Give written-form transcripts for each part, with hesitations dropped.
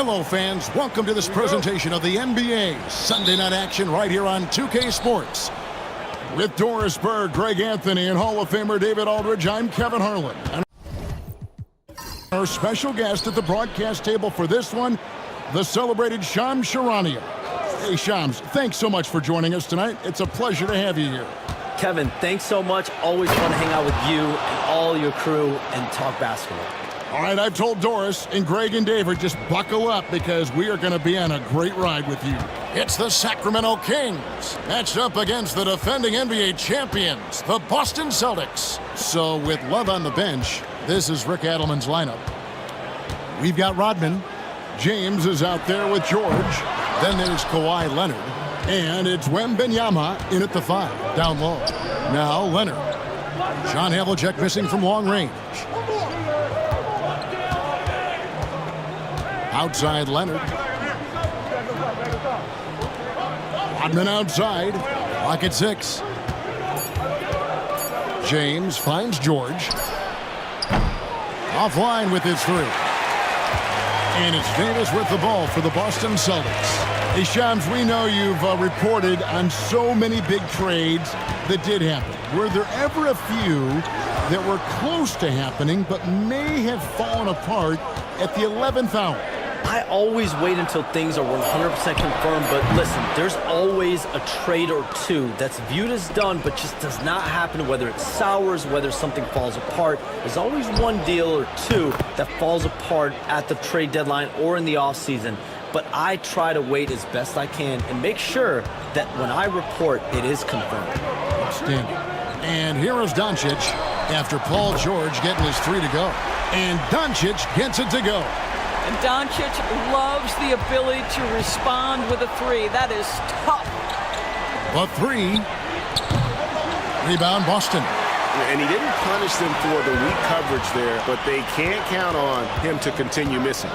Hello, fans. Welcome to this presentation of the NBA Sunday night action right here on 2K Sports. With Doris Burke, Greg Anthony, and Hall of Famer David Aldridge, I'm Kevin Harlan. And our special guest at the broadcast table for this one, the celebrated Shams Charania. Hey, Shams, thanks so much for joining us tonight. It's a pleasure to have you here. Kevin, thanks so much. Always fun to hang out with you and all your crew and talk basketball. All right, I've told Doris and Greg and David, just buckle up because we are going to be on a great ride with you. It's the Sacramento Kings matched up against the defending NBA champions, the Boston Celtics. So with Love on the bench, this is Rick Adelman's lineup. We've got Rodman. James is out there with George. Then there's Kawhi Leonard. And it's Wembanyama in at the 5, down low. Now Leonard. John Havlicek missing from long range. Outside Leonard. Rodman outside. Clock at 6. James finds George. Offline with his 3. And it's Davis with the ball for the Boston Celtics. Hey, Shams, we know you've reported on so many big trades that did happen. Were there ever a few that were close to happening but may have fallen apart at the 11th hour? I always wait until things are 100% confirmed, but listen, there's always a trade or two that's viewed as done but just does not happen, whether it sours, whether something falls apart. There's always one deal or two that falls apart at the trade deadline or in the offseason. But I try to wait as best I can and make sure that when I report, it is confirmed. Outstanding. And here is Doncic after Paul George getting his 3 to go. And Doncic gets it to go. And Doncic loves the ability to respond with a 3. That is tough. A 3. Rebound Boston. And he didn't punish them for the weak coverage there, but they can't count on him to continue missing.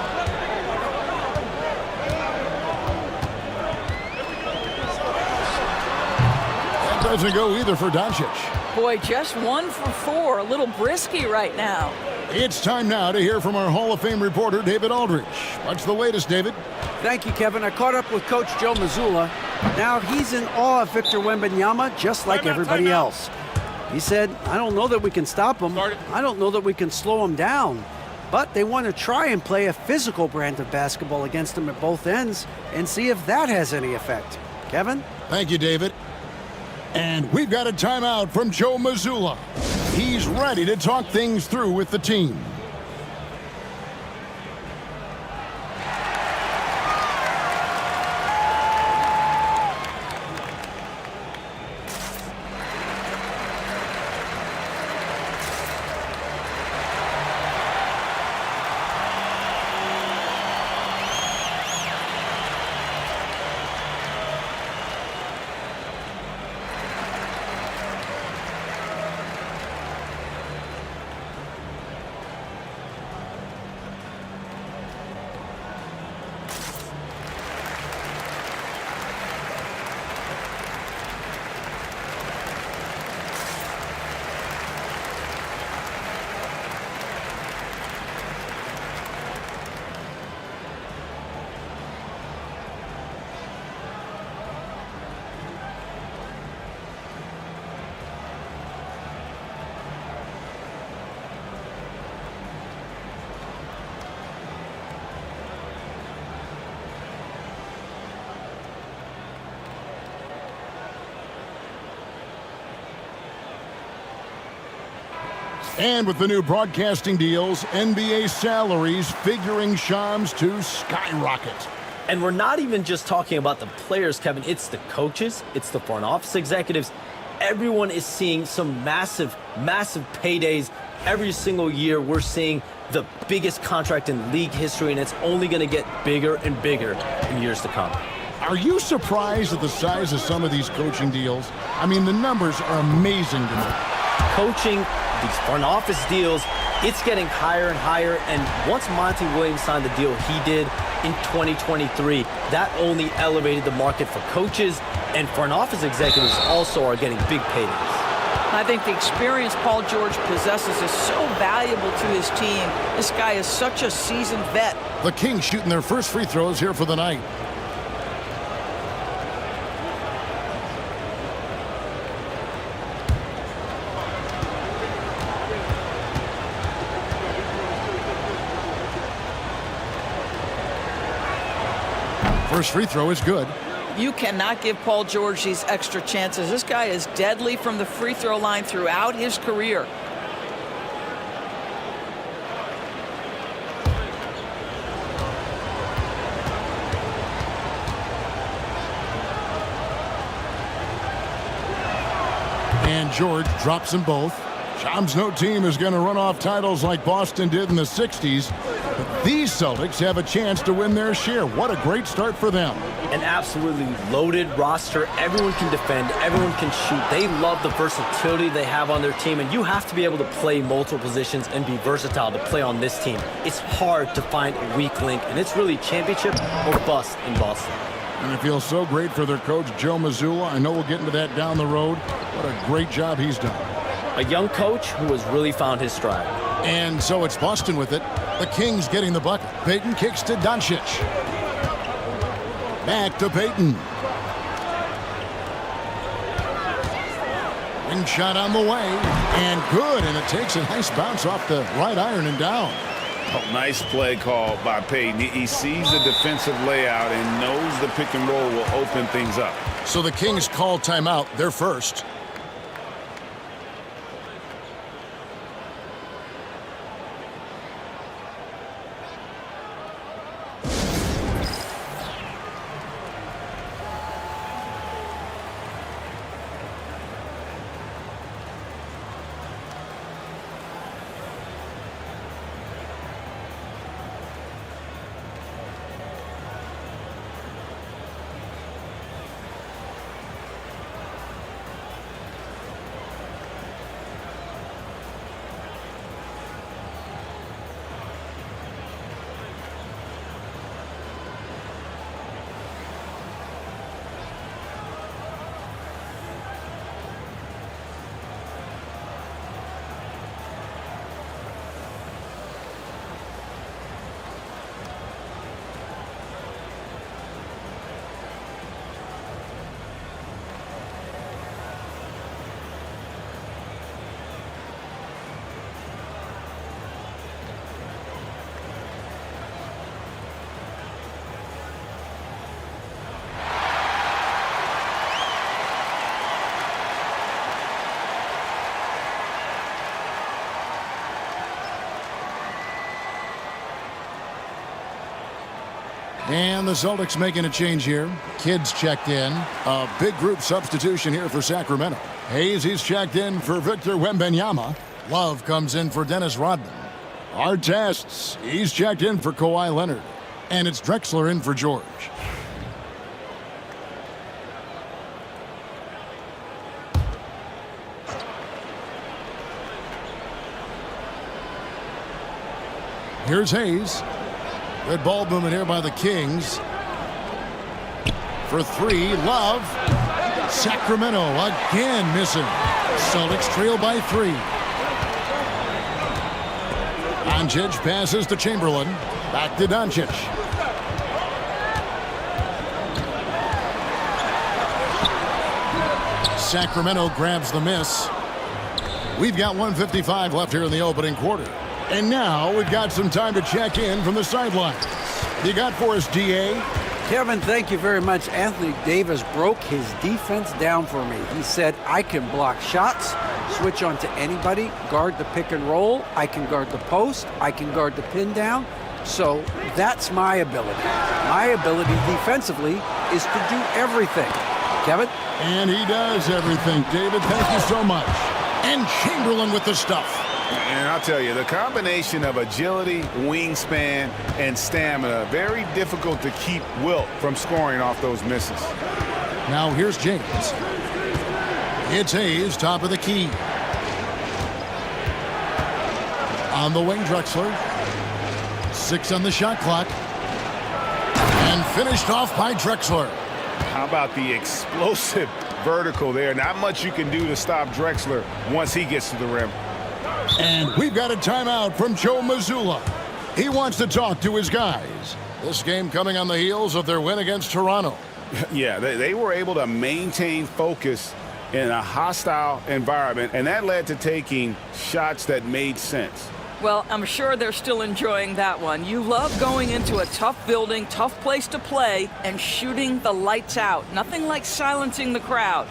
Doesn't go either for Doncic. Boy, just 1 for 4. A little brisky right now. It's time now to hear from our Hall of Fame reporter, David Aldridge. What's the latest, David? Thank you, Kevin. I caught up with Coach Joe Mazzulla. Now he's in awe of Victor Wembanyama, just like everybody else. He said, I don't know that we can stop him. I don't know that we can slow him down. But they want to try and play a physical brand of basketball against him at both ends and see if that has any effect. Kevin? Thank you, David. And we've got a timeout from Joe Mazzulla. He's ready to talk things through with the team. And with the new broadcasting deals, NBA salaries figuring Shams to skyrocket. And we're not even just talking about the players, Kevin. It's the coaches. It's the front office executives. Everyone is seeing some massive, massive paydays. Every single year, we're seeing the biggest contract in league history, and it's only going to get bigger and bigger in years to come. Are you surprised at the size of some of these coaching deals? I mean, the numbers are amazing to me. Coaching, these front office deals, it's getting higher and higher. And once Monty Williams signed the deal he did in 2023, that only elevated the market for coaches, and front office executives also are getting big paydays. I think the experience Paul George possesses is so valuable to his team. This guy is such a seasoned vet. The Kings shooting their first free throws here for the night. First free throw is good. You cannot give Paul George these extra chances. This guy is deadly from the free throw line throughout his career. And George drops them both. Shams no team is going to run off titles like Boston did in the 60s. But these Celtics have a chance to win their share. What a great start for them. An absolutely loaded roster. Everyone can defend. Everyone can shoot. They love the versatility they have on their team, and you have to be able to play multiple positions and be versatile to play on this team. It's hard to find a weak link, and it's really championship or bust in Boston. And it feels so great for their coach, Joe Mazzulla. I know we'll get into that down the road. What a great job he's done. A young coach who has really found his stride. And so it's Boston with it. The Kings getting the bucket. Payton kicks to Doncic. Back to Payton. Wing shot on the way. And good. And it takes a nice bounce off the right iron and down. Oh, nice play call by Payton. He sees the defensive layout and knows the pick and roll will open things up. So the Kings call timeout. They're first. And the Celtics making a change here. Kids checked in. A big group substitution here for Sacramento. Hayes, he's checked in for Victor Wembanyama. Love comes in for Dennis Rodman. Artests, he's checked in for Kawhi Leonard. And it's Drexler in for George. Here's Hayes. Good ball movement here by the Kings. For three, Love. Sacramento again missing. Celtics trail by 3. Doncic passes to Chamberlain. Back to Doncic. Sacramento grabs the miss. We've got 1:55 left here in the opening quarter. And now we've got some time to check in from the sidelines. You got for us, DA? Kevin, thank you very much. Anthony Davis broke his defense down for me. He said, I can block shots, switch on to anybody, guard the pick and roll, I can guard the post, I can guard the pin down. So that's my ability. My ability defensively is to do everything. Kevin? And he does everything. David, thank you so much. And Chamberlain with the stuff. And I'll tell you, the combination of agility, wingspan, and stamina, very difficult to keep Wilt from scoring off those misses. Now here's James. It's Hayes, top of the key. On the wing, Drexler. 6 on the shot clock. And finished off by Drexler. How about the explosive vertical there. Not much you can do to stop Drexler once he gets to the rim. And we've got a timeout from Joe Mazzulla. He wants to talk to his guys. This game coming on the heels of their win against Toronto. Yeah, they were able to maintain focus in a hostile environment, and that led to taking shots that made sense. Well, I'm sure they're still enjoying that one. You love going into a tough building, tough place to play, and shooting the lights out. Nothing like silencing the crowd.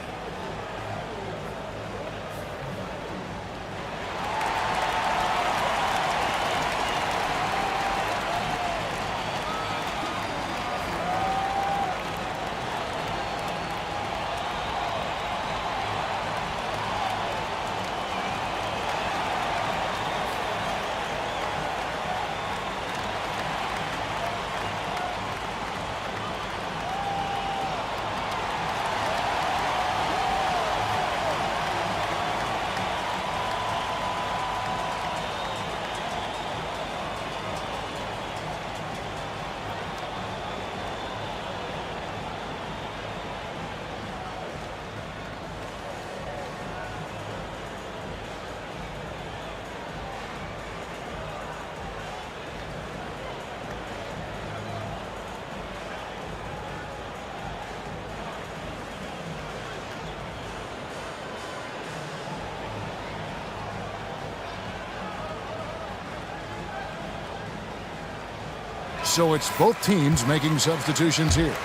So it's both teams making substitutions here.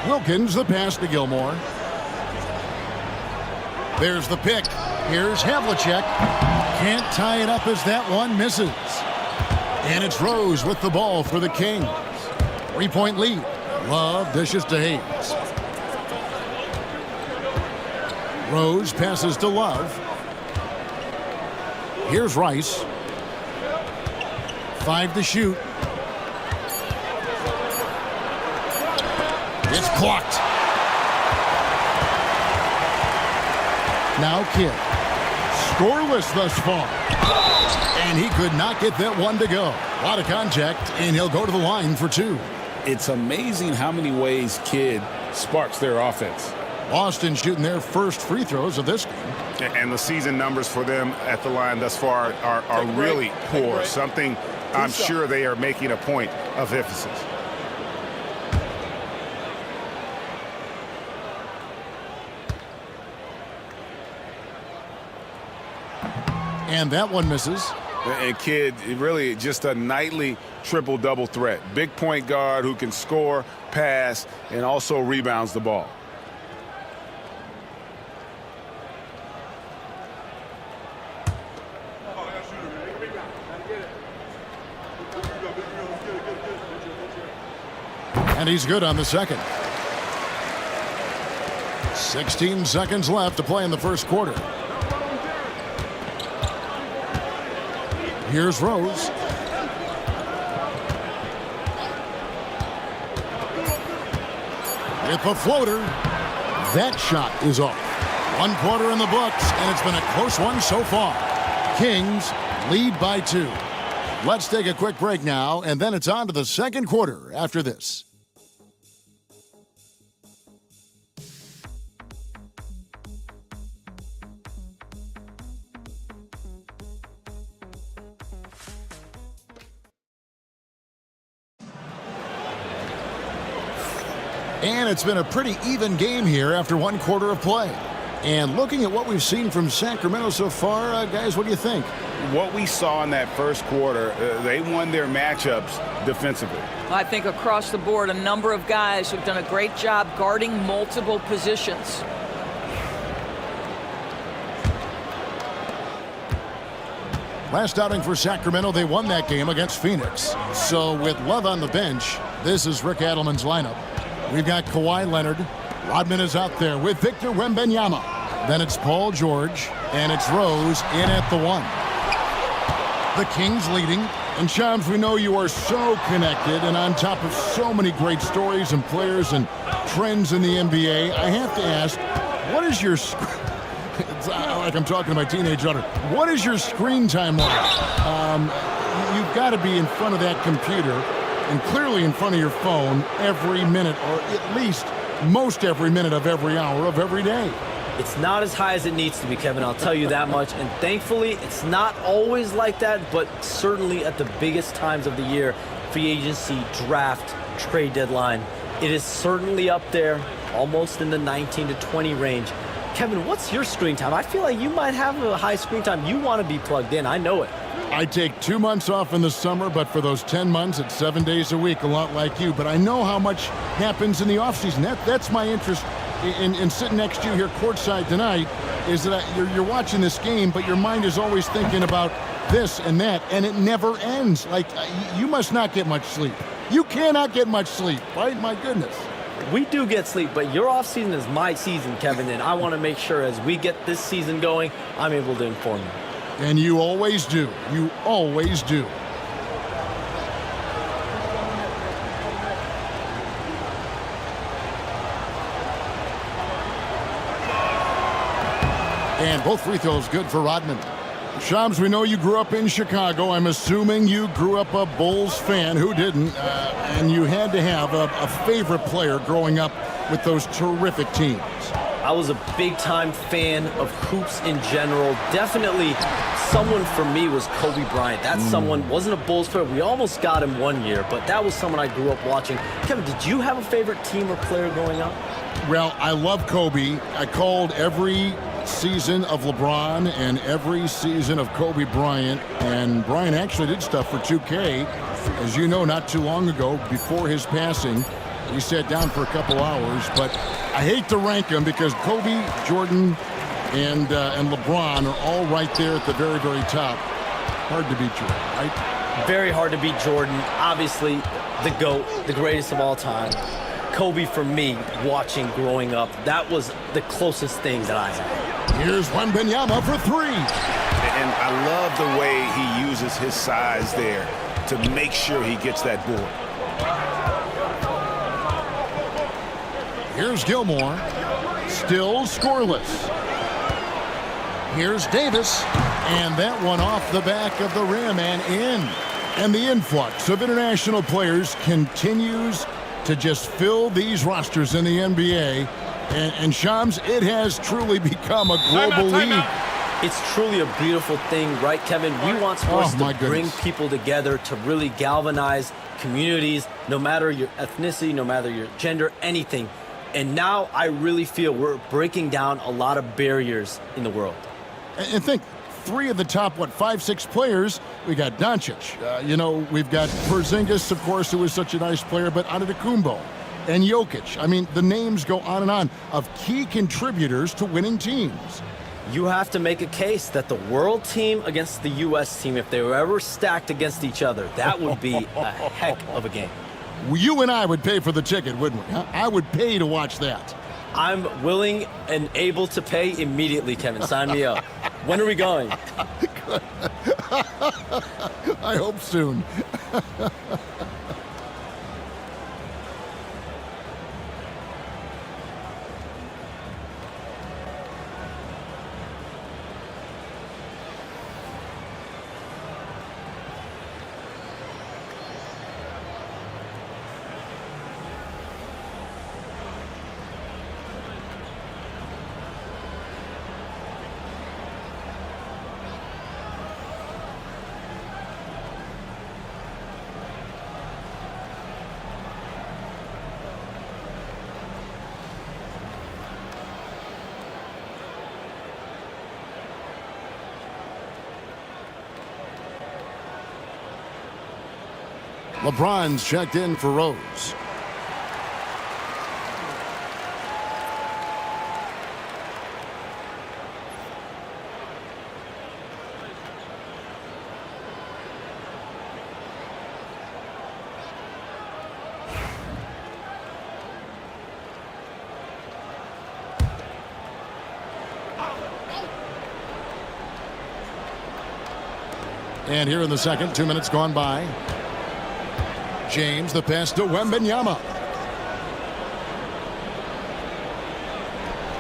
Wilkins, the pass to Gilmore. There's the pick. Here's Havlicek. Can't tie it up as that one misses. And it's Rose with the ball for the Kings. 3-point lead. Love dishes to Hayes. Rose passes to Love. Here's Rice. 5 to shoot. It's clocked. Now Kidd. Scoreless thus far. And he could not get that one to go. A lot of contact, and he'll go to the line for 2. It's amazing how many ways Kidd sparks their offense. Boston shooting their first free throws of this game. And the season numbers for them at the line thus far are really poor. Something I'm sure they are making a point of emphasis. And that one misses. And Kidd, really just a nightly triple-double threat. Big point guard who can score, pass, and also rebounds the ball. And he's good on the second. 16 seconds left to play in the first quarter. Here's Rose. With the floater. That shot is off. 1 quarter in the books, and it's been a close one so far. Kings lead by 2. Let's take a quick break now, and then it's on to the second quarter after this. And it's been a pretty even game here after 1 quarter of play. And looking at what we've seen from Sacramento so far, guys, what do you think? What we saw in that first quarter, they won their matchups defensively. I think across the board, a number of guys have done a great job guarding multiple positions. Last outing for Sacramento, they won that game against Phoenix. So with Love on the bench, this is Rick Adelman's lineup. We've got Kawhi Leonard. Rodman is out there with Victor Wembanyama. Then it's Paul George, and it's Rose in at the 1. The Kings leading And Shams, we know you are so connected and on top of so many great stories and players and trends in the NBA. I have to ask, what is your it's like I'm talking to my teenage daughter. What is your screen time like? You've got to be in front of that computer and clearly in front of your phone every minute, or at least most every minute of every hour of every day. It's not as high as it needs to be, Kevin, I'll tell you that much. And thankfully, it's not always like that, but certainly at the biggest times of the year, free agency, draft, trade deadline, it is certainly up there, almost in the 19 to 20 range. Kevin, what's your screen time? I feel like you might have a high screen time. You want to be plugged in. I know it. I take 2 months off in the summer, but for those 10 months, it's 7 days a week, a lot like you. But I know how much happens in the offseason. That's my interest in sitting next to you here courtside tonight, is that you're watching this game, but your mind is always thinking about this and that, and it never ends. Like, you must not get much sleep. You cannot get much sleep, right? My goodness. We do get sleep, but your offseason is my season, Kevin, and I want to make sure as we get this season going, I'm able to inform you. And you always do. You always do. And both free throws good for Rodman. Shams, we know you grew up in Chicago. I'm assuming you grew up a Bulls fan. Who didn't? And you had to have a favorite player growing up with those terrific teams. I was a big-time fan of hoops in general. Definitely someone for me was Kobe Bryant. That someone wasn't a Bulls player. We almost got him one year, but that was someone I grew up watching. Kevin, did you have a favorite team or player growing up? Well, I love Kobe. I called every season of LeBron and every season of Kobe Bryant, and Bryant actually did stuff for 2K, as you know, not too long ago, before his passing. We sat down for a couple hours, but I hate to rank them because Kobe, Jordan, and LeBron are all right there at the very, very top. Hard to beat Jordan, right? Very hard to beat Jordan. Obviously, the GOAT, the greatest of all time. Kobe, for me, watching growing up, that was the closest thing that I had. Here's Wembanyama for three. And I love the way he uses his size there to make sure he gets that board. Here's Gilmore, still scoreless. Here's Davis, and that one off the back of the rim and in. And the influx of international players continues to just fill these rosters in the NBA. And Shams, it has truly become a global league. It's truly a beautiful thing, right, Kevin? We want sports to bring people together, to really galvanize communities, no matter your ethnicity, no matter your gender, anything. And now I really feel we're breaking down a lot of barriers in the world. And think, three of the top, 5, 6 players, we got Doncic. We've got Porzingis, of course, who is such a nice player, but Antetokounmpo and Jokic. I mean, the names go on and on of key contributors to winning teams. You have to make a case that the world team against the U.S. team, if they were ever stacked against each other, that would be a heck of a game. You and I would pay for the ticket, wouldn't we? Huh? I would pay to watch that. I'm willing and able to pay immediately, Kevin. Sign me up. When are we going? I hope soon. LeBron's checked in for Rose. And here in the second, 2 minutes gone by. James, the pass to Wembanyama.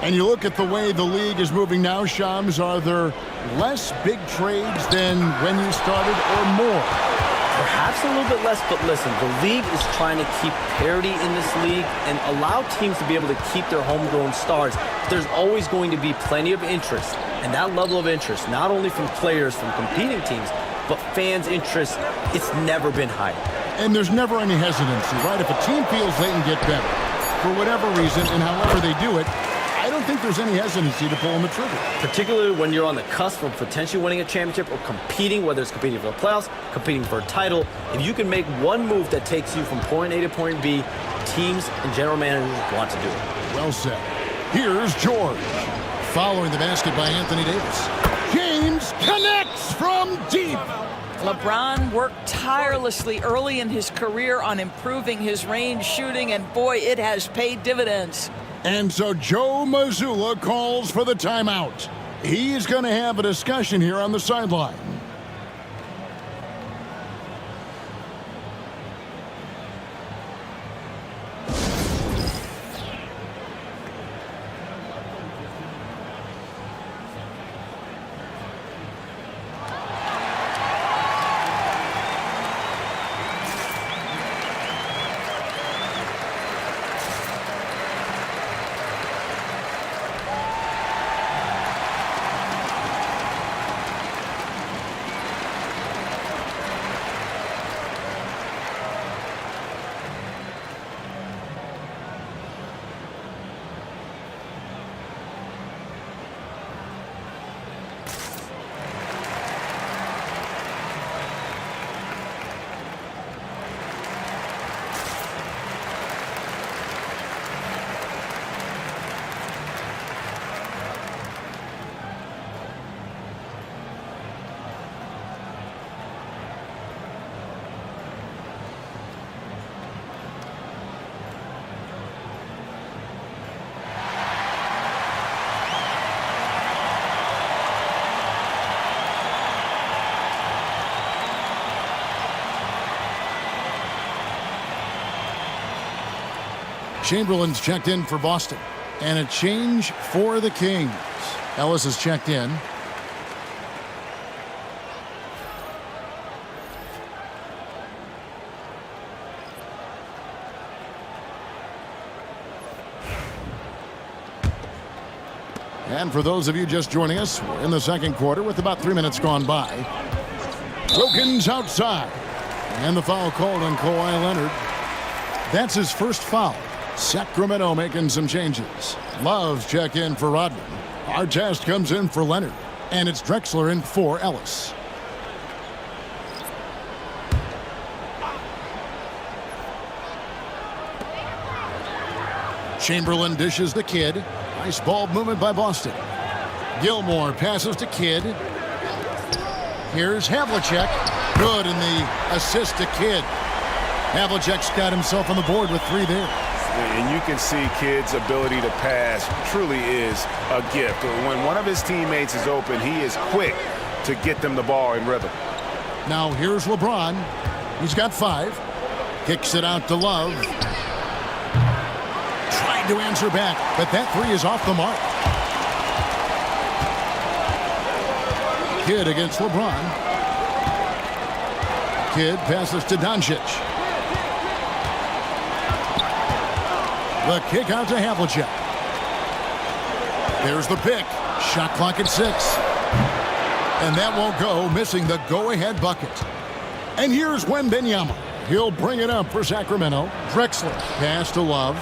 And you look at the way the league is moving now, Shams, are there less big trades than when you started or more? Perhaps a little bit less, but listen, the league is trying to keep parity in this league and allow teams to be able to keep their homegrown stars. There's always going to be plenty of interest, and that level of interest, not only from players from competing teams, but fans' interest, it's never been higher. And there's never any hesitancy, right? If a team feels they can get better, for whatever reason, and however they do it, I don't think there's any hesitancy to pulling the trigger. Particularly when you're on the cusp of potentially winning a championship or competing, whether it's competing for the playoffs, competing for a title. If you can make one move that takes you from point A to point B, teams and general managers want to do it. Well said. Here's George. Following the basket by Anthony Davis. James connects from deep. LeBron worked tirelessly early in his career on improving his range shooting, and boy, it has paid dividends. And so Joe Mazzulla calls for the timeout. He's going to have a discussion here on the sideline. Chamberlain's checked in for Boston. And a change for the Kings. Ellis has checked in. And for those of you just joining us, we're in the second quarter with about 3 minutes gone by. Wilkins outside. And the foul called on Kawhi Leonard. That's his first foul. Sacramento making some changes. Love's check in for Rodman. Artest comes in for Leonard. And it's Drexler in for Ellis. Chamberlain dishes the Kid. Nice ball movement by Boston. Gilmore passes to Kidd. Here's Havlicek. Good in the assist to Kidd. Havlicek's got himself on the board with 3 there. And you can see Kidd's ability to pass truly is a gift. When one of his teammates is open, he is quick to get them the ball in rhythm. Now here's LeBron. He's got 5. Kicks it out to Love. Trying to answer back, but that 3 is off the mark. Kidd against LeBron. Kidd passes to Doncic. The kick out to Havlicek. There's the pick. Shot clock at 6. And that won't go, missing the go-ahead bucket. And here's Wembanyama. He'll bring it up for Sacramento. Drexler pass to Love.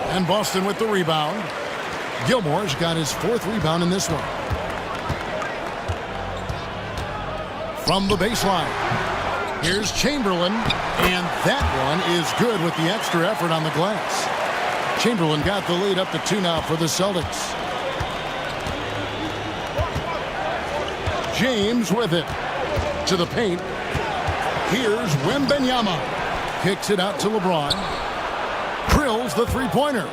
And Boston with the rebound. Gilmore's got his 4th rebound in this one. From the baseline. Here's Chamberlain, and that one is good with the extra effort on the glass. Chamberlain got the lead up to 2 now for the Celtics. James with it to the paint. Here's Wembanyama. Kicks it out to LeBron. Drills the 3-pointer.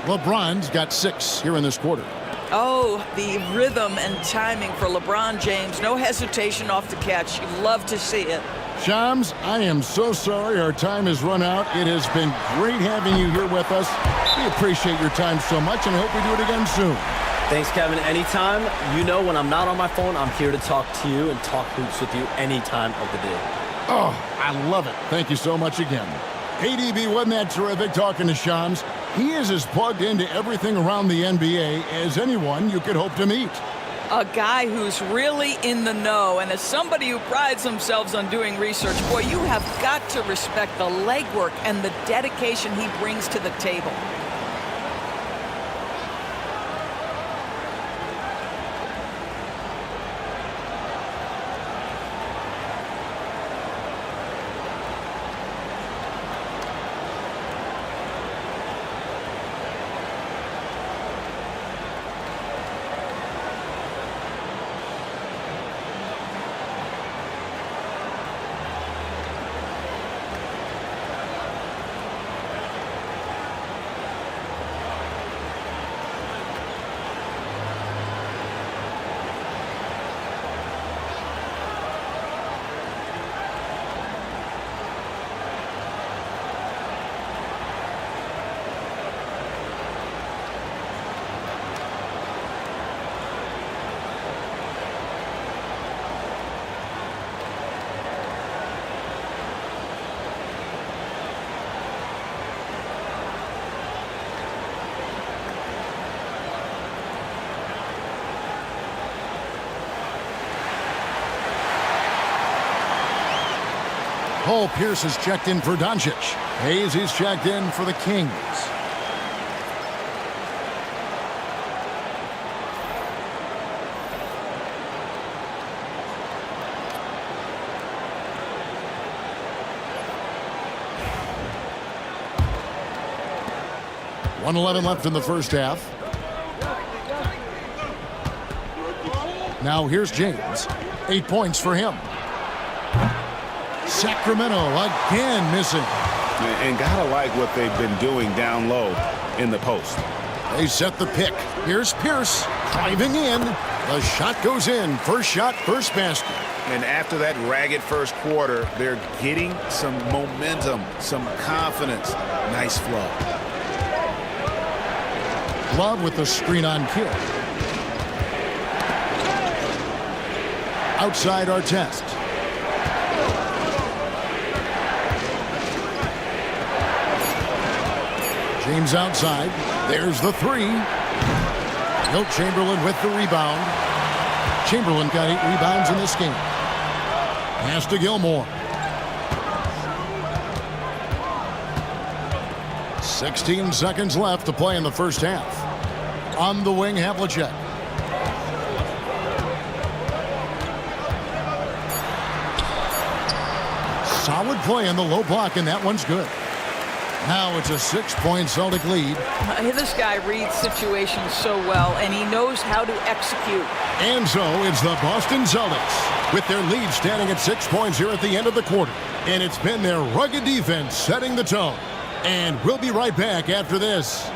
LeBron's got 6 here in this quarter. Oh, the rhythm and timing for LeBron James. No hesitation off the catch. You love to see it. Shams, I am so sorry our time has run out. It has been great having you here with us. We appreciate your time so much, and I hope we do it again soon. Thanks, Kevin. Anytime. You know when I'm not on my phone, I'm here to talk to you and talk hoops with you any time of the day. Oh, I love it. Thank you so much again. ADB, wasn't that terrific talking to Shams? He is as plugged into everything around the NBA as anyone you could hope to meet. A guy who's really in the know, and as somebody who prides themselves on doing research, boy, you have got to respect the legwork and the dedication he brings to the table. Paul Pierce has checked in for Doncic. Hayes is checked in for the Kings. .111 left in the first half. Now here's James. 8 points for him. Sacramento again missing. And gotta like what they've been doing down low in the post. They set the pick. Here's Pierce driving in. The shot goes in. First shot, first basket. And after that ragged first quarter, they're getting some momentum, some confidence. Nice flow. Love with the screen on kill. Outside Artest. James outside. There's the three. Wilt Chamberlain with the rebound. Chamberlain got 8 rebounds in this game. Pass to Gilmore. 16 seconds left to play in the first half. On the wing, Havlicek. Solid play in the low block, and that one's good. Now it's a 6-point Celtic lead. This guy reads situations so well, and he knows how to execute. And so it's the Boston Celtics with their lead standing at 6 points here at the end of the quarter. And it's been their rugged defense setting the tone. And we'll be right back after this.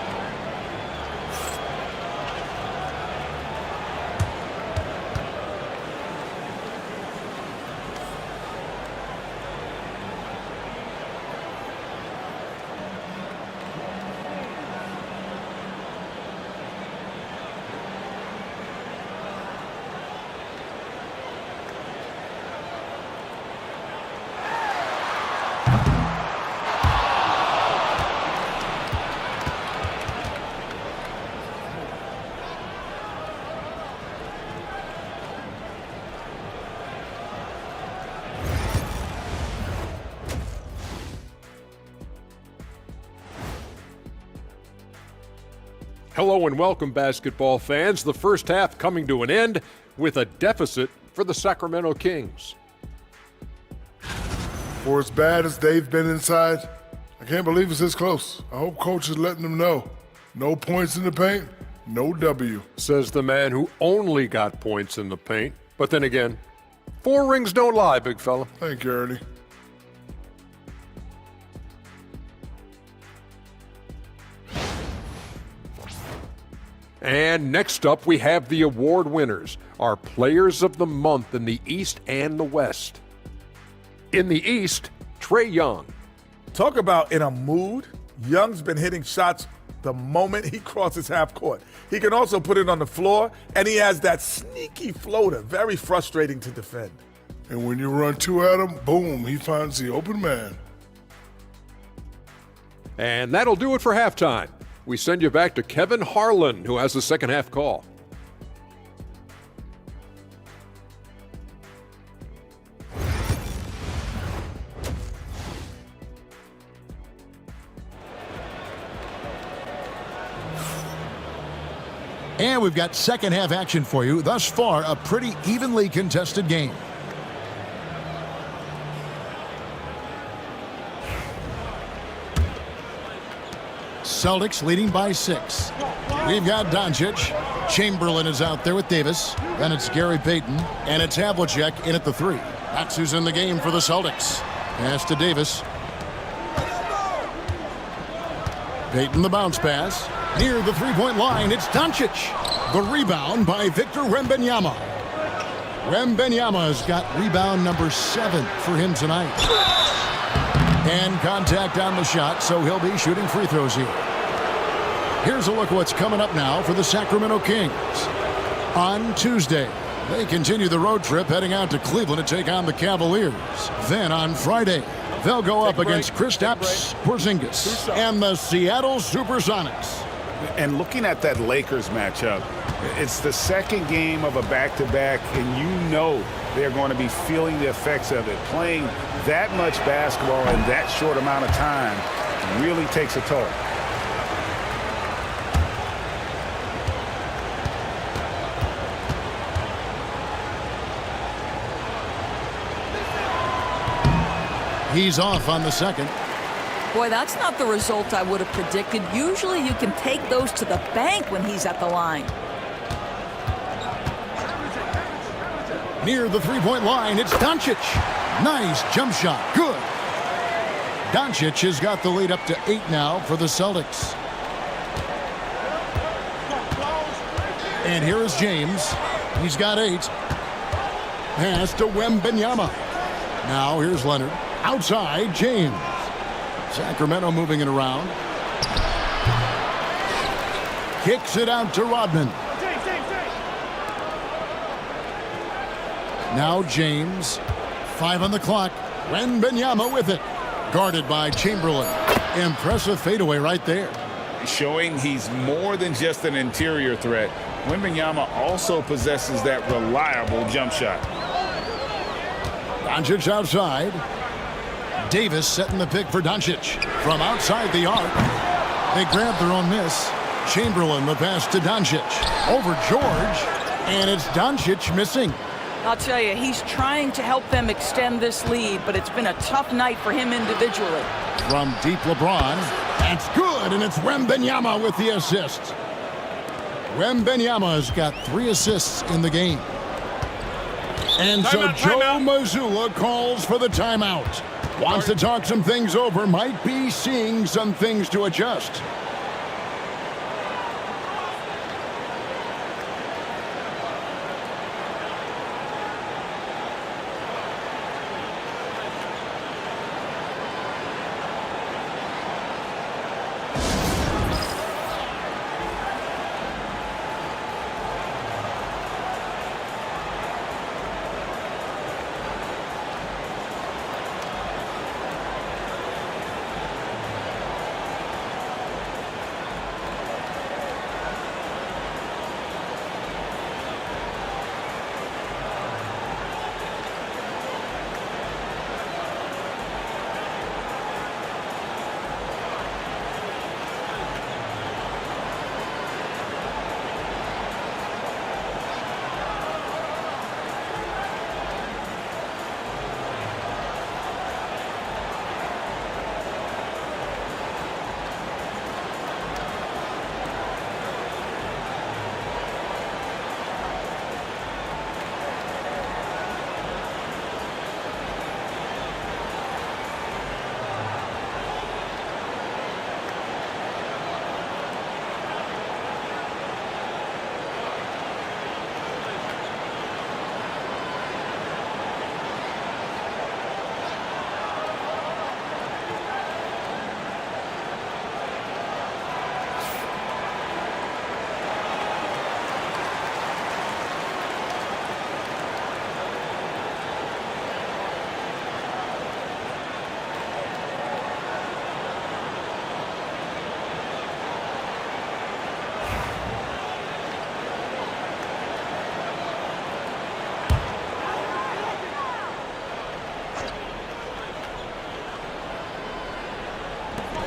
Hello and welcome, basketball fans. The first half coming to an end with a deficit for the Sacramento Kings. For as bad as they've been inside, I can't believe it's this close. I hope coach is letting them know. No points in the paint, no W. Says the man who only got points in the paint. But then again, 4 rings don't lie, big fella. Thank you, Ernie. And next up, we have the award winners, our players of the month in the East and the West. In the East, Trae Young. Talk about in a mood. Young's been hitting shots the moment he crosses half court. He can also put it on the floor, and he has that sneaky floater. Very frustrating to defend. And when you run two at him, boom, he finds the open man. And that'll do it for halftime. We send you back to Kevin Harlan, who has the second half call. And we've got second half action for you. Thus far, a pretty evenly contested game. Celtics leading by 6. We've got Doncic. Chamberlain is out there with Davis. Then it's Gary Payton. And it's Havlicek in at the 3. That's who's in the game for the Celtics. Pass to Davis. Payton the bounce pass. Near the three-point line, it's Doncic. The rebound by Victor Wembanyama. Wembanyama's got rebound number 7 for him tonight. And contact on the shot, so he'll be shooting free throws here. Here's a look at what's coming up now for the Sacramento Kings. On Tuesday, they continue the road trip heading out to Cleveland to take on the Cavaliers. Then on Friday, they'll go up against Kristaps Porzingis and the Seattle Supersonics. And looking at that Lakers matchup, it's the second game of a back-to-back, and you know they're going to be feeling the effects of it. Playing that much basketball in that short amount of time really takes a toll. He's off on the second. Boy, that's not the result I would have predicted. Usually you can take those to the bank when he's at the line. Near the three-point line, it's Doncic. Nice jump shot. Good. Doncic has got the lead up to 8 now for the Celtics. And here is James. He's got 8. Pass to Wembanyama. Now here's Leonard. Outside, James. Sacramento moving it around. Kicks it out to Rodman. Now James. 5 on the clock. Wembanyama with it. Guarded by Chamberlain. Impressive fadeaway right there. Showing he's more than just an interior threat. Wembanyama also possesses that reliable jump shot. Doncic outside. Davis setting the pick for Doncic. From outside the arc. They grab their own miss. Chamberlain the pass to Doncic. Over George. And it's Doncic missing. I'll tell you, he's trying to help them extend this lead, but it's been a tough night for him individually. From deep LeBron. That's good, and it's Wembanyama with the assist. Wembanyama's got 3 assists in the game. And so Joe Mazzulla calls for the timeout. Wants to talk some things over, might be seeing some things to adjust.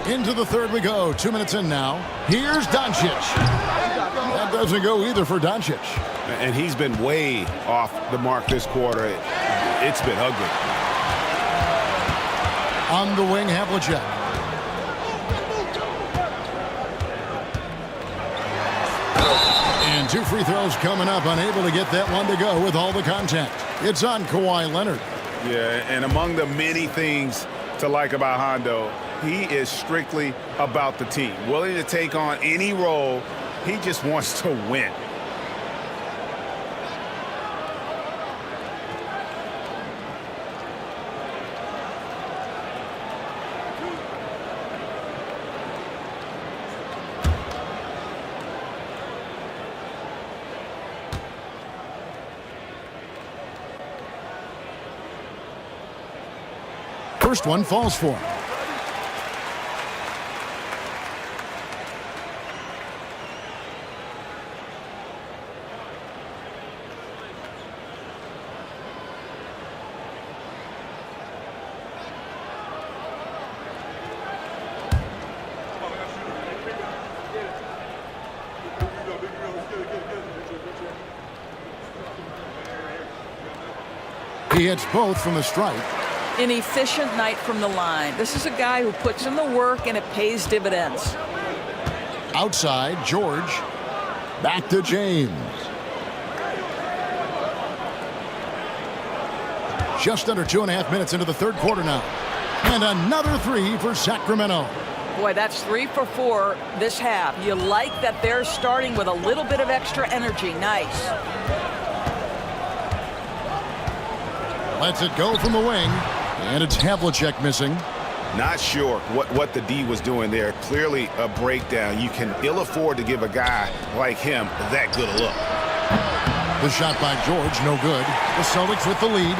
Into the third we go. 2 minutes in now. Here's Doncic. That doesn't go either for Doncic. And he's been way off the mark this quarter. It's been ugly. On the wing, Havlicek. And 2 free throws coming up. Unable to get that one to go with all the contact. It's on Kawhi Leonard. Yeah, and among the many things to like about Hondo, he is strictly about the team. Willing to take on any role. He just wants to win. First one falls for him. He hits both from the stripe. An efficient night from the line. This is a guy who puts in the work and it pays dividends. Outside, George. Back to James. Just under 2.5 minutes into the third quarter now. And another 3 for Sacramento. Boy, that's 3 for 4 this half. You like that they're starting with a little bit of extra energy. Nice. Lets it go from the wing. And it's Havlicek missing. Not sure what the D was doing there. Clearly a breakdown. You can ill afford to give a guy like him that good a look. The shot by George, no good. The Celtics with the lead.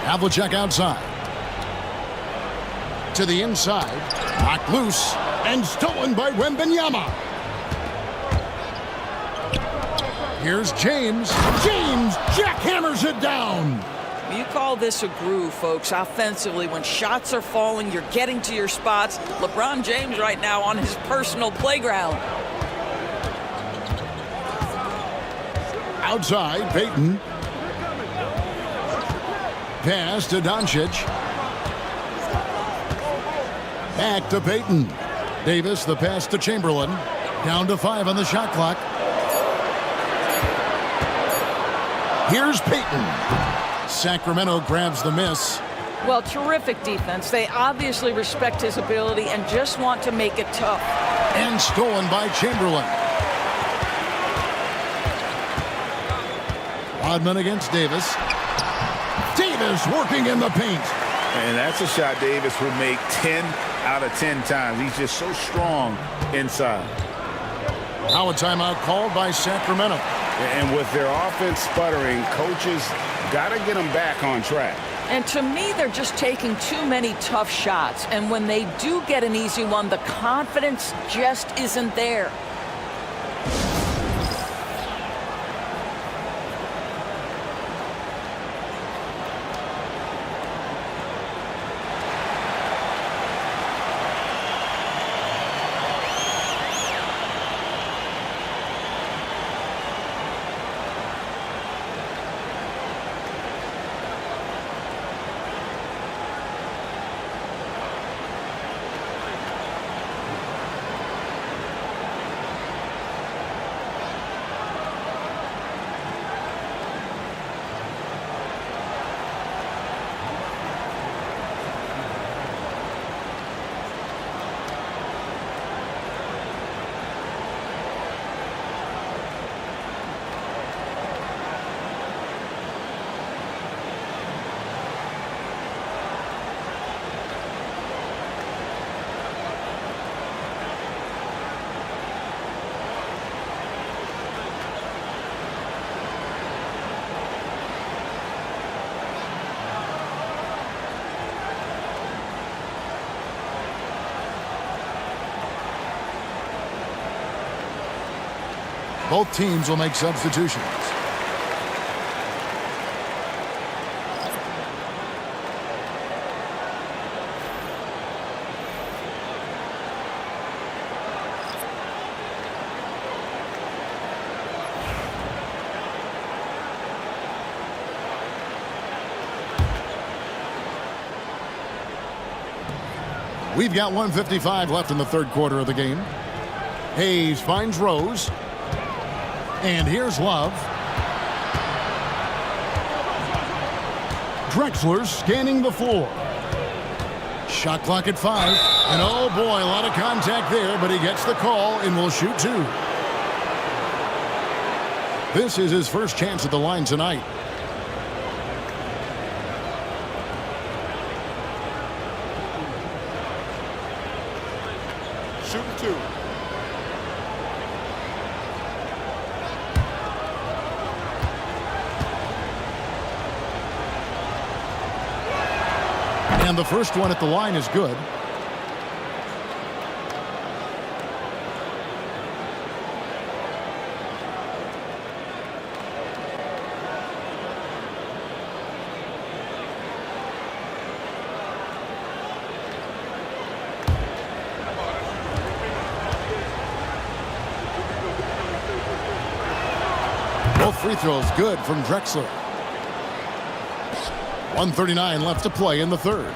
Havlicek outside. To the inside. Knocked loose. And stolen by Wembanyama. Here's James. James jackhammers it down. You call this a groove, folks, offensively. When shots are falling, you're getting to your spots. LeBron James right now on his personal playground. Outside, Payton. Pass to Doncic. Back to Payton. Davis, the pass to Chamberlain. Down to 5 on the shot clock. Here's Payton. Sacramento grabs the miss. Well, terrific defense. They obviously respect his ability and just want to make it tough. And stolen by Chamberlain. Rodman against Davis. Davis working in the paint. And that's a shot Davis will make 10 out of 10 times. He's just so strong inside. Now a timeout called by Sacramento. And with their offense sputtering, coaches got to get them back on track. And to me, they're just taking too many tough shots. And when they do get an easy one, the confidence just isn't there. Both teams will make substitutions. We've got 1:55 left in the third quarter of the game. Hayes finds Rose. And here's Love. Drexler scanning the floor. Shot clock at 5. And oh boy, a lot of contact there, but he gets the call and will shoot 2. This is his first chance at the line tonight. Shooting 2. And the first one at the line is good. Both free throws good from Drexler. 1:39 left to play in the third.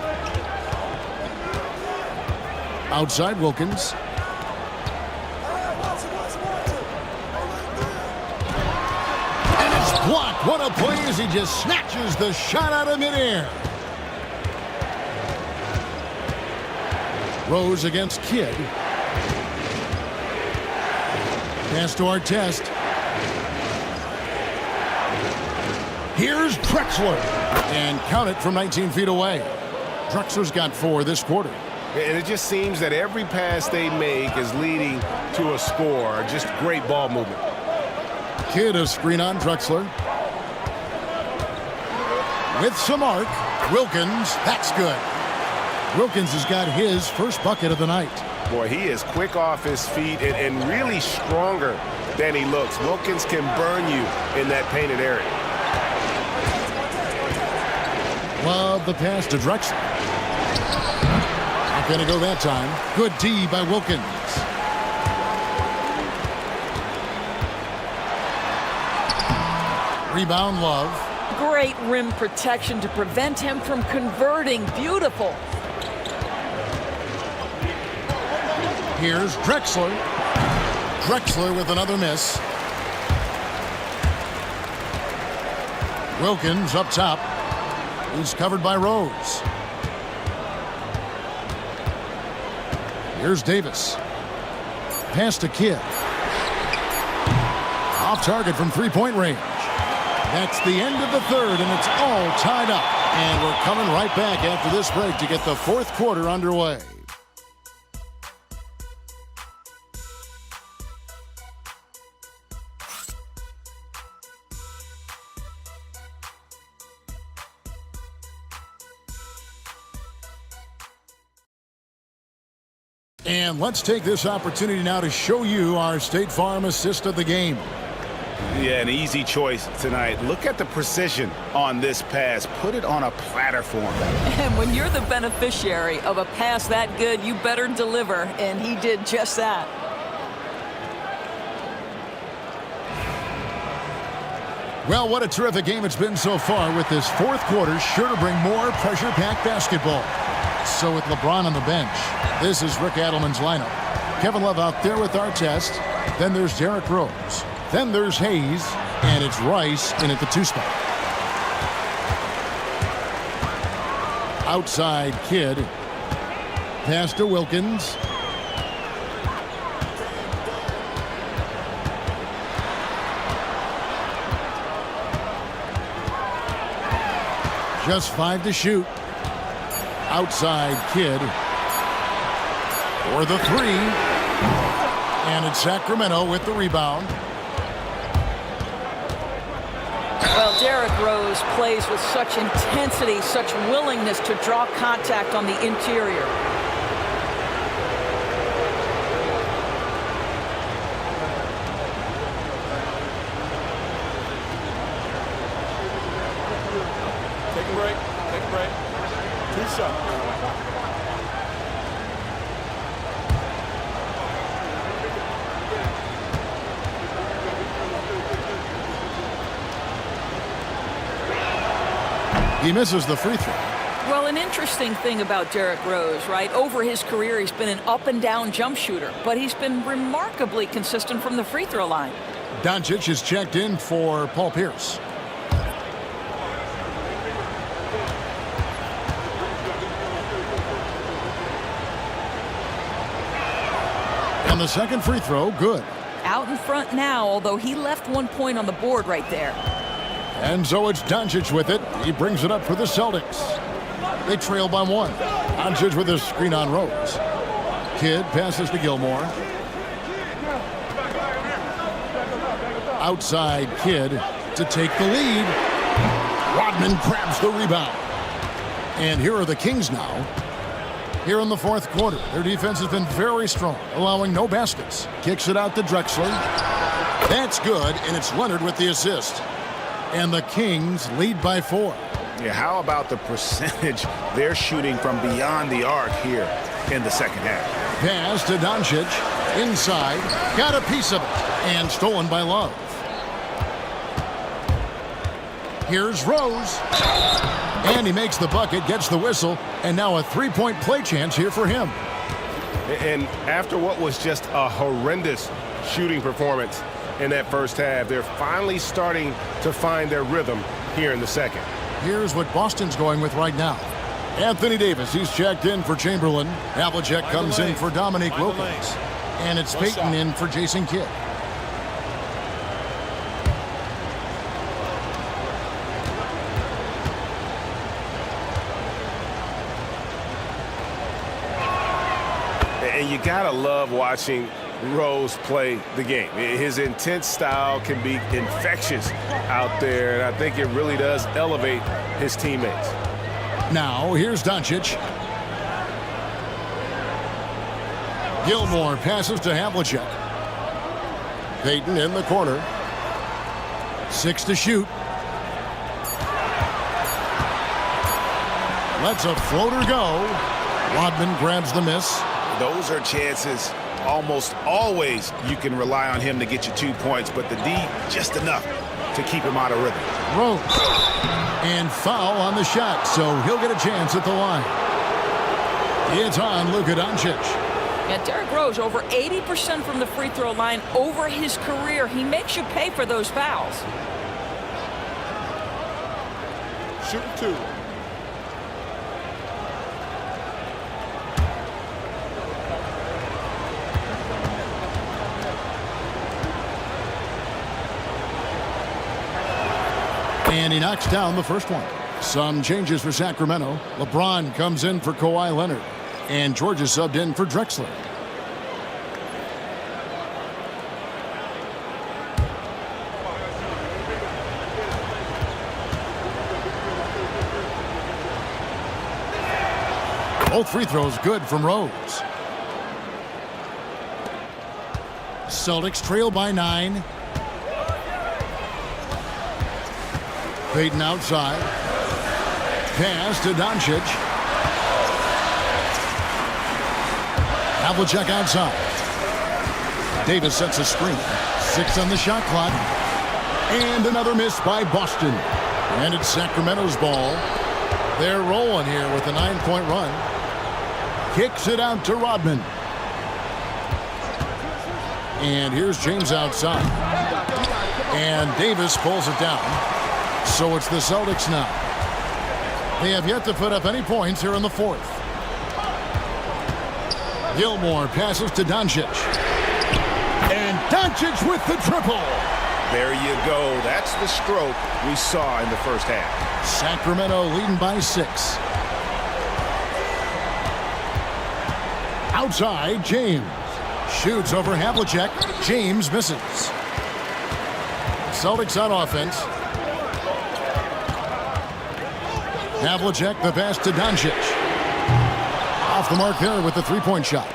Outside Wilkins. And it's blocked. What a play as he just snatches the shot out of midair. Rose against Kidd. Pass to Artest. Here's Drexler. And count it from 19 feet away. Drexler's got 4 this quarter. And it just seems that every pass they make is leading to a score. Just great ball movement. Kidd a screen on Drexler. With some arc. Wilkins, that's good. Wilkins has got his first bucket of the night. Boy, he is quick off his feet and really stronger than he looks. Wilkins can burn you in that painted area. Love the pass to Drexler. Not going to go that time. Good D by Wilkins. Rebound Love. Great rim protection to prevent him from converting. Beautiful. Here's Drexler. Drexler with another miss. Wilkins up top. He's covered by Rose. Here's Davis. Pass to Kidd. Off target from three-point range. That's the end of the third, and it's all tied up. And we're coming right back after this break to get the fourth quarter underway. And let's take this opportunity now to show you our State Farm assist of the game. Yeah, an easy choice tonight. Look at the precision on this pass. Put it on a platter for him. And when you're the beneficiary of a pass that good, you better deliver, and he did just that. Well, what a terrific game it's been so far, with this fourth quarter sure to bring more pressure-packed basketball. So with LeBron on the bench, this is Rick Adelman's lineup. Kevin Love out there with Artest. Then there's Derrick Rose. Then there's Hayes. And it's Rice in at the 2 spot. Outside Kidd. Pass to Wilkins. Just 5 to shoot. Outside Kidd for the 3. And it's Sacramento with the rebound. Well, Derrick Rose plays with such intensity, such willingness to draw contact on the interior. Take a break. Take a break. 2 shots. He misses the free throw. Well, Well, an interesting thing about Derrick Rose, right? Over his career, he's been an up-and-down jump shooter, but he's been remarkably consistent from the free throw line. Doncic is checked in for Paul Pierce. And the second free throw, good. Out in front now, although he left 1 point on the board right there. And so it's Doncic with it. He brings it up for the Celtics. They trail by 1. Doncic with a screen on Rose. Kidd passes to Gilmore. Outside Kidd to take the lead. Rodman grabs the rebound. And here are the Kings now. Here in the fourth quarter, their defense has been very strong, allowing no baskets. Kicks it out to Drexler. That's good, and it's Leonard with the assist. And the Kings lead by 4. Yeah, how about the percentage they're shooting from beyond the arc here in the second half? Pass to Doncic. Inside. Got a piece of it. And stolen by Love. Here's Rose. And he makes the bucket, gets the whistle, and now a three-point play chance here for him. And after what was just a horrendous shooting performance in that first half, they're finally starting to find their rhythm here in the second. Here's what Boston's going with right now. Anthony Davis, he's checked in for Chamberlain. Havlicek comes in for Dominique Wilkins. And it's Payton in for Jason Kidd. And you gotta love watching Rose play the game. His intense style can be infectious out there, and I think it really does elevate his teammates. Now, here's Doncic. Gilmore passes to Havlicek. Payton in the corner. 6 to shoot. Lets a floater go. Rodman grabs the miss. Those are chances almost always you can rely on him to get you 2 points, but the D just enough to keep him out of rhythm. Rose. And foul on the shot, so he'll get a chance at the line. It's on Luka Doncic. And Derrick Rose, over 80% from the free throw line over his career. He makes you pay for those fouls. Shooting 2. And he knocks down the first one. Some changes for Sacramento. LeBron comes in for Kawhi Leonard. And George is subbed in for Drexler. Both free throws good from Rose. Celtics trail by 9. Payton outside. Pass to Doncic. Havlicek outside. Davis sets a screen. 6 on the shot clock. And another miss by Boston. And it's Sacramento's ball. They're rolling here with a 9-point run. Kicks it out to Rodman. And here's James outside. And Davis pulls it down. So it's the Celtics now. They have yet to put up any points here in the fourth. Gilmore passes to Doncic. And Doncic with the triple. There you go. That's the stroke we saw in the first half. Sacramento leading by 6. Outside, James. Shoots over Havlicek. James misses. Celtics on offense. Havlicek, the pass to Doncic. Off the mark there with the three-point shot.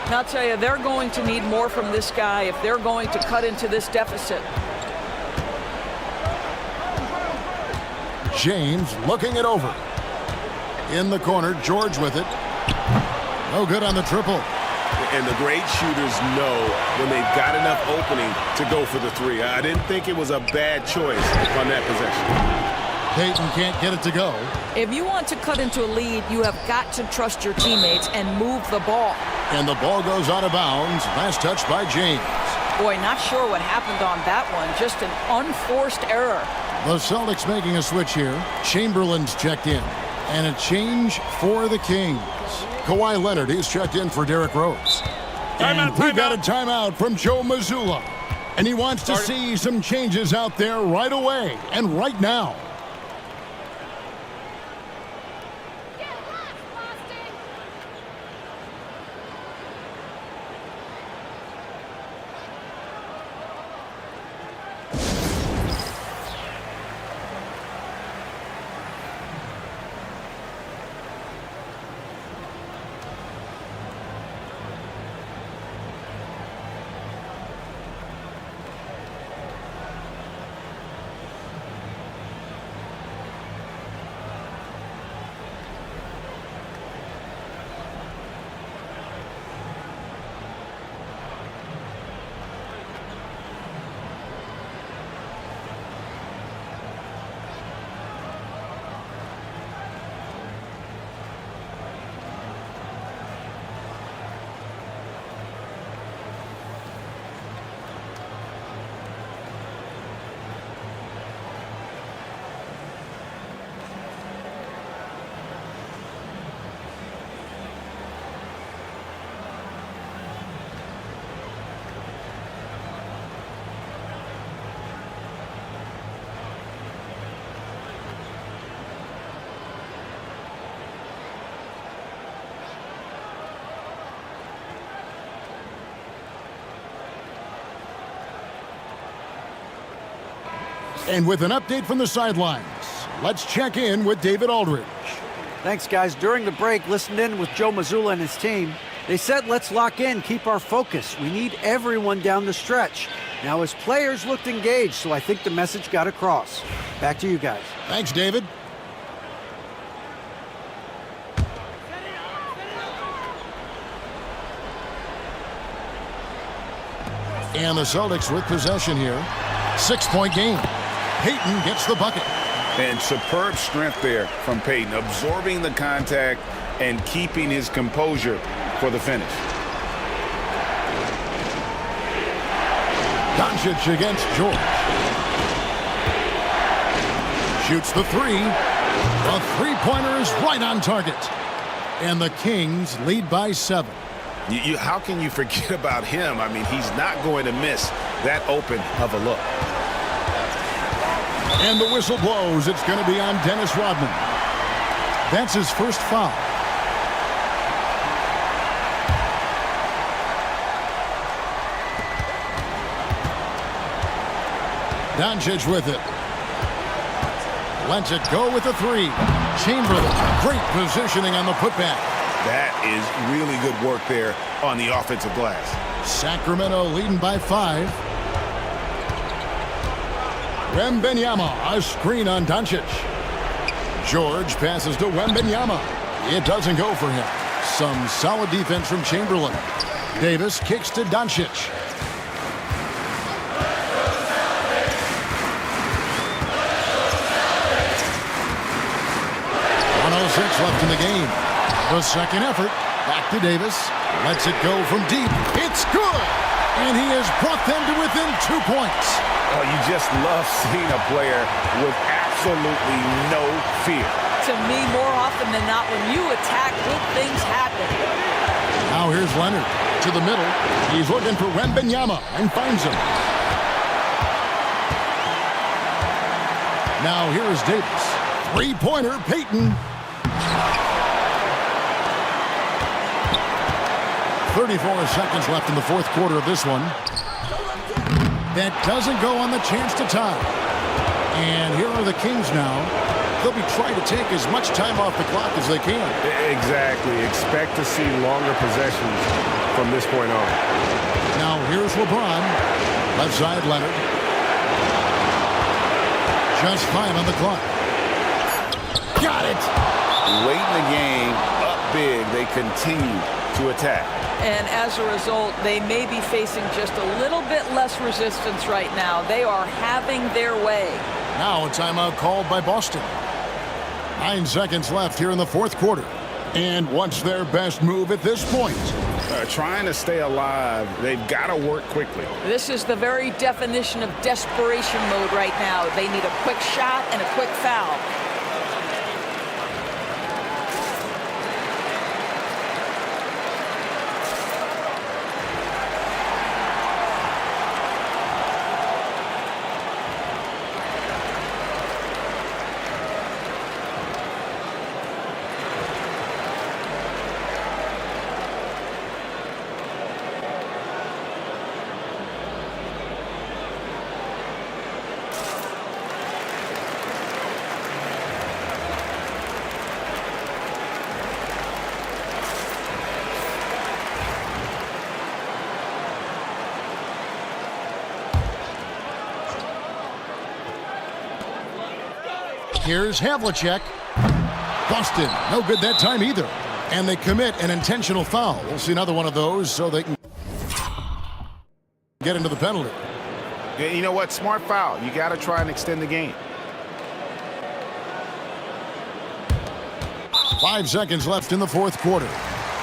And I'll tell you, they're going to need more from this guy if they're going to cut into this deficit. James looking it over. In the corner, George with it. No good on the triple. And the great shooters know when they've got enough opening to go for the 3. I didn't think it was a bad choice on that possession. Payton can't get it to go. If you want to cut into a lead, you have got to trust your teammates and move the ball. And the ball goes out of bounds. Last touch by James. Boy, not sure what happened on that one. Just an unforced error. The Celtics making a switch here. Chamberlain's checked in. And a change for the Kings. Kawhi Leonard, he's checked in for Derrick Rose. And we've got a timeout from Joe Mazzulla. And he wants to see some changes out there right away and right now. And with an update from the sidelines, let's check in with David Aldridge. Thanks, guys. During the break, listened in with Joe Mazzulla and his team. They said, let's lock in, keep our focus. We need everyone down the stretch. Now, his players looked engaged, so I think the message got across. Back to you guys. Thanks, David. And the Celtics with possession here. 6-point game. Payton gets the bucket. And superb strength there from Payton, absorbing the contact and keeping his composure for the finish. Doncic against George. Shoots the three. The three-pointer is right on target. And the Kings lead by 7. How can you forget about him? I mean, he's not going to miss that open of a look. And the whistle blows. It's going to be on Dennis Rodman. That's his first foul. Doncic with it. Lets it go with the three. Chamberlain, great positioning on the putback. That is really good work there on the offensive glass. Sacramento leading by 5. Wembanyama, a screen on Doncic. George passes to Wembanyama. It doesn't go for him. Some solid defense from Chamberlain. Davis kicks to Doncic. Left in the game. The second effort. Back to Davis. Lets it go from deep. It's good. And he has brought them to within 2 points. Oh, you just love seeing a player with absolutely no fear. To me, more often than not, when you attack, good things happen. Now here's Leonard to the middle. He's looking for Wembanyama and finds him. Now here is Davis. Three-pointer, Payton. 34 seconds left in the fourth quarter of this one. That doesn't go on the chance to tie. And here are the Kings now. They'll be trying to take as much time off the clock as they can. Exactly. Expect to see longer possessions from this point on. Now here's LeBron. Left side, Leonard. Just 5 on the clock. Got it! Late in the game, up big, they continue to attack. And as a result, they may be facing just a little bit less resistance right now. They are having their way. Now a timeout called by Boston. 9 seconds left here in the fourth quarter. And what's their best move at this point? Trying to stay alive. They've got to work quickly. This is the very definition of desperation mode right now. They need a quick shot and a quick foul. Here's Havlicek. Boston, no good that time either. And they commit an intentional foul. We'll see another one of those so they can get into the penalty. Yeah, you know what? Smart foul. You got to try and extend the game. 5 seconds left in the fourth quarter.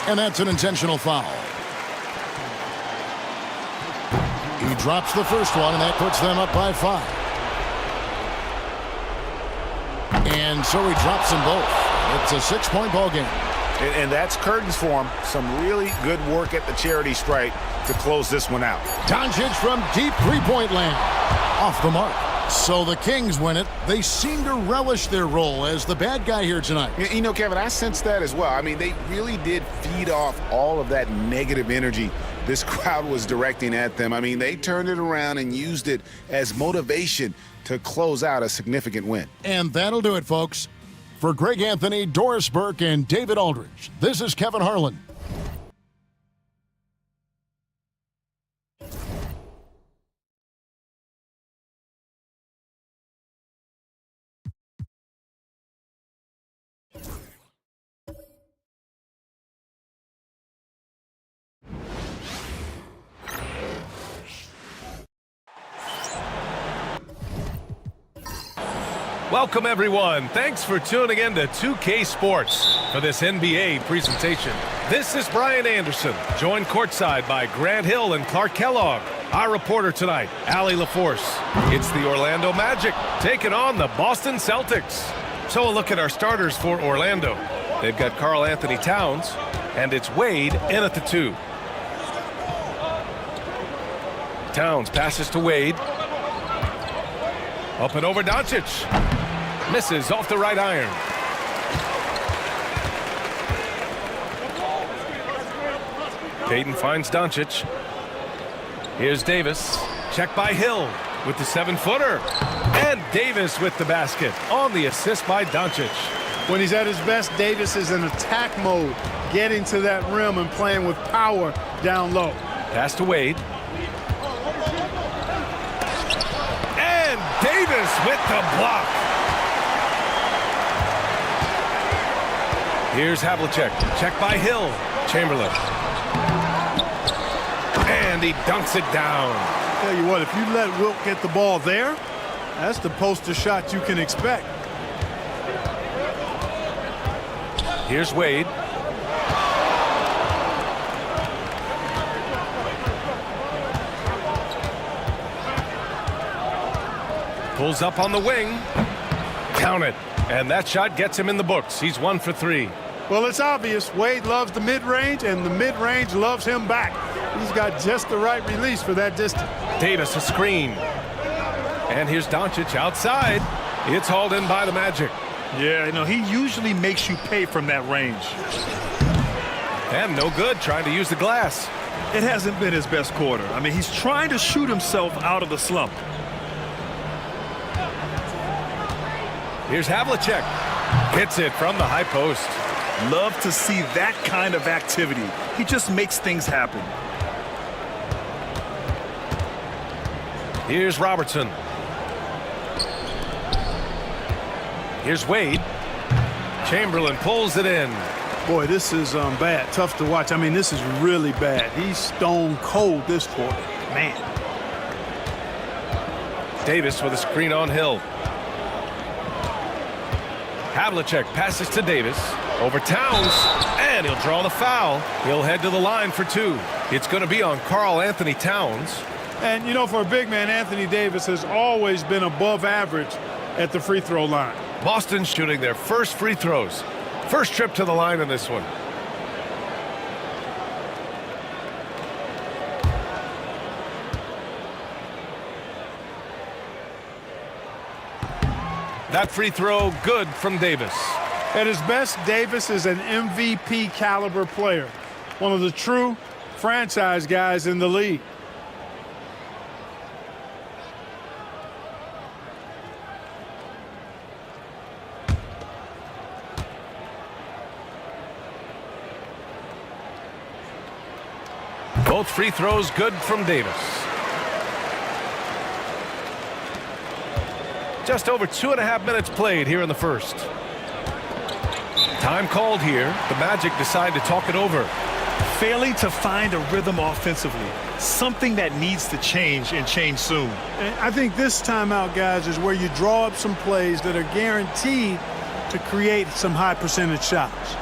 And that's an intentional foul. He drops the first one, and that puts them up by 5. And so he drops them both. It's a 6-point ball game. And that's curtains for him. Some really good work at the charity stripe to close this one out. Doncic from deep three-point land. Off the mark. So the Kings win it. They seem to relish their role as the bad guy here tonight. You know, Kevin, I sense that as well. I mean, they really did feed off all of that negative energy this crowd was directing at them. I mean, they turned it around and used it as motivation to close out a significant win. And that'll do it, folks. For Greg Anthony, Doris Burke, and David Aldridge, this is Kevin Harlan. Welcome, everyone. Thanks for tuning in to 2K Sports for this NBA presentation. This is Brian Anderson, joined courtside by Grant Hill and Clark Kellogg. Our reporter tonight, Allie LaForce. It's the Orlando Magic taking on the Boston Celtics. So a look at our starters for Orlando. They've got Karl Anthony Towns, and it's Wade in at the 2. Towns passes to Wade. Up and over Doncic. Misses off the right iron. Payton finds Doncic. Here's Davis. Check by Hill with the 7-footer. And Davis with the basket on the assist by Doncic. When he's at his best, Davis is in attack mode, getting to that rim and playing with power down low. Pass to Wade. And Davis with the block. Here's Havlicek. Check by Hill. Chamberlain. And he dunks it down. Tell you what, if you let Wilt get the ball there, that's the poster shot you can expect. Here's Wade. Pulls up on the wing. Count it. And that shot gets him in the books. He's 1 for 3. Well, it's obvious. Wade loves the mid-range, and the mid-range loves him back. He's got just the right release for that distance. Davis a screen. And here's Doncic outside. It's hauled in by the Magic. Yeah, you know, he usually makes you pay from that range. And no good trying to use the glass. It hasn't been his best quarter. I mean, he's trying to shoot himself out of the slump. Here's Havlicek. Hits it from the high post. Love to see that kind of activity. He just makes things happen. Here's Robertson. Here's Wade. Chamberlain pulls it in. Boy, this is bad. Tough to watch. I mean, this is really bad. He's stone cold this quarter. Man. Davis with a screen on Hill. Havlicek passes to Davis. Over Towns. And he'll draw the foul. He'll head to the line for 2. It's going to be on Karl-Anthony Towns. And, you know, for a big man, Anthony Davis has always been above average at the free throw line. Boston shooting their first free throws. First trip to the line in this one. That free throw good from Davis. At his best, Davis is an MVP caliber player. One of the true franchise guys in the league. Both free throws good from Davis. Just over 2.5 minutes played here in the first. Time called here. The Magic decide to talk it over. Failing to find a rhythm offensively. Something that needs to change and change soon. And I think this timeout, guys, is where you draw up some plays that are guaranteed to create some high percentage shots.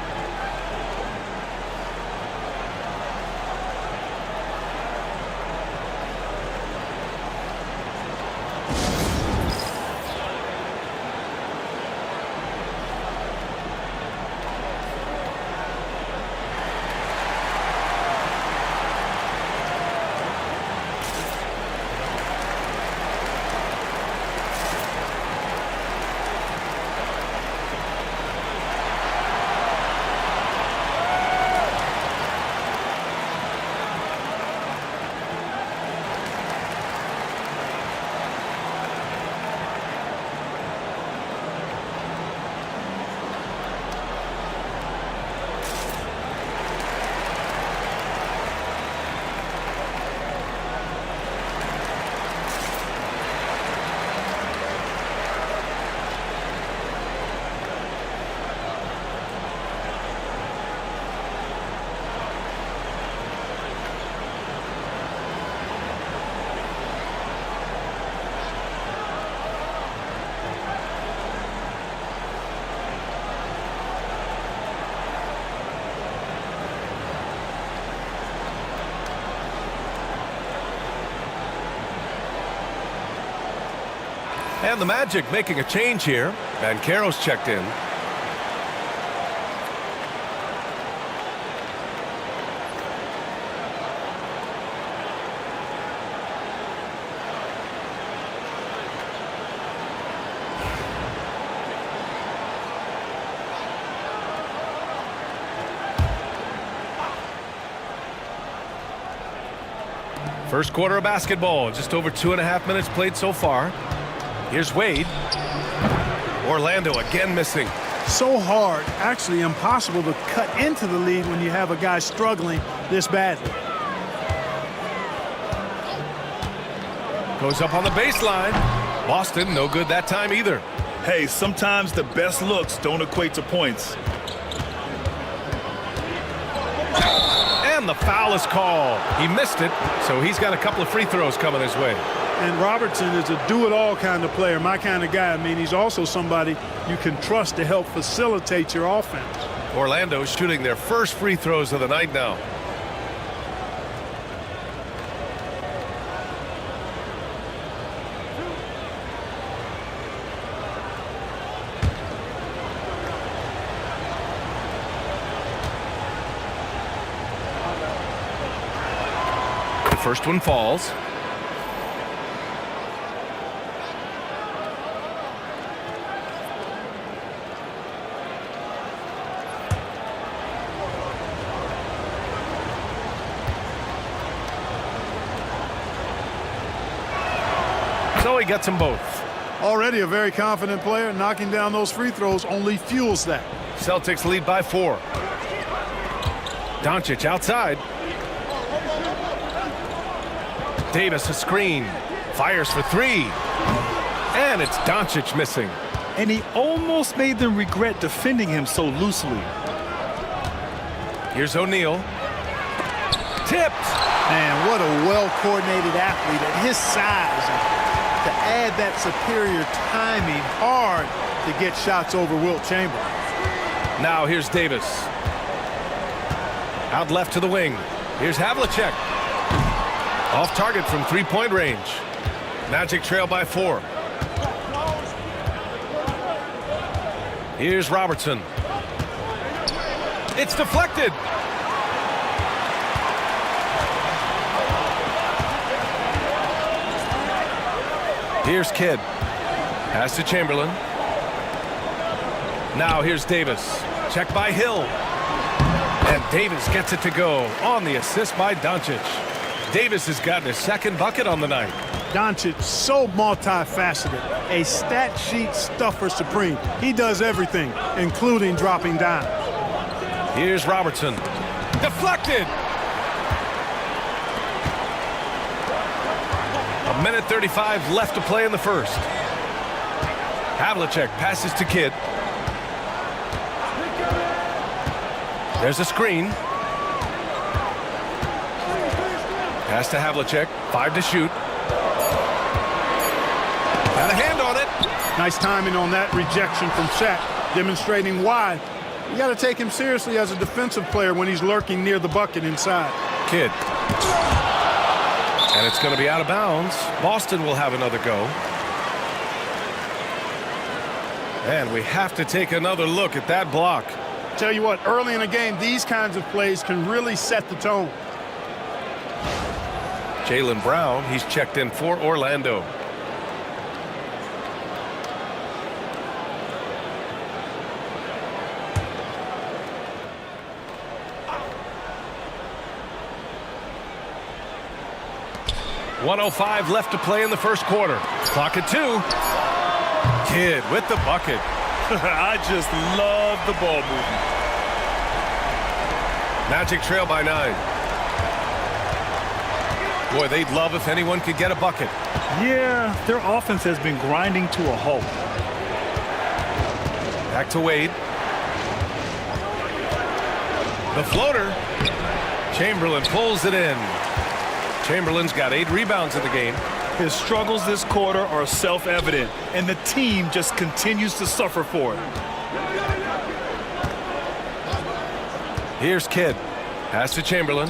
And the Magic making a change here. Banchero's checked in. First quarter of basketball, just over 2.5 minutes played so far. Here's Wade. Orlando again missing. So hard, actually impossible to cut into the lead when you have a guy struggling this badly. Goes up on the baseline. Boston, no good that time either. Hey, sometimes the best looks don't equate to points. And the foul is called. He missed it, so he's got a couple of free throws coming his way. And Robertson is a do-it-all kind of player, my kind of guy. I mean, he's also somebody you can trust to help facilitate your offense. Orlando shooting their first free throws of the night now. The first one falls. So he gets them both. Already a very confident player. Knocking down those free throws only fuels that. Celtics lead by 4. Doncic outside. Davis a screen. Fires for 3. And it's Doncic missing. And he almost made them regret defending him so loosely. Here's O'Neal. Tipped. Man, what a well-coordinated athlete at his size. To add that superior timing, hard to get shots over Wilt Chamberlain. Now here's Davis. Out left to the wing. Here's Havlicek. Off target from three-point range. Magic trail by 4. Here's Robertson. It's deflected. Here's Kidd. Pass to Chamberlain. Now here's Davis. Check by Hill. And Davis gets it to go on the assist by Doncic. Davis has gotten his second bucket on the night. Doncic, so multifaceted, a stat sheet stuffer supreme. He does everything, including dropping down. Here's Robertson. Deflected. A minute 35 left to play in the first. Havlicek passes to Kidd. There's a screen. Pass to Havlicek. 5 to shoot. Got a hand on it. Nice timing on that rejection from Shaq, demonstrating why you got to take him seriously as a defensive player when he's lurking near the bucket inside. Kidd. And it's going to be out of bounds. Boston will have another go. And we have to take another look at that block. Tell you what, early in a game, these kinds of plays can really set the tone. Jaylen Brown, he's checked in for Orlando. .105 left to play in the first quarter. Clock at 2. Kidd with the bucket. I just love the ball movement. Magic trail by 9. Boy, they'd love if anyone could get a bucket. Yeah, their offense has been grinding to a halt. Back to Wade. The floater. Chamberlain pulls it in. Chamberlain's got 8 rebounds in the game. His struggles this quarter are self-evident, and the team just continues to suffer for it. Here's Kidd. Pass to Chamberlain.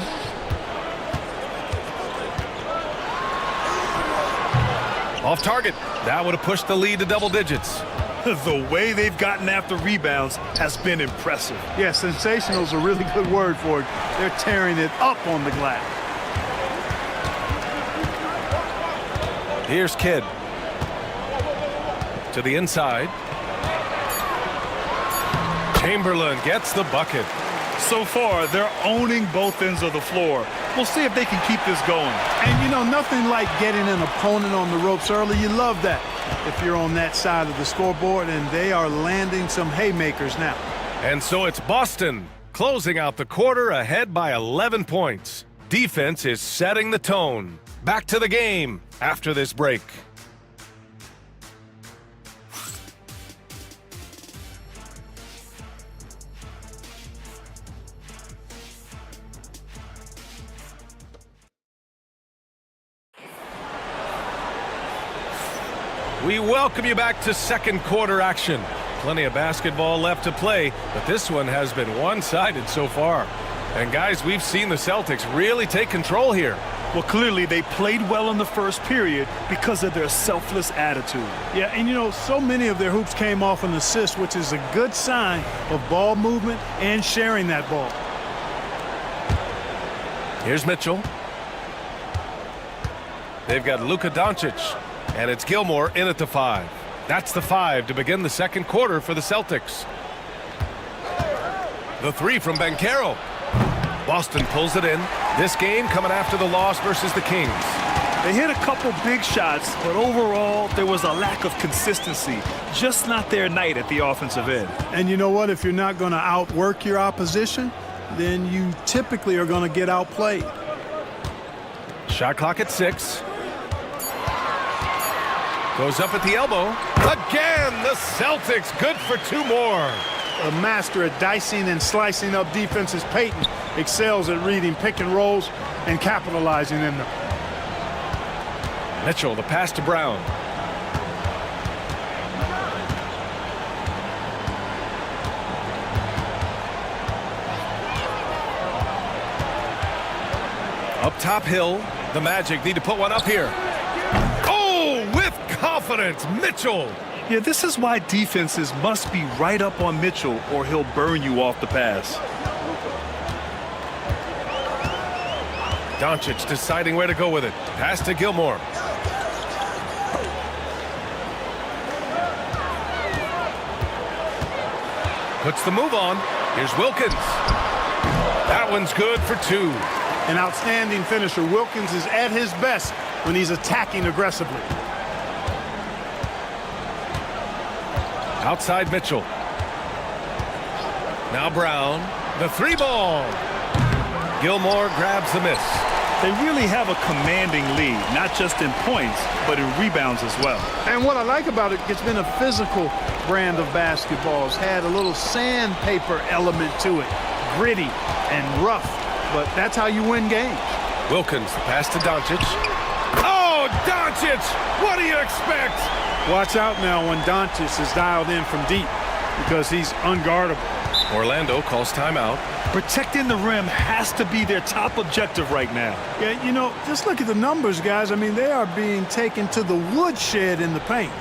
Off target. That would have pushed the lead to double digits. The way they've gotten after rebounds has been impressive. Yeah, sensational is a really good word for it. They're tearing it up on the glass. Here's Kidd. To the inside. Chamberlain gets the bucket. So far, they're owning both ends of the floor. We'll see if they can keep this going. And, you know, nothing like getting an opponent on the ropes early. You love that if you're on that side of the scoreboard, and they are landing some haymakers now. And so it's Boston closing out the quarter ahead by 11 points. Defense is setting the tone. Back to the game after this break. We welcome you back to second quarter action. Plenty of basketball left to play, but this one has been one-sided so far. And guys, we've seen the Celtics really take control here. Well, clearly they played well in the first period because of their selfless attitude. Yeah, and you know, so many of their hoops came off an assist, which is a good sign of ball movement and sharing that ball. Here's Mitchell. They've got Luka Doncic, and it's Gilmore in at the 5. That's the 5 to begin the second quarter for the Celtics. The 3 from Banchero. Boston pulls it in. This game coming after the loss versus the Kings. They hit a couple big shots, but overall there was a lack of consistency. Just not their night at the offensive end. And you know what? If you're not going to outwork your opposition, then you typically are going to get outplayed. Shot clock at 6. Goes up at the elbow. Again, the Celtics good for 2 more. A master at dicing and slicing up defenses, Payton excels at reading pick and rolls and capitalizing in them. Mitchell, the pass to Brown. Up top, Hill. The Magic need to put one up here. Oh, with confidence, Mitchell. Yeah, this is why defenses must be right up on Mitchell or he'll burn you off the pass. Doncic deciding where to go with it. Pass to Gilmore. Puts the move on. Here's Wilkins. That one's good for 2. An outstanding finisher. Wilkins is at his best when he's attacking aggressively. Outside Mitchell. Now Brown. The 3-ball. Gilmore grabs the miss. They really have a commanding lead, not just in points, but in rebounds as well. And what I like about it, it's been a physical brand of basketball. It's had a little sandpaper element to it. Gritty and rough, but that's how you win games. Wilkins, pass to Doncic. Oh, Doncic! What do you expect? Watch out now when Doncic is dialed in from deep because he's unguardable. Orlando calls timeout. Protecting the rim has to be their top objective right now. Yeah, you know, just look at the numbers, guys. I mean, they are being taken to the woodshed in the paint.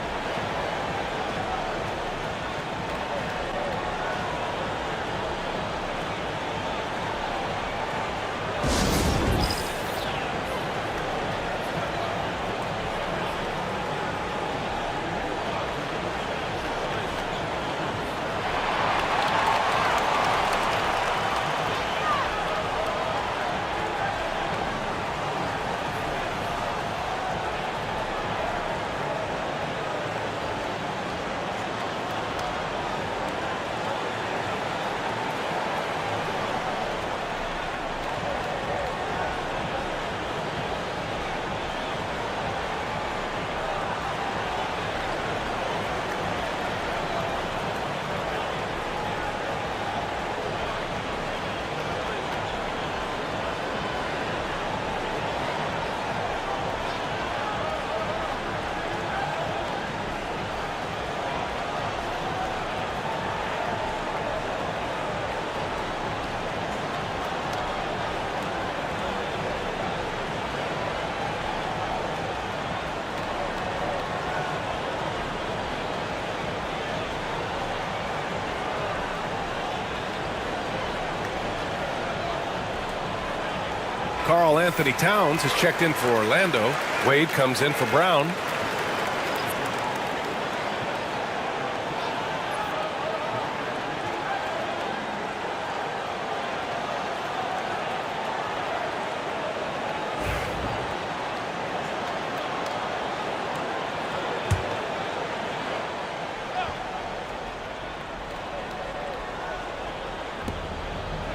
Karl Anthony Towns has checked in for Orlando. Wade comes in for Brown.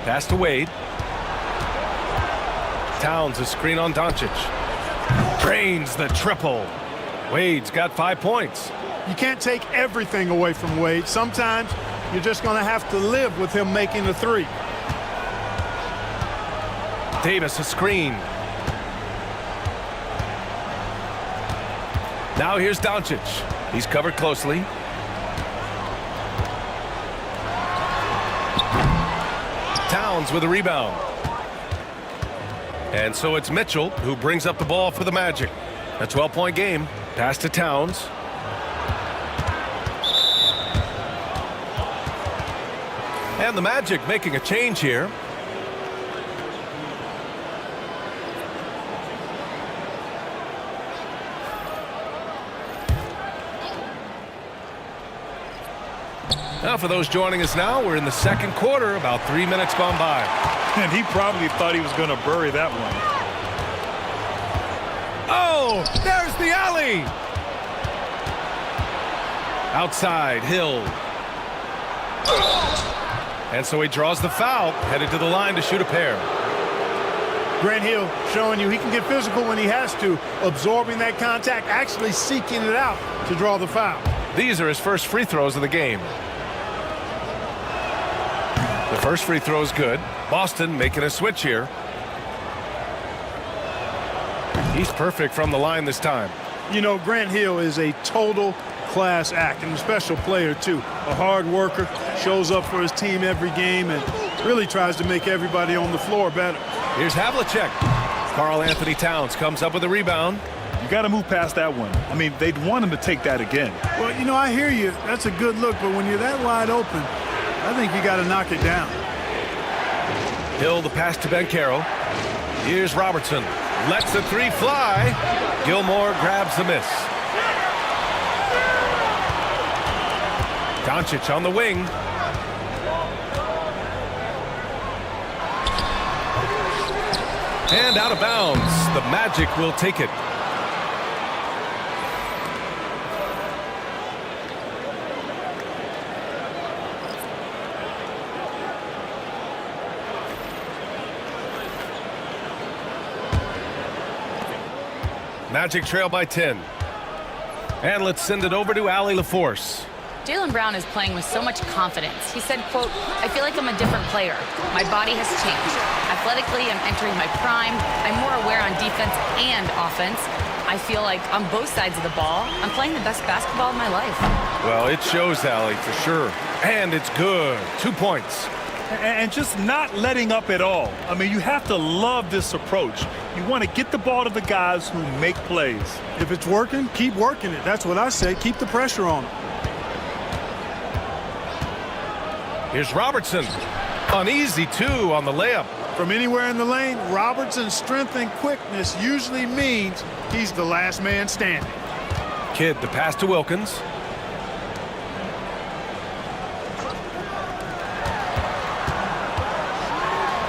Pass to Wade. Towns a screen on Doncic. Drains the triple. Wade's got 5 points. You can't take everything away from Wade. Sometimes you're just going to have to live with him making a 3. Davis a screen. Now here's Doncic. He's covered closely. Towns with a rebound. And so it's Mitchell who brings up the ball for the Magic. A 12-point game. Pass to Towns. And the Magic making a change here. Now for those joining us now, we're in the second quarter, about 3 minutes gone by. And he probably thought he was going to bury that one. Oh, there's the alley. Outside, Hill. And so he draws the foul, headed to the line to shoot a pair. Grant Hill showing you he can get physical when he has to, absorbing that contact, actually seeking it out to draw the foul. These are his first free throws of the game. The first free throw is good. Boston making a switch here. He's perfect from the line this time. You know, Grant Hill is a total class act and a special player, too. A hard worker, shows up for his team every game, and really tries to make everybody on the floor better. Here's Havlicek. Karl Anthony Towns comes up with a rebound. You got to move past that one. I mean, they'd want him to take that again. Well, you know, I hear you. That's a good look, but when you're that wide open, I think you got to knock it down. Hill the pass to Banchero. Here's Robertson. Lets the three fly. Gilmore grabs the miss. Doncic on the wing. And out of bounds. The Magic will take it. Magic trail by 10. And let's send it over to Allie LaForce. Jaylen Brown is playing with so much confidence. He said, quote, "I feel like I'm a different player. My body has changed. Athletically, I'm entering my prime. I'm more aware on defense and offense. I feel like on both sides of the ball, I'm playing the best basketball of my life." Well, it shows, Allie, for sure. And it's good. 2 points. And just not letting up at all. I mean, you have to love this approach. You want to get the ball to the guys who make plays. If it's working, keep working it. That's what I say. Keep the pressure on them. Here's Robertson. An easy 2 on the layup. From anywhere in the lane, Robertson's strength and quickness usually means he's the last man standing. Kidd the pass to Wilkins.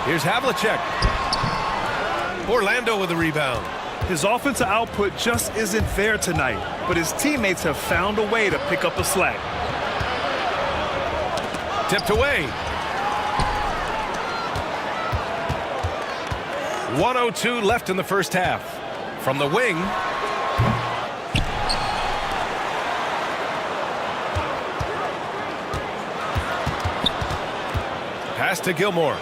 Here's Havlicek. Orlando with the rebound. His offensive output just isn't there tonight, but his teammates have found a way to pick up the slack. Tipped away. 1:02 left in the first half. From the wing. Pass to Gilmore.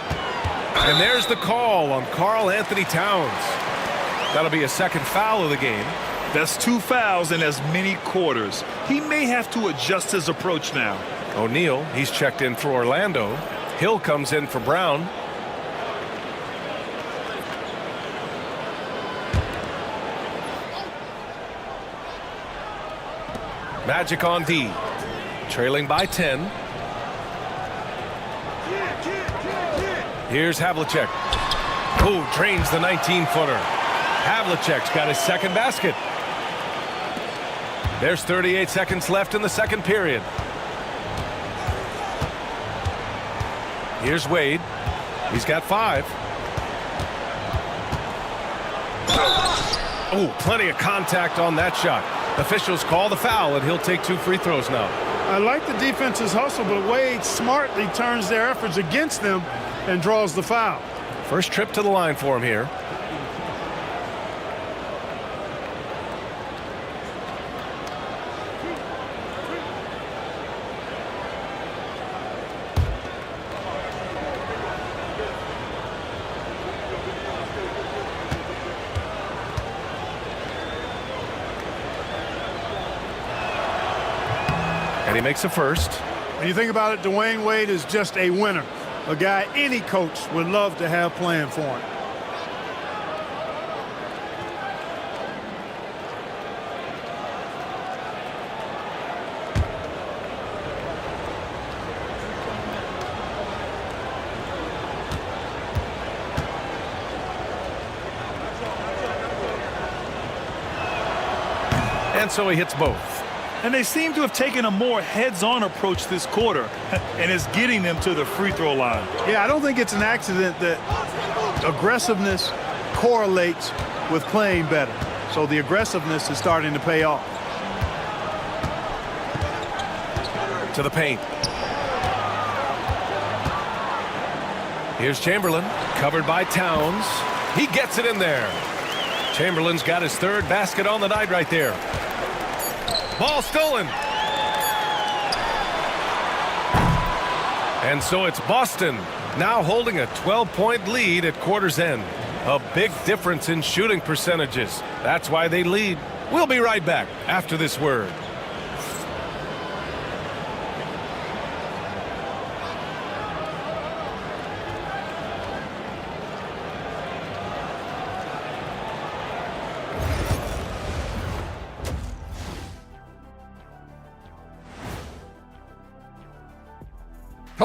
And there's the call on Karl Anthony Towns. That'll be a second foul of the game. That's 2 fouls in as many quarters. He may have to adjust his approach now. O'Neal, he's checked in for Orlando. Hill comes in for Brown. Magic on D. Trailing by 10. Here's Havlicek. Oh, drains the 19-footer. Havlicek's got his second basket. There's 38 seconds left in the second period. Here's Wade. He's got 5. Oh, plenty of contact on that shot. Officials call the foul, and he'll take 2 free throws now. I like the defense's hustle, but Wade smartly turns their efforts against them and draws the foul. First trip to the line for him here. And he makes a first. When you think about it, Dwayne Wade is just a winner. A guy any coach would love to have playing for him. And so he hits both. And they seem to have taken a more heads-on approach this quarter, and it's getting them to the free throw line. Yeah, I don't think it's an accident that aggressiveness correlates with playing better. So the aggressiveness is starting to pay off. To the paint. Here's Chamberlain, covered by Towns. He gets it in there. Chamberlain's got his 3rd basket on the night right there. Ball stolen. And so it's Boston now holding a 12-point lead at quarter's end. A big difference in shooting percentages. That's why they lead. We'll be right back after this word.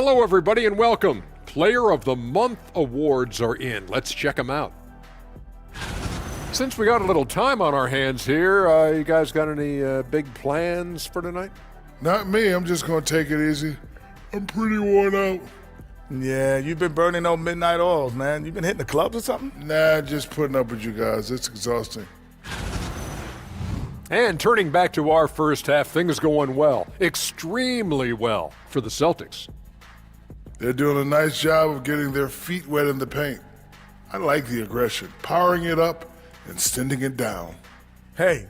Hello, everybody, and welcome. Player of the Month awards are in. Let's check them out. Since we got a little time on our hands here, you guys got any big plans for tonight? Not me. I'm just going to take it easy. I'm pretty worn out. Yeah, you've been burning those midnight oils, man. You been hitting the clubs or something? Nah, just putting up with you guys. It's exhausting. And turning back to our first half, things going well, extremely well for the Celtics. They're doing a nice job of getting their feet wet in the paint. I like the aggression, powering it up and sending it down. Hey,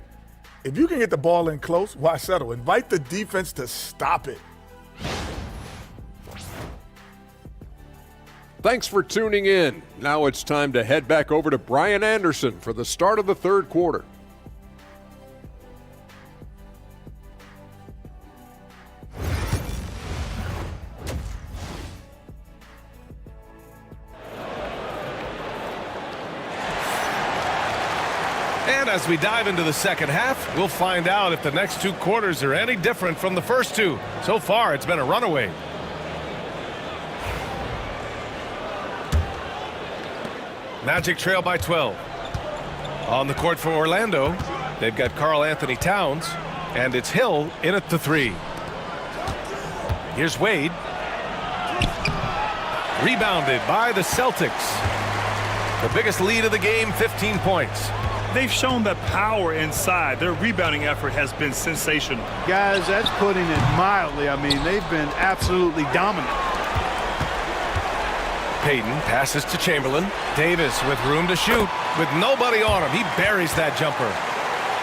if you can get the ball in close, why settle? Invite the defense to stop it. Thanks for tuning in. Now it's time to head back over to Brian Anderson for the start of the third quarter. And as we dive into the second half, we'll find out if the next two quarters are any different from the first two. So far, it's been a runaway. Magic trail by 12. On the court for Orlando, they've got Karl Anthony Towns, and it's Hill in at the three. Here's Wade. Rebounded by the Celtics. The biggest lead of the game, 15 points. They've shown that power inside. Their rebounding effort has been sensational. Guys, that's putting it mildly. I mean, they've been absolutely dominant. Payton passes to Chamberlain. Davis with room to shoot. With nobody on him, he buries that jumper.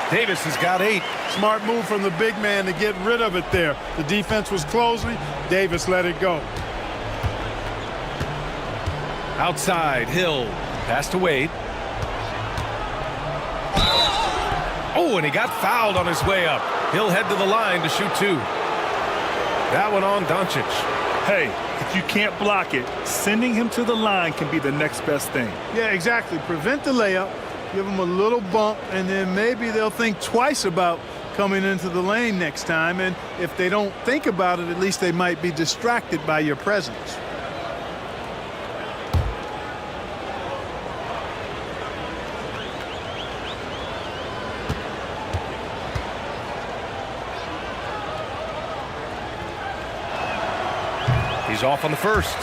Davis has got 8. Smart move from the big man to get rid of it there. The defense was closing. Davis let it go. Outside, Hill. Pass to Wade. Oh, and he got fouled on his way up. He'll head to the line to shoot 2. That one on Doncic. Hey, if you can't block it, sending him to the line can be the next best thing. Yeah, exactly. Prevent the layup, give them a little bump, and then maybe they'll think twice about coming into the lane next time. And if they don't think about it, at least they might be distracted by your presence. He's off on the first.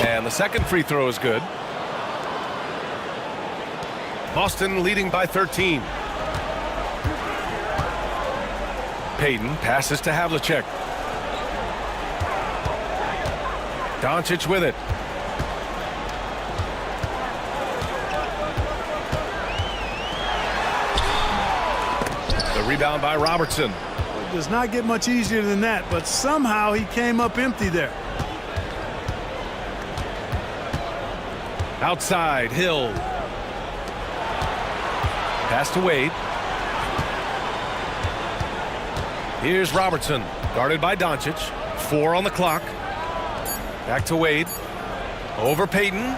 And the second free throw is good. Boston leading by 13. Payton passes to Havlicek. Doncic with it. The rebound by Robertson. It does not get much easier than that, but somehow he came up empty there. Outside, Hill. Pass to Wade. Here's Robertson, guarded by Doncic. 4 on the clock. Back to Wade. Over Payton.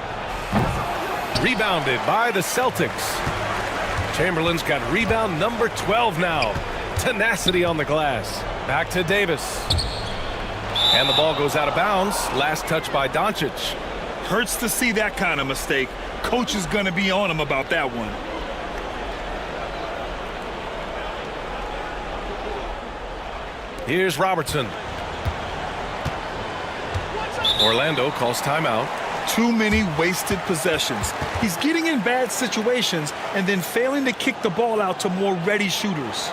Rebounded by the Celtics. Chamberlain's got rebound number 12 now. Tenacity on the glass. Back to Davis. And the ball goes out of bounds. Last touch by Doncic. Hurts to see that kind of mistake. Coach is going to be on him about that one. Here's Robertson. Orlando calls timeout. Too many wasted possessions. He's getting in bad situations and then failing to kick the ball out to more ready shooters.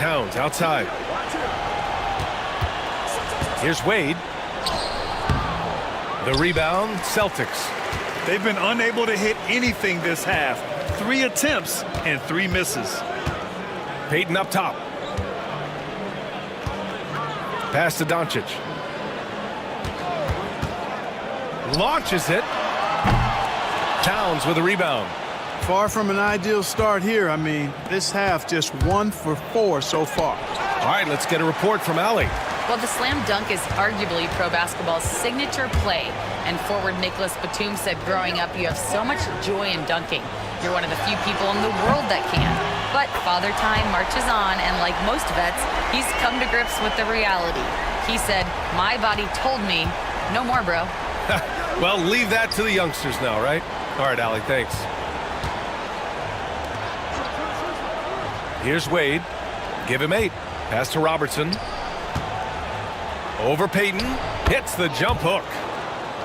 Towns outside. Here's Wade. The rebound, Celtics. They've been unable to hit anything this half. 3 attempts and 3 misses. Payton up top. Pass to Doncic. Launches it. Towns with a rebound. Far from an ideal start here. I mean, this half just 1 for 4 so far. All right, let's get a report from Allie. Well, the slam dunk is arguably pro basketball's signature play. And forward Nicholas Batum said growing up, you have so much joy in dunking. You're one of the few people in the world that can. But Father Time marches on, and like most vets, he's come to grips with the reality. He said, my body told me, no more, bro. Well, leave that to the youngsters now, right? All right, Allie, thanks. Here's Wade. Give him 8. Pass to Robertson. Over Payton. Hits the jump hook.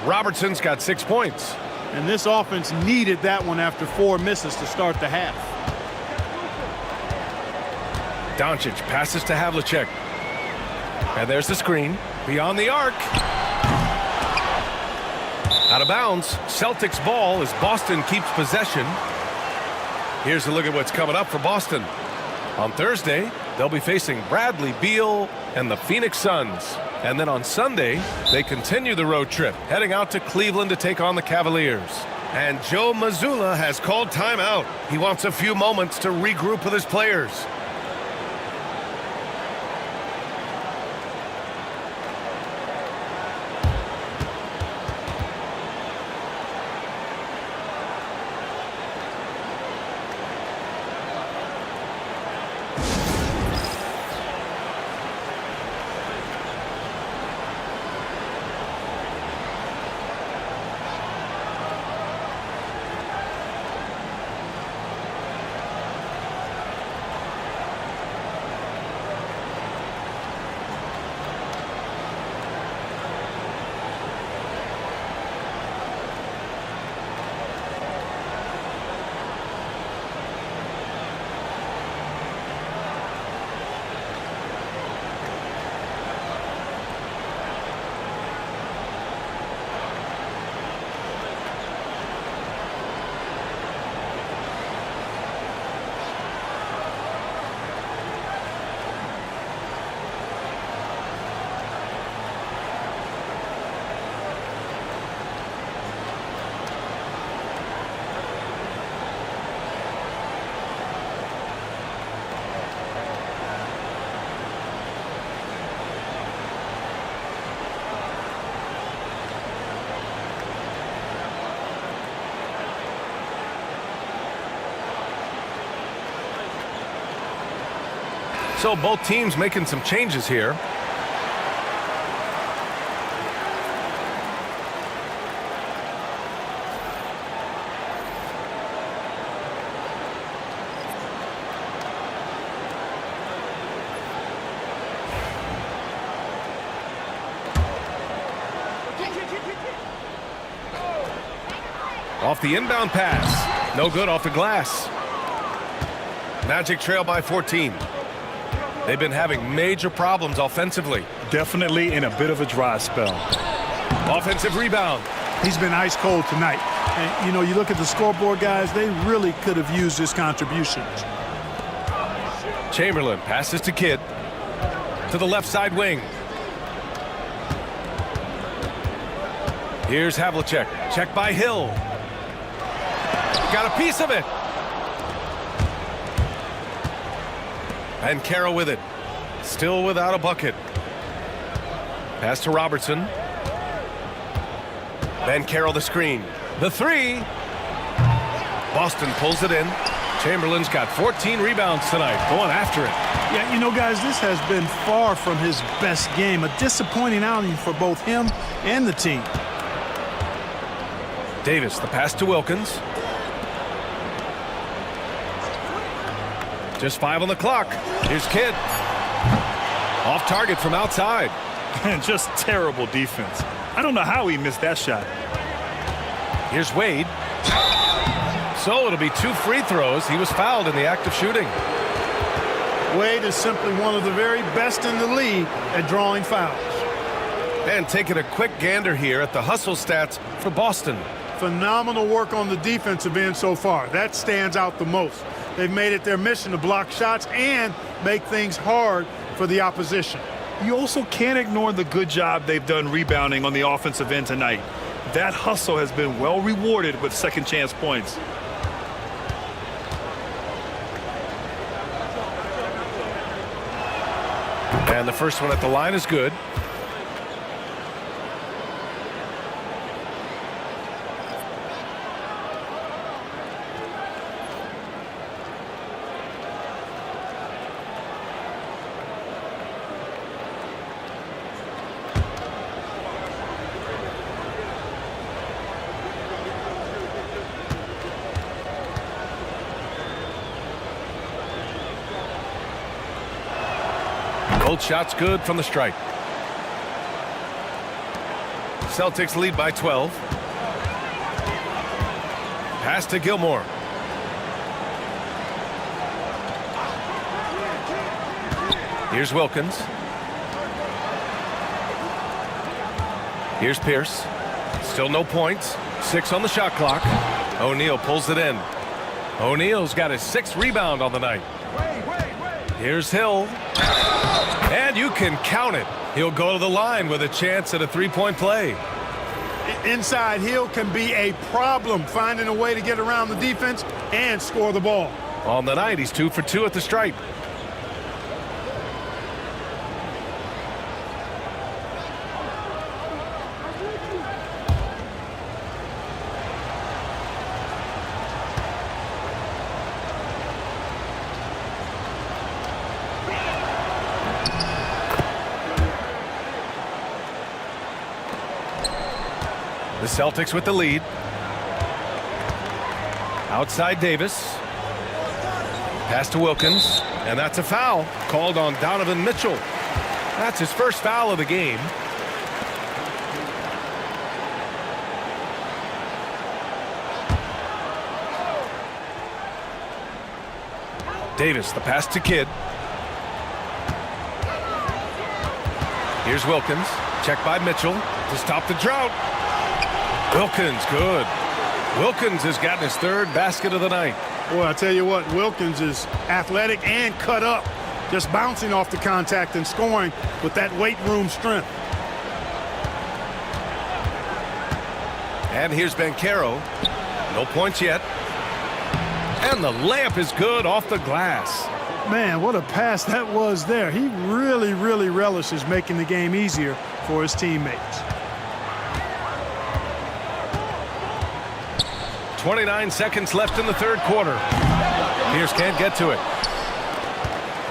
Robertson's got 6 points. And this offense needed that one after 4 misses to start the half. Doncic passes to Havlicek. And there's the screen. Beyond the arc. Out of bounds. Celtics ball as Boston keeps possession. Here's a look at what's coming up for Boston. On Thursday, they'll be facing Bradley Beal and the Phoenix Suns. And then on Sunday, they continue the road trip, heading out to Cleveland to take on the Cavaliers. And Joe Mazzulla has called timeout. He wants a few moments to regroup with his players. So both teams making some changes here. Off the inbound pass. No good off the glass. Magic trail by 14. They've been having major problems offensively. Definitely in a bit of a dry spell. Offensive rebound. He's been ice cold tonight. And, you know, you look at the scoreboard, guys, they really could have used his contributions. Chamberlain passes to Kidd. To the left side wing. Here's Havlicek. Check by Hill. Got a piece of it. And Carroll with it. Still without a bucket. Pass to Robertson. Then Carroll the screen. The three. Boston pulls it in. Chamberlain's got 14 rebounds tonight. Going after it. Yeah, you know, guys, this has been far from his best game. A disappointing outing for both him and the team. Davis, the pass to Wilkins. Just 5 on the clock. Here's Kidd. Off target from outside. And just terrible defense. I don't know how he missed that shot. Here's Wade. So it'll be 2 free throws. He was fouled in the act of shooting. Wade is simply one of the very best in the league at drawing fouls. And taking a quick gander here at the hustle stats for Boston. Phenomenal work on the defensive end so far. That stands out the most. They've made it their mission to block shots and make things hard for the opposition. You also can't ignore the good job they've done rebounding on the offensive end tonight. That hustle has been well rewarded with second chance points. And the first one at the line is good. Both shots good from the stripe. Celtics lead by 12. Pass to Gilmore. Here's Wilkins. Here's Pierce. Still no points. 6 on the shot clock. O'Neal pulls it in. O'Neal's got his 6th rebound on the night. Here's Hill. And you can count it. He'll go to the line with a chance at a three-point play. Inside, Hill can be a problem finding a way to get around the defense and score the ball. On the night, he's 2 for 2 at the stripe. The Celtics with the lead. Outside Davis. Pass to Wilkins. And that's a foul called on Donovan Mitchell. That's his first foul of the game. Davis, the pass to Kidd. Here's Wilkins. Checked by Mitchell to stop the drought. Wilkins, good. Wilkins has gotten his 3rd basket of the night. Boy, I tell you what, Wilkins is athletic and cut up. Just bouncing off the contact and scoring with that weight room strength. And here's Banchero. No points yet. And the layup is good off the glass. Man, what a pass that was there. He really, really relishes making the game easier for his teammates. 29 seconds left in the 3rd quarter. Pierce can't get to it.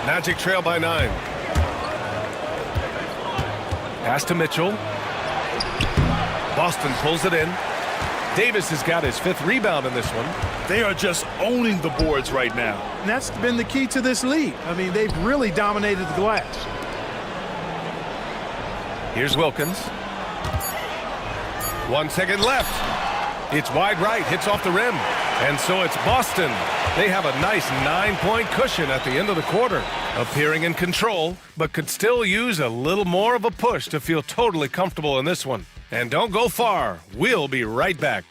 Magic trail by 9. Pass to Mitchell. Boston pulls it in. Davis has got his 5th rebound in this one. They are just owning the boards right now. And that's been the key to this lead. I mean, they've really dominated the glass. Here's Wilkins. 1 second left. It's wide right, hits off the rim. And so it's Boston. They have a nice 9-point cushion at the end of the quarter. Appearing in control, but could still use a little more of a push to feel totally comfortable in this one. And don't go far. We'll be right back.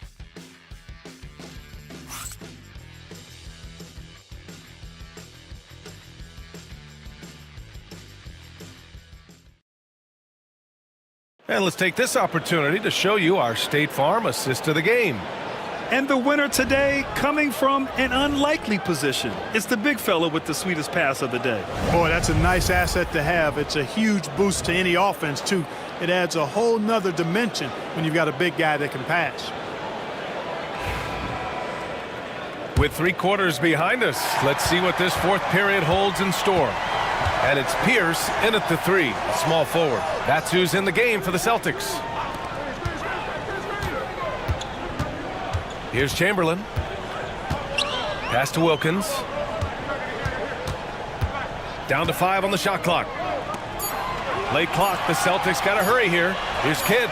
And let's take this opportunity to show you our State Farm assist of the game. And the winner today coming from an unlikely position. It's the big fella with the sweetest pass of the day. Boy, that's a nice asset to have. It's a huge boost to any offense, too. It adds a whole nother dimension when you've got a big guy that can pass. With 3 quarters behind us, let's see what this 4th period holds in store. And it's Pierce in at the 3, small forward. That's who's in the game for the Celtics. Here's Chamberlain. Pass to Wilkins. Down to 5 on the shot clock. Late clock, the Celtics got to hurry here. Here's Kidd.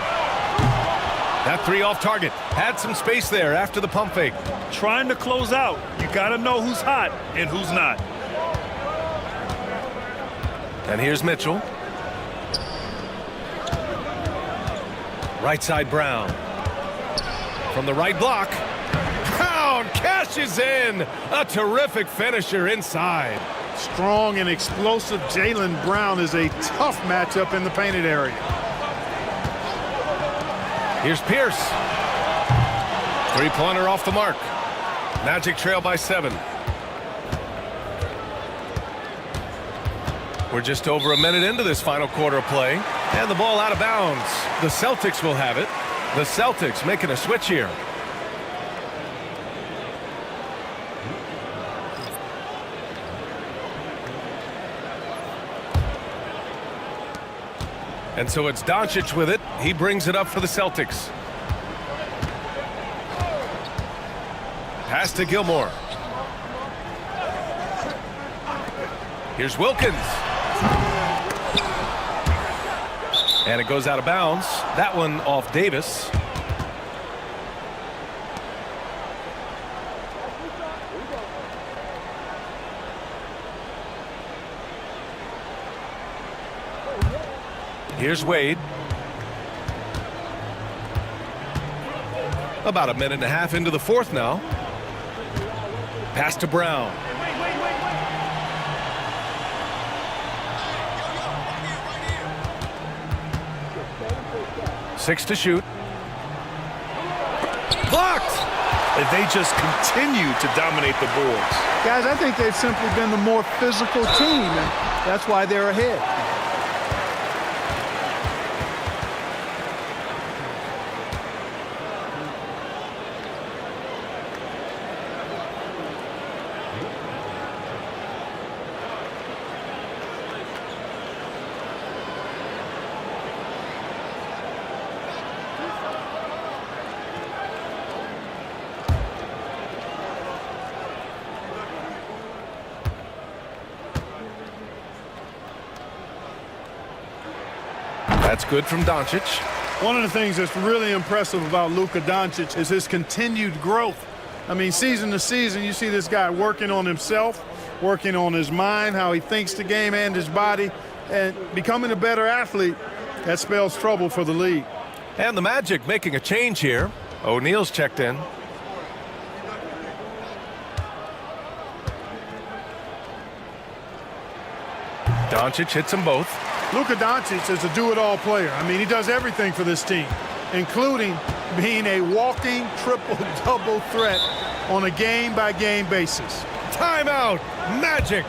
That 3 off target. Had some space there after the pump fake. Trying to close out. You got to know who's hot and who's not. And here's Mitchell. Right side Brown. From the right block. Brown cashes in. A terrific finisher inside. Strong and explosive Jaylen Brown is a tough matchup in the painted area. Here's Pierce. Three-pointer off the mark. Magic trail by 7. We're just over a minute into this final quarter of play. And the ball out of bounds. The Celtics will have it. The Celtics making a switch here. And so it's Doncic with it. He brings it up for the Celtics. Pass to Gilmore. Here's Wilkins. And it goes out of bounds. That one off Davis. Here's Wade. About a minute and a half into the fourth now. Pass to Brown. Six to shoot. Blocked! And they just continue to dominate the boards. Guys, I think they've simply been the more physical team, and that's why they're ahead. That's good from Doncic. One of the things that's really impressive about Luka Doncic is his continued growth. I mean, season to season, you see this guy working on himself, working on his mind, how he thinks the game and his body, and becoming a better athlete. That spells trouble for the league. And the Magic making a change here. O'Neal's checked in. Doncic hits them both. Luka Doncic is a do-it-all player. I mean, he does everything for this team, including being a walking triple-double threat on a game-by-game basis. Timeout, Magic.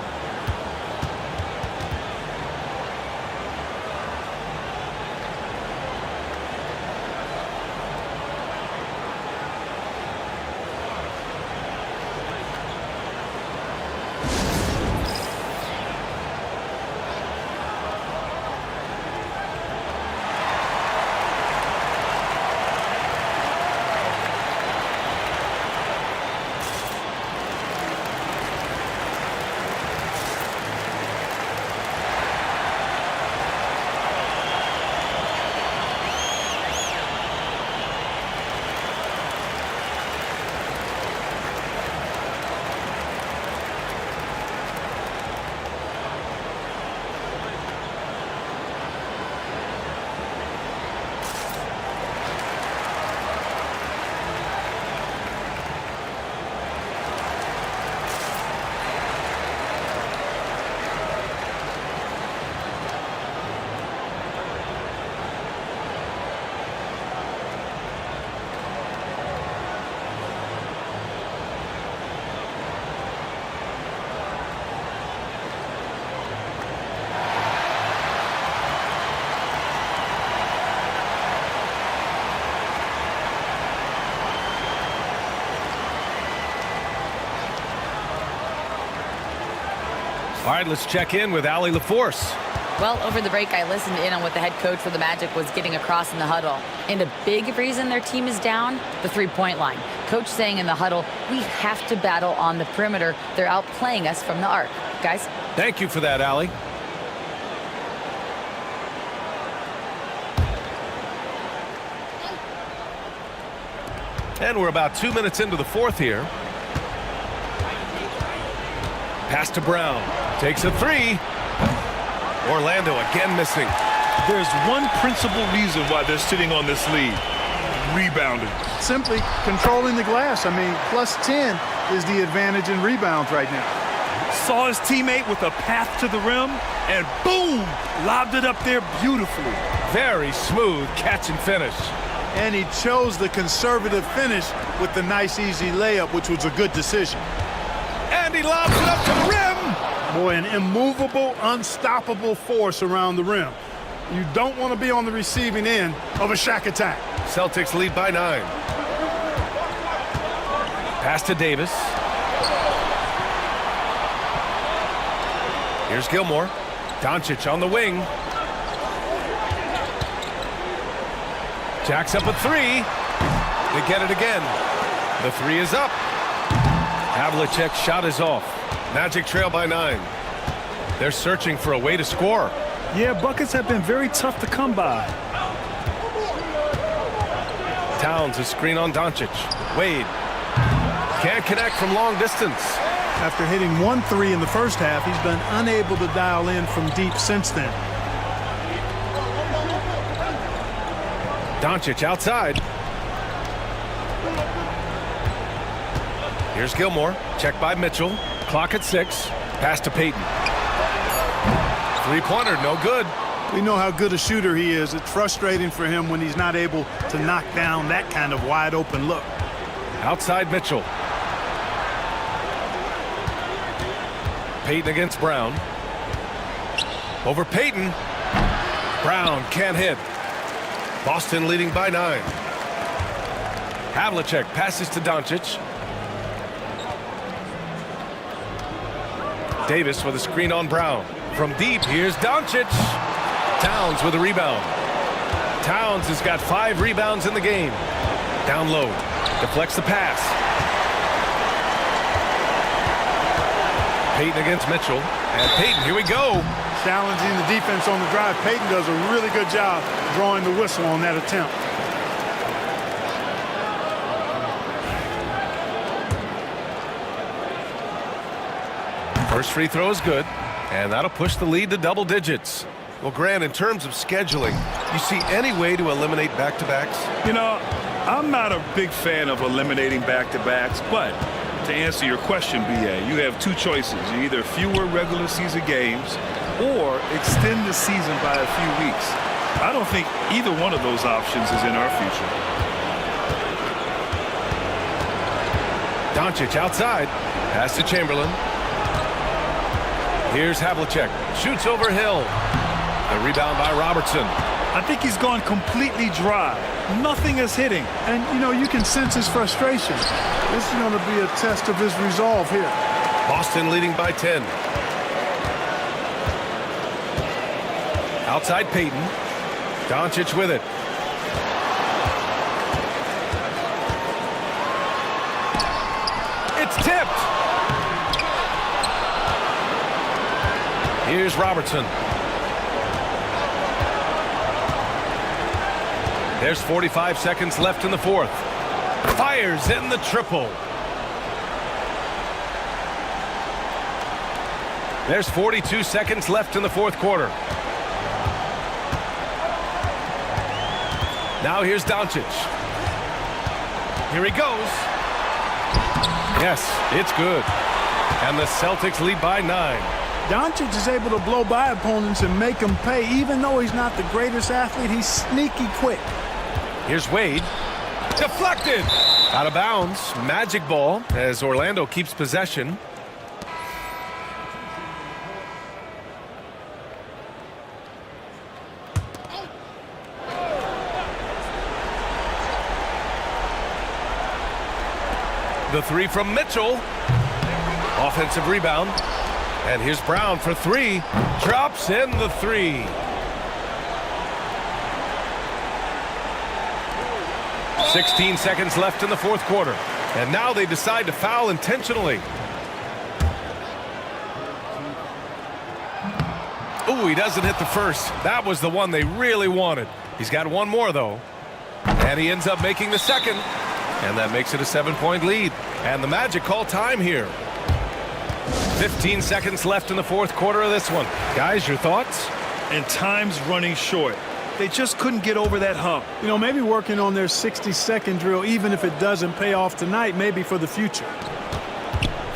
All right, let's check in with Allie LaForce. Well, over the break, I listened in on what the head coach for the Magic was getting across in the huddle. And a big reason their team is down, the three-point line. Coach saying in the huddle, we have to battle on the perimeter. They're outplaying us from the arc. Guys? Thank you for that, Allie. And we're about 2 minutes into the fourth here. Pass to Brown. Takes a three. Orlando again missing. There's one principal reason why they're sitting on this lead. Rebounding. Simply controlling the glass. I mean, plus 10 is the advantage in rebounds right now. Saw his teammate with a path to the rim, and boom, lobbed it up there beautifully. Very smooth catch and finish. And he chose the conservative finish with the nice, easy layup, which was a good decision. And he lobs it up to the rim. Boy, an immovable, unstoppable force around the rim. You don't want to be on the receiving end of a Shaq attack. Celtics lead by 9. Pass to Davis. Here's Gilmore. Doncic on the wing. Jacks up a 3. They get it again. The 3 is up. Havlicek's shot is off. Magic trail by 9. They're searching for a way to score. Yeah, buckets have been very tough to come by. Towns a screen on Doncic. Wade can't connect from long distance. After hitting 1 3 in the first half, he's been unable to dial in from deep since then. Doncic outside. Here's Gilmore. Check by Mitchell. Clock at 6. Pass to Payton. Three-pointer, no good. We know how good a shooter he is. It's frustrating for him when he's not able to knock down that kind of wide-open look. Outside Mitchell. Payton against Brown. Over Payton. Brown can't hit. Boston leading by 9. Havlicek passes to Doncic. Davis with a screen on Brown. From deep, here's Doncic. Towns with a rebound. Towns has got 5 rebounds in the game. Down low. Deflects the pass. Payton against Mitchell. And Payton, here we go. Challenging the defense on the drive. Payton does a really good job drawing the whistle on that attempt. First free throw is good, and that'll push the lead to double digits. Well, Grant, in terms of scheduling, you see any way to eliminate back-to-backs? You know, I'm not a big fan of eliminating back-to-backs, but to answer your question, B.A., you have 2 choices. Either fewer regular season games or extend the season by a few weeks. I don't think either one of those options is in our future. Doncic outside. Pass to Chamberlain. Here's Havlicek. Shoots over Hill. The rebound by Robertson. I think he's gone completely dry. Nothing is hitting. And, you know, you can sense his frustration. This is going to be a test of his resolve here. Boston leading by 10. Outside Payton. Doncic with it. It's tipped. Here's Robertson. There's 45 seconds left in the 4th. Fires in the triple. There's 42 seconds left in the 4th quarter. Now here's Doncic. Here he goes. Yes, it's good. And the Celtics lead by 9. Doncic is able to blow by opponents and make them pay. Even though he's not the greatest athlete, he's sneaky quick. Here's Wade. Deflected. Out of bounds. Magic ball as Orlando keeps possession. The 3 from Mitchell. Offensive rebound. And here's Brown for 3. Drops in the 3. "16 seconds left in the 4th quarter. And now they decide to foul intentionally. Ooh, he doesn't hit the first. That was the one they really wanted. He's got one more, though. And he ends up making the second. And that makes it a 7-point lead. And the Magic call time here. 15 seconds left in the fourth quarter of this one. Guys, your thoughts? And time's running short. They just couldn't get over that hump. You know, maybe working on their 60-second drill, even if it doesn't pay off tonight, maybe for the future.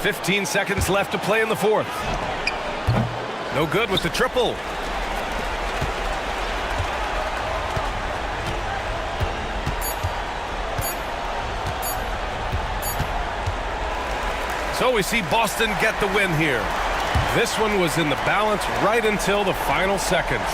15 seconds left to play in the fourth. No good with the triple. So we see Boston get the win here. This one was in the balance right until the final seconds.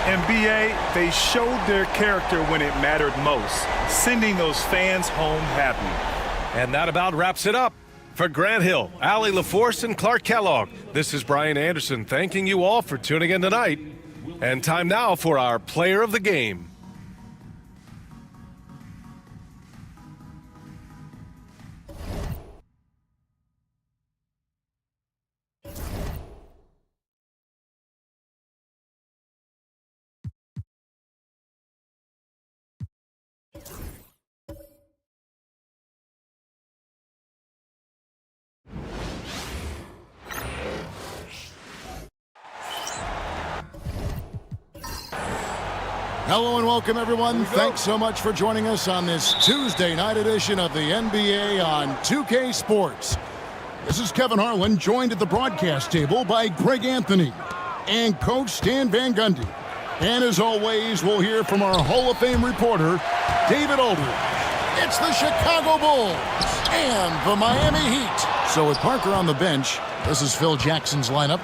And B.A., they showed their character when it mattered most, sending those fans home happy. And that about wraps it up. For Grant Hill, Allie LaForce, and Clark Kellogg, this is Brian Anderson thanking you all for tuning in tonight. And time now for our player of the game. Hello and welcome, everyone. Thanks so much for joining us on this Tuesday night edition of the NBA on 2K Sports. This is Kevin Harlan, joined at the broadcast table by Greg Anthony and Coach Stan Van Gundy. And as always, we'll hear from our Hall of Fame reporter, David Aldridge. It's the Chicago Bulls and the Miami Heat. So with Parker on the bench, this is Phil Jackson's lineup.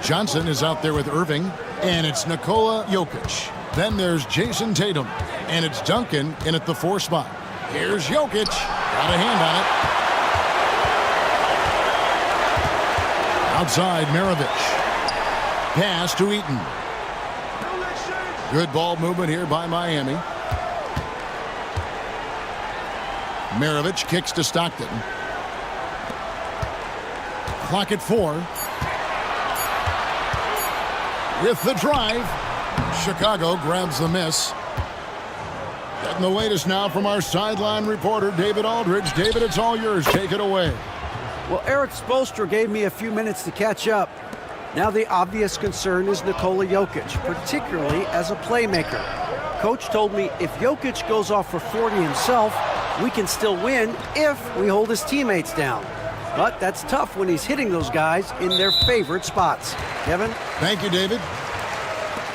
Johnson is out there with Irving, and it's Nikola Jokic. Then there's Jason Tatum, and it's Duncan in at the 4 spot. Here's Jokic. Got a hand on it. Outside, Maravich. Pass to Eaton. Good ball movement here by Miami. Maravich kicks to Stockton. Clock at 4. With the drive. Chicago grabs the miss. Getting the latest now from our sideline reporter, David Aldridge. David, it's all yours. Take it away. Well, Eric Spoelstra gave me a few minutes to catch up. Now the obvious concern is Nikola Jokic, particularly as a playmaker. Coach told me if Jokic goes off for 40 himself, we can still win if we hold his teammates down. But that's tough when he's hitting those guys in their favorite spots. Kevin? Thank you, David.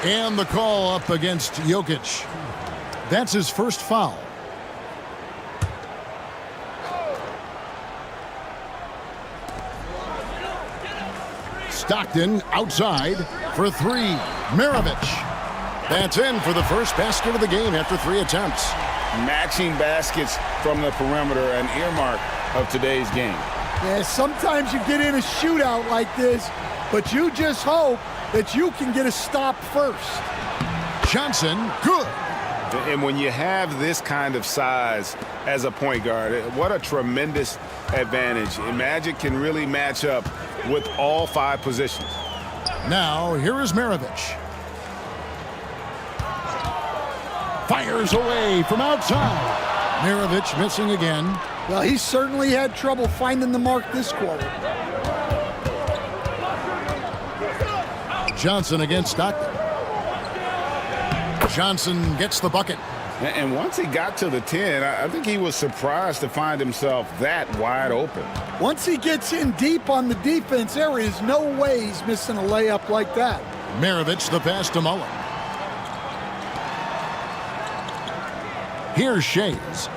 And the call up against Jokic. That's his first foul. Stockton outside for 3. Maravich. That's in for the first basket of the game after 3 attempts. Matching baskets from the perimeter, an earmark of today's game. Yeah, sometimes you get in a shootout like this, but you just hope that you can get a stop first. Johnson, good. And when you have this kind of size as a point guard, what a tremendous advantage. And Magic can really match up with all 5 positions. Now, here is Maravich. Fires away from outside. Maravich missing again. Well, he certainly had trouble finding the mark this quarter. Johnson against Stockton. Johnson gets the bucket. And once he got to the 10, I think he was surprised to find himself that wide open. Once he gets in deep on the defense, there is no way he's missing a layup like that. Maravich the pass to Mullen. Here's Shays.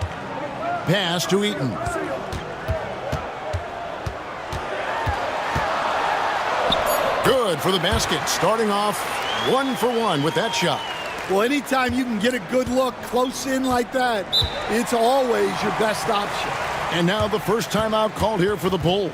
Pass to Eaton. Good for the basket. Starting off 1 for 1 with that shot. Well, anytime you can get a good look close in like that, it's always your best option. And now the first timeout called here for the Bulls.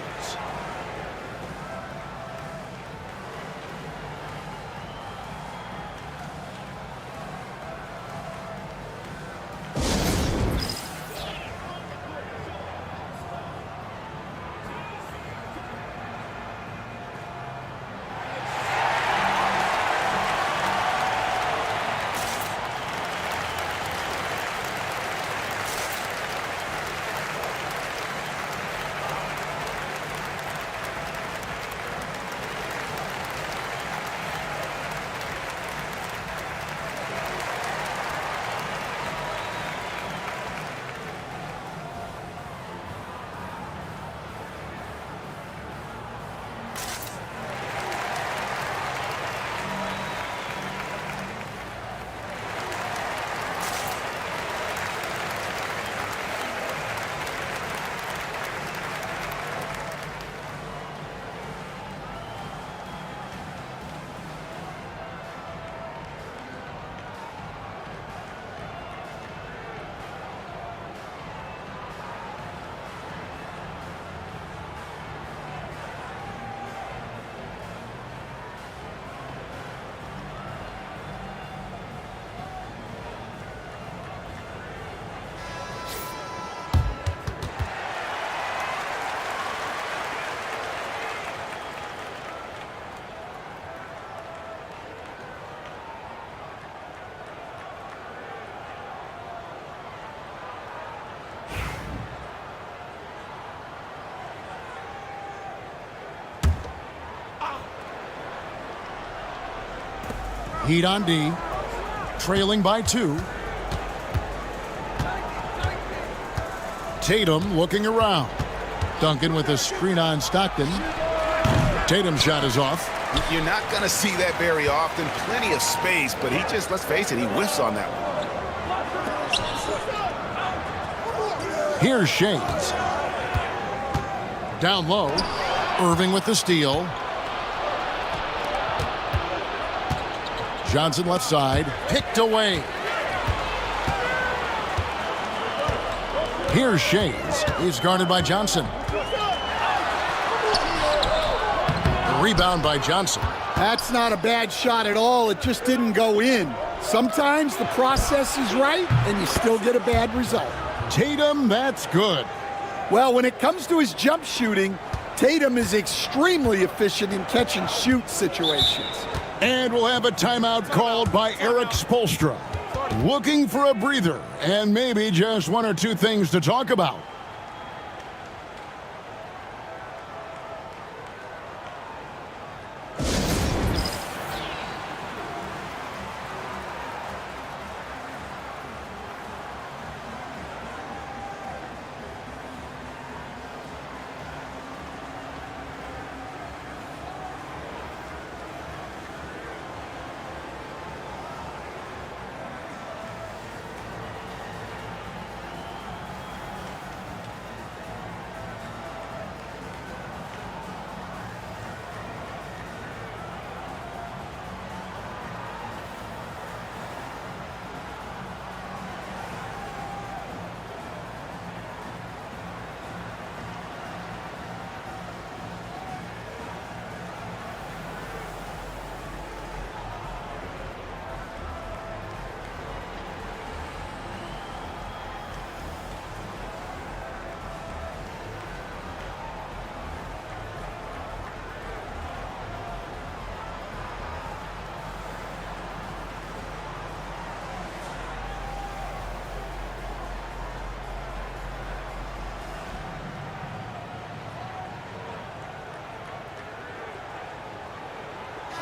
Heat on D. Trailing by 2. Tatum looking around. Duncan with a screen on Stockton. Tatum's shot is off. You're not going to see that very often. Plenty of space, but he just, let's face it, he whiffs on that one. Here's Shades. Down low. Irving with the steal. Johnson left side. Picked away. Here's Shades. He's guarded by Johnson. A rebound by Johnson. That's not a bad shot at all. It just didn't go in. Sometimes the process is right, and you still get a bad result. Tatum, that's good. Well, when it comes to his jump shooting, Tatum is extremely efficient in catch-and-shoot situations. And we'll have a timeout called by Eric Spoelstra. Looking for a breather and maybe just one or two things to talk about.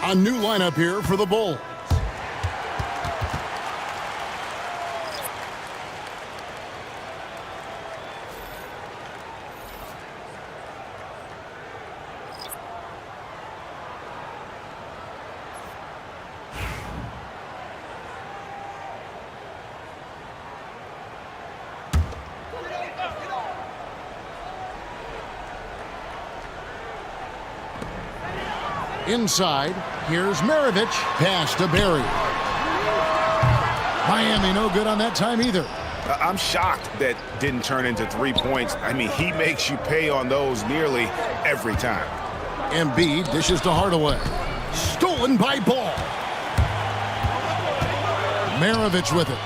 A new lineup here for the Bulls. Inside, here's Maravich. Pass to Barry. Miami no good on that time either. I'm shocked that didn't turn into 3 points. I mean, he makes you pay on those nearly every time. Embiid dishes to Hardaway. Stolen by Ball. Maravich with it.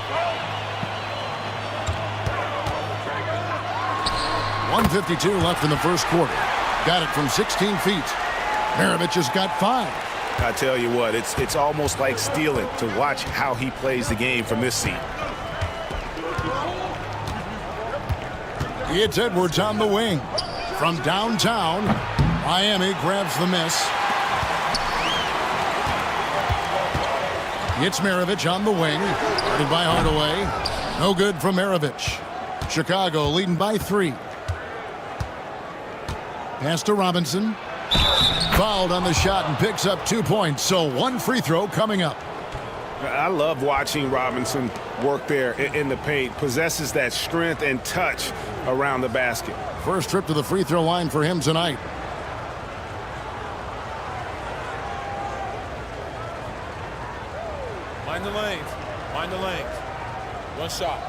1:52 left in the first quarter. Got it from 16 feet. Maravich has got 5. I tell you what, it's almost like stealing to watch how he plays the game from this seat. It's Edwards on the wing. From downtown, Miami grabs the miss. It's Maravich on the wing. Guarded by Hardaway. No good from Maravich. Chicago leading by 3. Pass to Robinson. Fouled on the shot and picks up 2 points. So 1 free throw coming up. I love watching Robinson work there in the paint. Possesses that strength and touch around the basket. First trip to the free throw line for him tonight. Mind the lanes. Mind the lanes. One shot.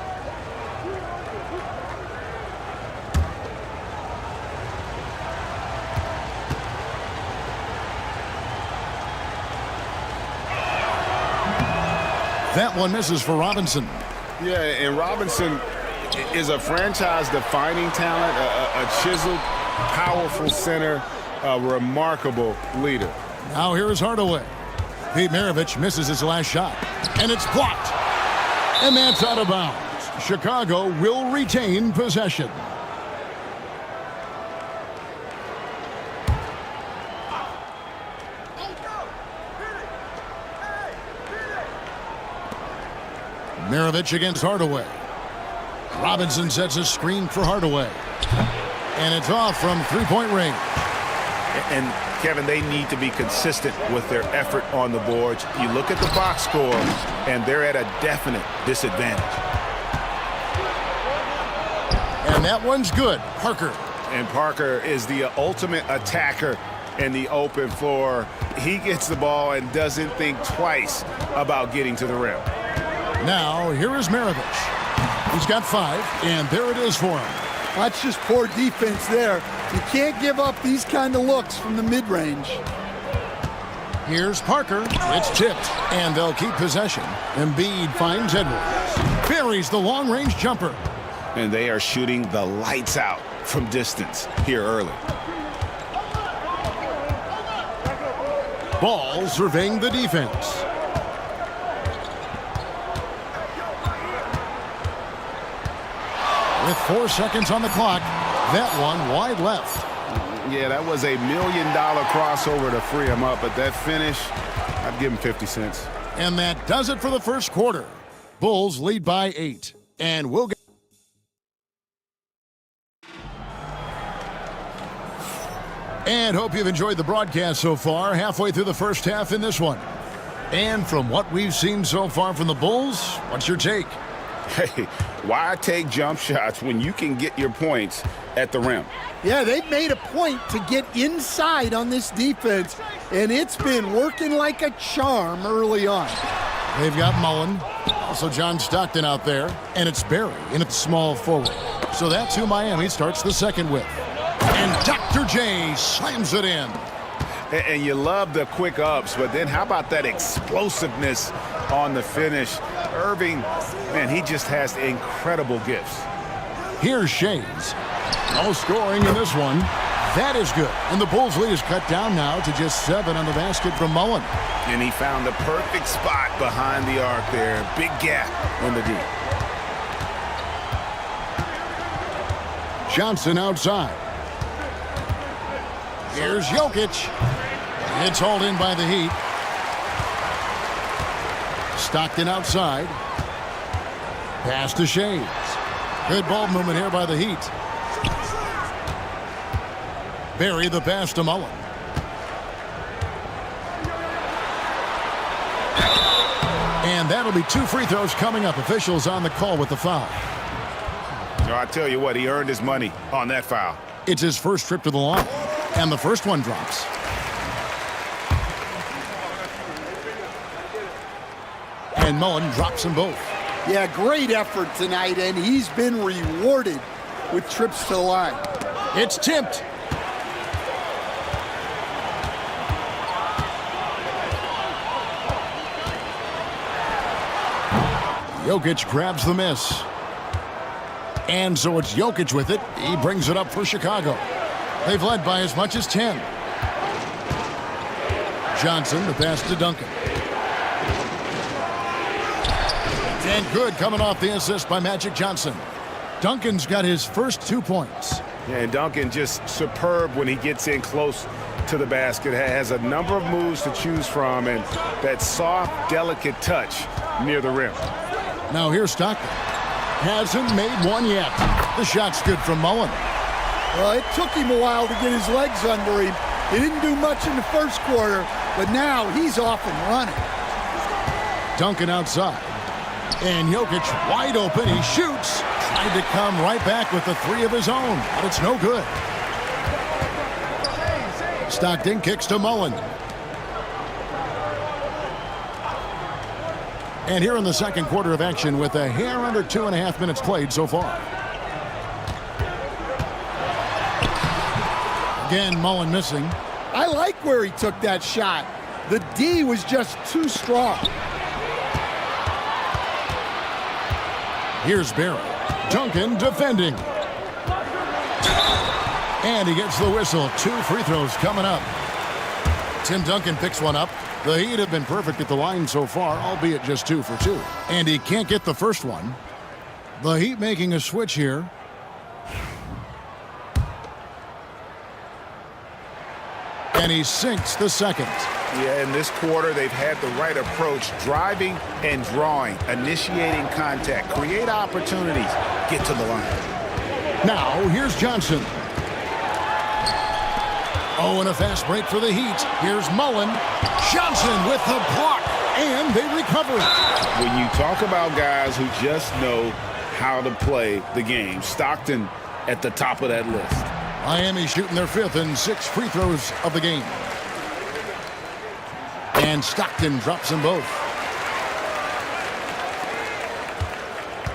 That one misses for Robinson. Yeah, and Robinson is a franchise-defining talent, a chiseled, powerful center, a remarkable leader. Now here is Hardaway. Pete Maravich misses his last shot, and it's blocked. And that's out of bounds. Chicago will retain possession. Maravich against Hardaway. Robinson sets a screen for Hardaway. And it's off from three-point range. And Kevin, they need to be consistent with their effort on the boards. You look at the box score, and they're at a definite disadvantage. And that one's good. Parker. And Parker is the ultimate attacker in the open floor. He gets the ball and doesn't think twice about getting to the rim. Now, here is Maravich. He's got 5, and there it is for him. That's just poor defense there. You can't give up these kind of looks from the mid-range. Here's Parker. It's tipped, and they'll keep possession. Embiid finds Edwards. Buries the long-range jumper. And they are shooting the lights out from distance here early. Ball surveying the defense. With 4 seconds on the clock, that one wide left. Yeah, that was $1 million crossover to free him up, but that finish, I'd give him 50 cents. And that does it for the first quarter. Bulls lead by 8. And we'll get... And hope you've enjoyed the broadcast so far, halfway through the first half in this one. And from what we've seen so far from the Bulls, what's your take? Hey, why take jump shots when you can get your points at the rim? Yeah, they've made a point to get inside on this defense, and it's been working like a charm early on. They've got Mullen, also John Stockton out there, and it's Barry in at the small forward. So that's who Miami starts the second with. And Dr. J slams it in. And you love the quick ups, but then how about that explosiveness on the finish? Irving, man, he just has incredible gifts. Here's Shays. No scoring in this one. That is good. And the Bulls' lead is cut down now to just 7 on the basket from Mullen. And he found the perfect spot behind the arc there. Big gap in the D. Johnson outside. Here's Jokic. It's hauled in by the Heat. Stockton outside. Pass to Shays. Good ball movement here by the Heat. Barry the pass to Mullen. And that'll be 2 free throws coming up. Officials on the call with the foul. No, I tell you what, he earned his money on that foul. It's his first trip to the line. And the first one drops. And Mullen drops them both. Yeah, great effort tonight, and he's been rewarded with trips to the line. It's tipped. Jokic grabs the miss. And so it's Jokic with it. He brings it up for Chicago. They've led by as much as 10. Johnson, the pass to Duncan. And good coming off the assist by Magic Johnson. Duncan's got his first 2 points. Yeah, and Duncan just superb when he gets in close to the basket. Has a number of moves to choose from, and that soft, delicate touch near the rim. Now here's Stockton. Hasn't made one yet. The shot's good from Mullen. Well, it took him a while to get his legs under him. He didn't do much in the first quarter, but now he's off and running. Duncan outside. And Jokic wide open. He shoots. Tried to come right back with the 3 of his own, but it's no good. Stockton kicks to Mullen. And here in the second quarter of action with a hair under 2.5 minutes played so far. Again, Mullen missing. I like where he took that shot. The D was just too strong. Here's Barry. Duncan defending. And he gets the whistle. 2 free throws coming up. Tim Duncan picks one up. The Heat have been perfect at the line so far, albeit just 2 for 2. And he can't get the first one. The Heat making a switch here. And he sinks the second. Yeah, in this quarter, they've had the right approach, driving and drawing, initiating contact, create opportunities, get to the line. Now, here's Johnson. Oh, and a fast break for the Heat. Here's Mullen. Johnson with the block, and they recover it. When you talk about guys who just know how to play the game, Stockton at the top of that list. Miami shooting their 5th and 6 free throws of the game. And Stockton drops them both.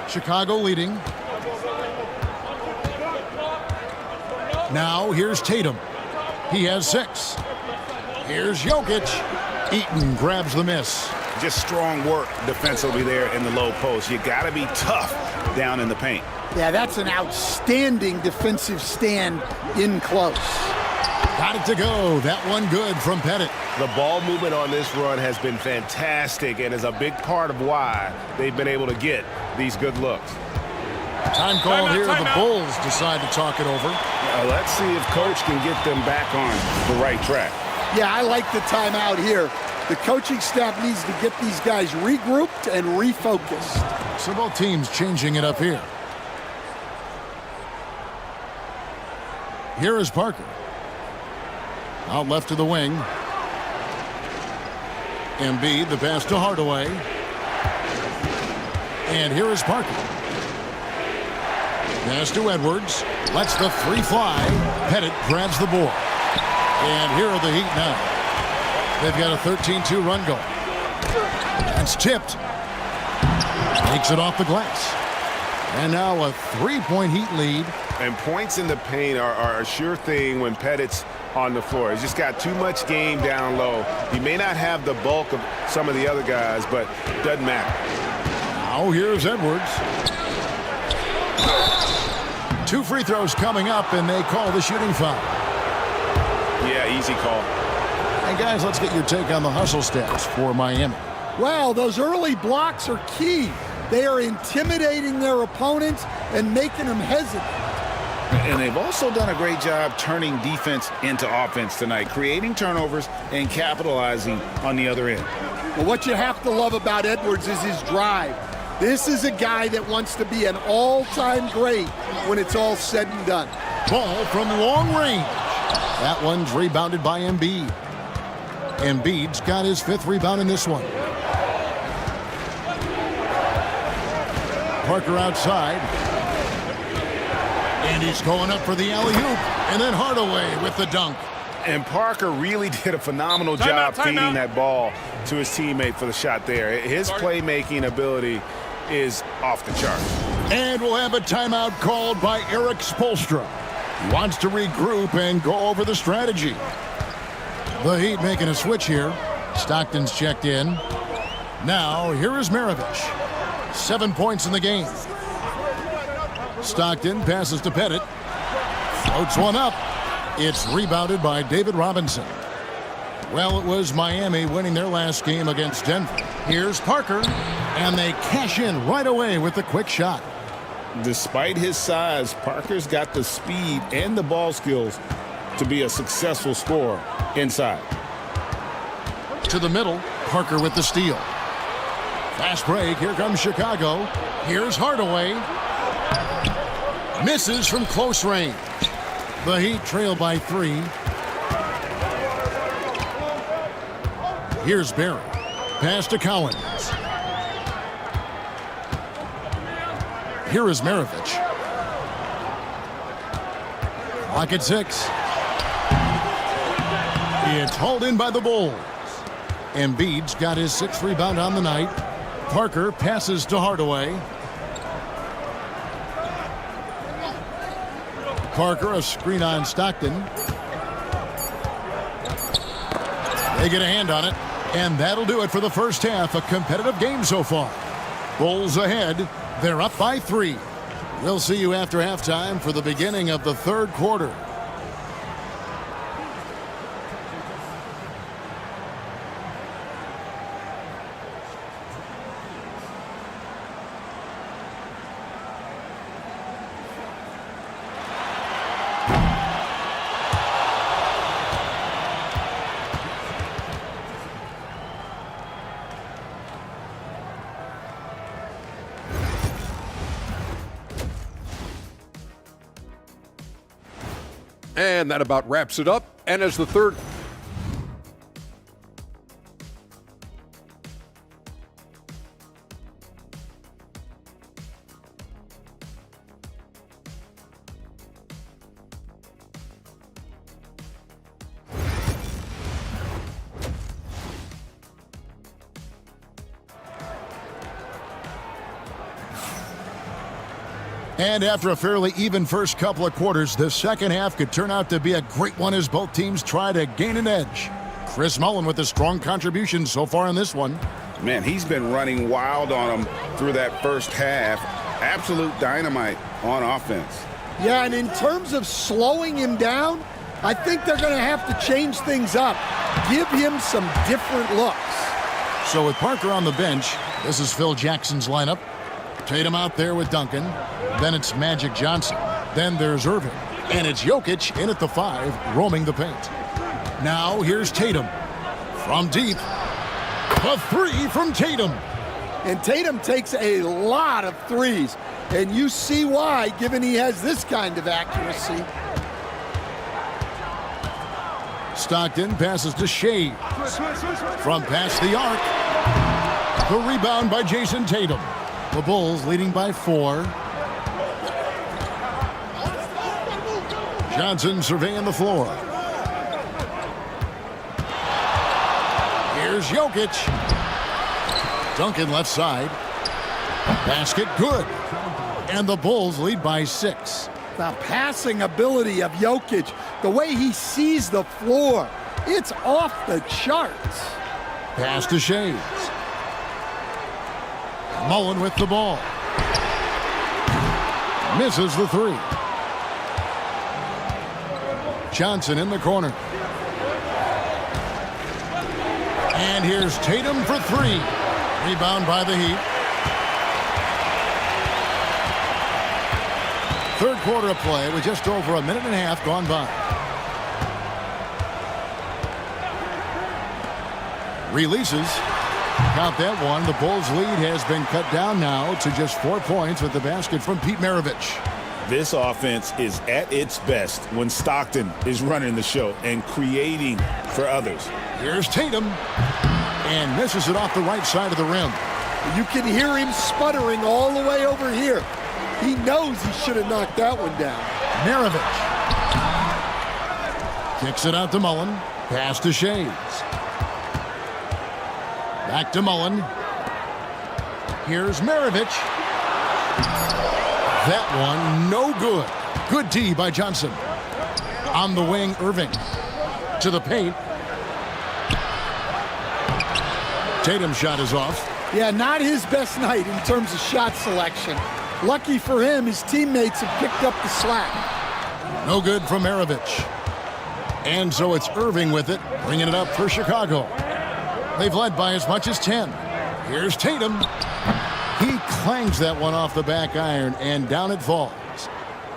Chicago leading. Now here's Tatum. He has 6. Here's Jokic. Eaton grabs the miss. Just strong work defensively there in the low post. You got to be tough down in the paint. Yeah, that's an outstanding defensive stand in close. Got it to go. That one good from Pettit. The ball movement on this run has been fantastic and is a big part of why they've been able to get these good looks. Time call here. The Bulls decide to talk it over. Let's see if Coach can get them back on the right track. Yeah, I like the timeout here. The coaching staff needs to get these guys regrouped and refocused. So both teams changing it up here. Here is Parker. Out left to the wing. Embiid, the pass to Hardaway. And here is Parker. Pass to Edwards. Lets the 3 fly. Pettit grabs the board. And here are the Heat now. They've got a 13-2 run going. That's tipped. Takes it off the glass. And now a 3-point Heat lead. And points in the paint are a sure thing when Pettit's on the floor. He's just got too much game down low. He may not have the bulk of some of the other guys, but it doesn't matter. Now here's Edwards. 2 free throws coming up, and they call the shooting foul. Yeah, easy call. And guys, let's get your take on the hustle stats for Miami. Well, those early blocks are key. They are intimidating their opponents and making them hesitant. And they've also done a great job turning defense into offense tonight, creating turnovers and capitalizing on the other end. Well, what you have to love about Edwards is his drive. This is a guy that wants to be an all-time great when it's all said and done. Ball from long range. That one's rebounded by Embiid. Embiid's got his 5th rebound in this one. Parker outside. And he's going up for the alley-oop. And then Hardaway with the dunk. And Parker really did a phenomenal job feeding that ball to his teammate for the shot there. His playmaking ability is off the chart. And we'll have a timeout called by Eric Spoelstra. He wants to regroup and go over the strategy. The Heat making a switch here. Stockton's checked in. Now, here is Maravich. 7 points in the game. Stockton passes to Pettit. Floats one up. It's rebounded by David Robinson. Well, it was Miami winning their last game against Denver. Here's Parker, and they cash in right away with the quick shot. Despite his size, Parker's got the speed and the ball skills to be a successful scorer inside. To the middle, Parker with the steal. Fast break, here comes Chicago. Here's Hardaway. Misses from close range. The Heat trail by 3. Here's Barry. Pass to Collins. Here is Maravich. Clock at 6. It's hauled in by the Bulls. Embiid's got his 6th rebound on the night. Parker passes to Hardaway. Parker, a screen on Stockton. They get a hand on it, and that'll do it for the first half. A competitive game so far. Bulls ahead. They're up by 3. We'll see you after halftime for the beginning of the 3rd quarter. And that about wraps it up. And as the third... And after a fairly even first couple of quarters, the second half could turn out to be a great one as both teams try to gain an edge. Chris Mullin with a strong contribution so far in this one. Man, he's been running wild on them through that first half. Absolute dynamite on offense. Yeah, and in terms of slowing him down, I think they're going to have to change things up. Give him some different looks. So with Parker on the bench, this is Phil Jackson's lineup. Tatum out there with Duncan. Then it's Magic Johnson. Then there's Irving. And it's Jokic in at the 5, roaming the paint. Now here's Tatum. From deep. A 3 from Tatum. And Tatum takes a lot of threes. And you see why, given he has this kind of accuracy. Stockton passes to Shea. From past the arc. The rebound by Jason Tatum. The Bulls leading by 4. Johnson surveying the floor. Here's Jokic. Duncan left side. Basket good. And the Bulls lead by 6. The passing ability of Jokic, the way he sees the floor, it's off the charts. Pass to Shea. Mullin with the ball. Misses the 3. Johnson in the corner. And here's Tatum for 3. Rebound by the Heat. Third quarter of play with just over a minute and a half gone by. Releases. Count that one. The Bulls' lead has been cut down now to just 4 points with the basket from Pete Maravich. This offense is at its best when Stockton is running the show and creating for others. Here's Tatum. And misses it off the right side of the rim. You can hear him sputtering all the way over here. He knows he should have knocked that one down. Maravich. Kicks it out to Mullin. Pass to Shea. Back to Mullin. Here's Maravich. That one, no good. Good D by Johnson. On the wing, Irving. To the paint. Tatum's shot is off. Yeah, not his best night in terms of shot selection. Lucky for him, his teammates have picked up the slack. No good from Maravich. And so it's Irving with it, bringing it up for Chicago. They've led by as much as 10. Here's Tatum. He clangs that one off the back iron, and down it falls.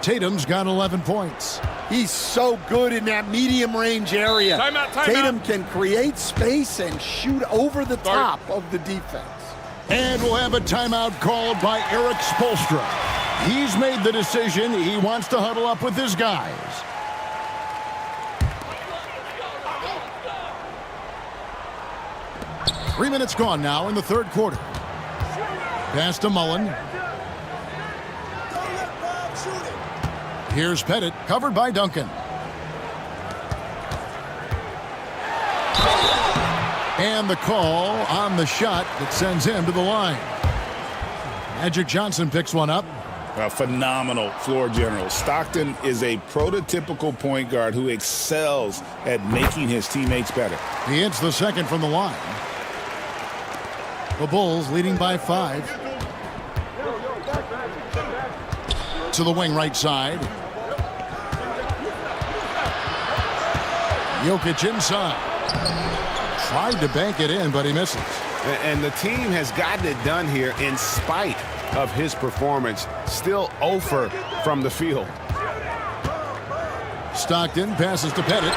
Tatum's got 11 points. He's so good in that medium range area. Tatum can create space and shoot over the top of the defense. And we'll have a timeout called by Eric Spoelstra. He's made the decision. He wants to huddle up with his guys. Three minutes gone now in the third quarter. Pass to Mullin. Here's Pettit, covered by Duncan. And the call on the shot that sends him to the line. Magic Johnson picks one up. A phenomenal floor general. Stockton is a prototypical point guard who excels at making his teammates better. He hits the second from the line. The Bulls leading by 5. To the wing right side. Jokic inside. Tried to bank it in, but he misses. And the team has gotten it done here in spite of his performance. Still 0 from the field. Stockton passes to Pettit.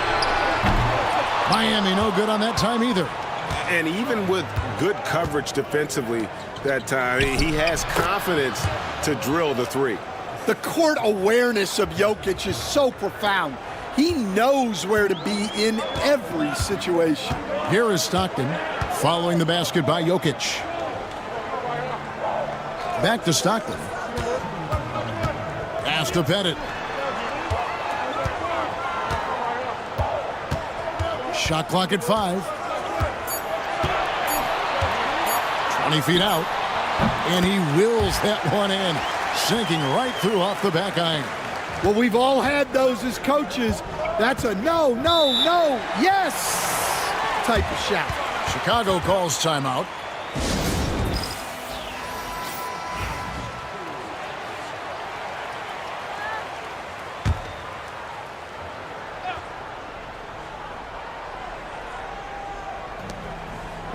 Miami no good on that time either. And even with good coverage defensively that time, he has confidence to drill the 3. The court awareness of Jokic is so profound. He knows where to be in every situation. Here is Stockton following the basket by Jokic. Back to Stockton. Pass to Pettit. Shot clock at 5. 20 feet out. And he wills that one in. Sinking right through off the back iron. Well, we've all had those as coaches. That's a no, no, no, yes type of shot. Chicago calls timeout.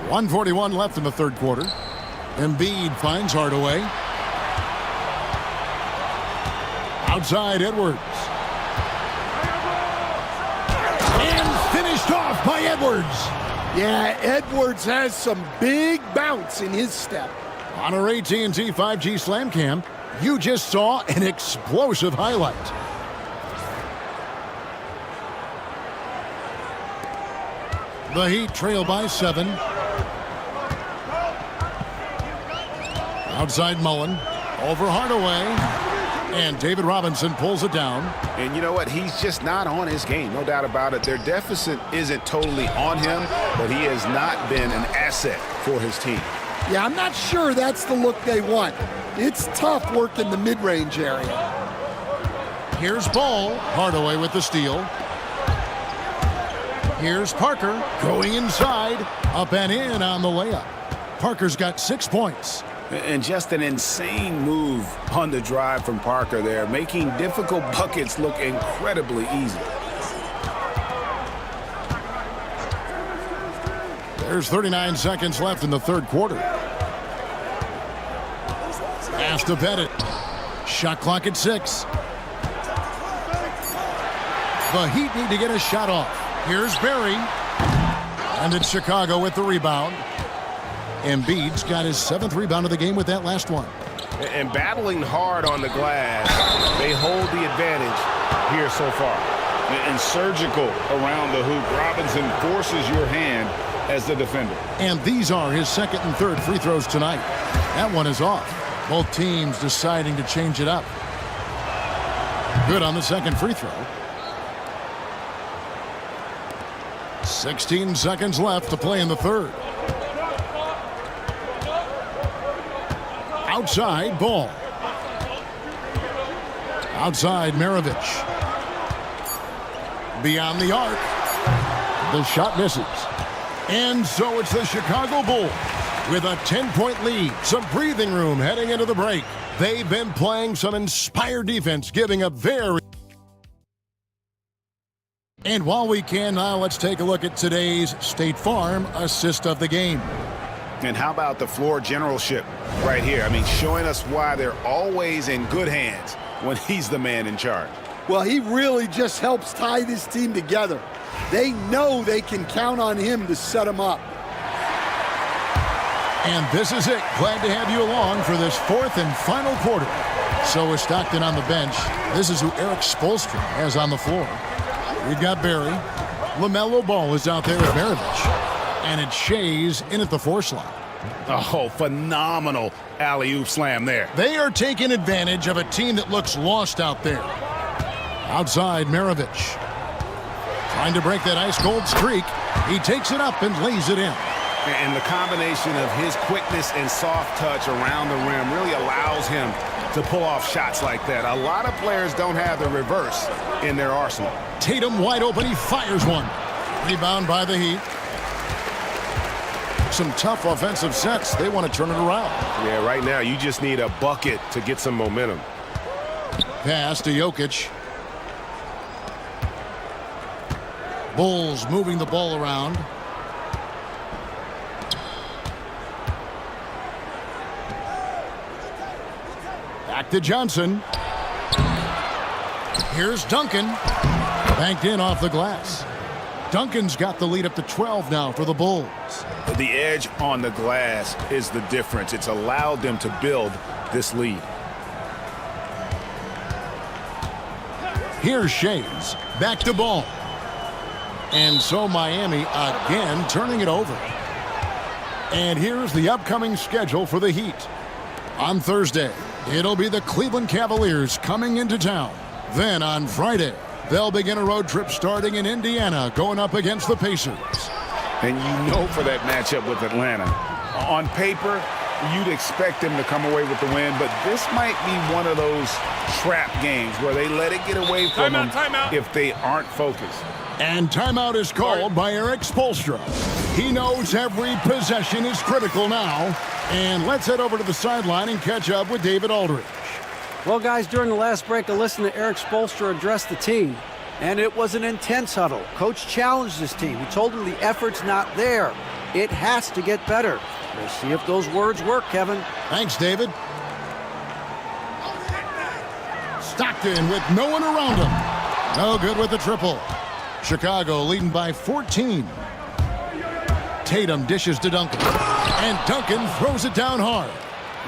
.141 left in the third quarter. Embiid finds Hardaway. Outside Edwards. And finished off by Edwards. Yeah, Edwards has some big bounce in his step. On our AT&T 5G Slam Cam, you just saw an explosive highlight. The Heat trail by 7. Outside Mullen. Over Hardaway. And David Robinson pulls it down. And you know what? He's just not on his game. No doubt about it. Their deficit isn't totally on him, but he has not been an asset for his team. Yeah, I'm not sure that's the look they want. It's tough work in the mid-range area. Here's Ball. Hardaway with the steal. Here's Parker going inside. Up and in on the layup. Parker's got 6 points. And just an insane move on the drive from Parker there, making difficult buckets look incredibly easy. There's 39 seconds left in the third quarter. Pass to Pettit. Shot clock at 6. The Heat need to get a shot off. Here's Barry. And it's Chicago with the rebound. Embiid's got his 7th rebound of the game with that last one. And battling hard on the glass, they hold the advantage here so far. And surgical around the hoop. Robinson forces your hand as the defender. And these are his 2nd and 3rd free throws tonight. That one is off. Both teams deciding to change it up. Good on the 2nd free throw. 16 seconds left to play in the 3rd. Outside, Ball. Outside, Maravich. Beyond the arc. The shot misses. And so it's the Chicago Bulls with a 10-point lead. Some breathing room heading into the break. They've been playing some inspired defense, giving up very... And while we can now, let's take a look at today's State Farm assist of the game. And how about the floor generalship right here? I mean, showing us why they're always in good hands when he's the man in charge. Well, he really just helps tie this team together. They know they can count on him to set them up. And this is it. Glad to have you along for this 4th and final quarter. So is Stockton on the bench. This is who Eric Spoelstra has on the floor. We've got Barry. LaMelo Ball is out there with Maravich. And it's Shays in at the 4 slot. Oh, phenomenal alley-oop slam there. They are taking advantage of a team that looks lost out there. Outside, Maravich. Trying to break that ice-cold streak. He takes it up and lays it in. And the combination of his quickness and soft touch around the rim really allows him to pull off shots like that. A lot of players don't have the reverse in their arsenal. Tatum wide open. He fires one. Rebound by the Heat. Some tough offensive sets. They want to turn it around. Yeah, right now you just need a bucket to get some momentum. Pass to Jokic. Bulls moving the ball around. Back to Johnson. Here's Duncan. Banked in off the glass. Duncan's got the lead up to 12 now for the Bulls. The edge on the glass is the difference. It's allowed them to build this lead. Here's Shays. Back to ball. And so Miami again turning it over. And here's the upcoming schedule for the Heat. On Thursday, it'll be the Cleveland Cavaliers coming into town. Then on Friday, they'll begin a road trip starting in Indiana, going up against the Pacers. And you know for that matchup with Atlanta, on paper, you'd expect them to come away with the win, but this might be one of those trap games where they let it get away from them if they aren't focused. And timeout is called by Eric Spoelstra. He knows every possession is critical now. And let's head over to the sideline and catch up with David Aldridge. Well, guys, during the last break, I listened to Eric Spoelstra address the team, and it was an intense huddle. Coach challenged his team. He told them the effort's not there. It has to get better. We'll see if those words work, Kevin. Thanks, David. Stockton with no one around him. No good with the triple. Chicago leading by 14. Tatum dishes to Duncan. And Duncan throws it down hard.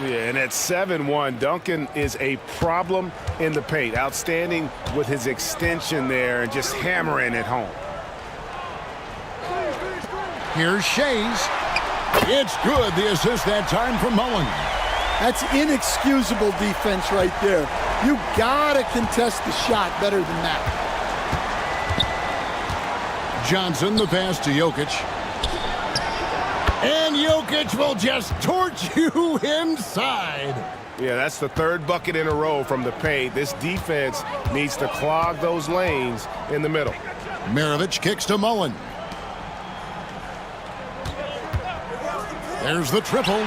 Yeah, and at 7-1, Duncan is a problem in the paint. Outstanding with his extension there and just hammering it home. Here's Shays. It's good. The assist that time from Mullen. That's inexcusable defense right there. You gotta contest the shot better than that. Johnson, the pass to Jokic. And Jokic will just torch you inside. Yeah, that's the third bucket in a row from the paint. This defense needs to clog those lanes in the middle. Maravich kicks to Mullen. There's the triple.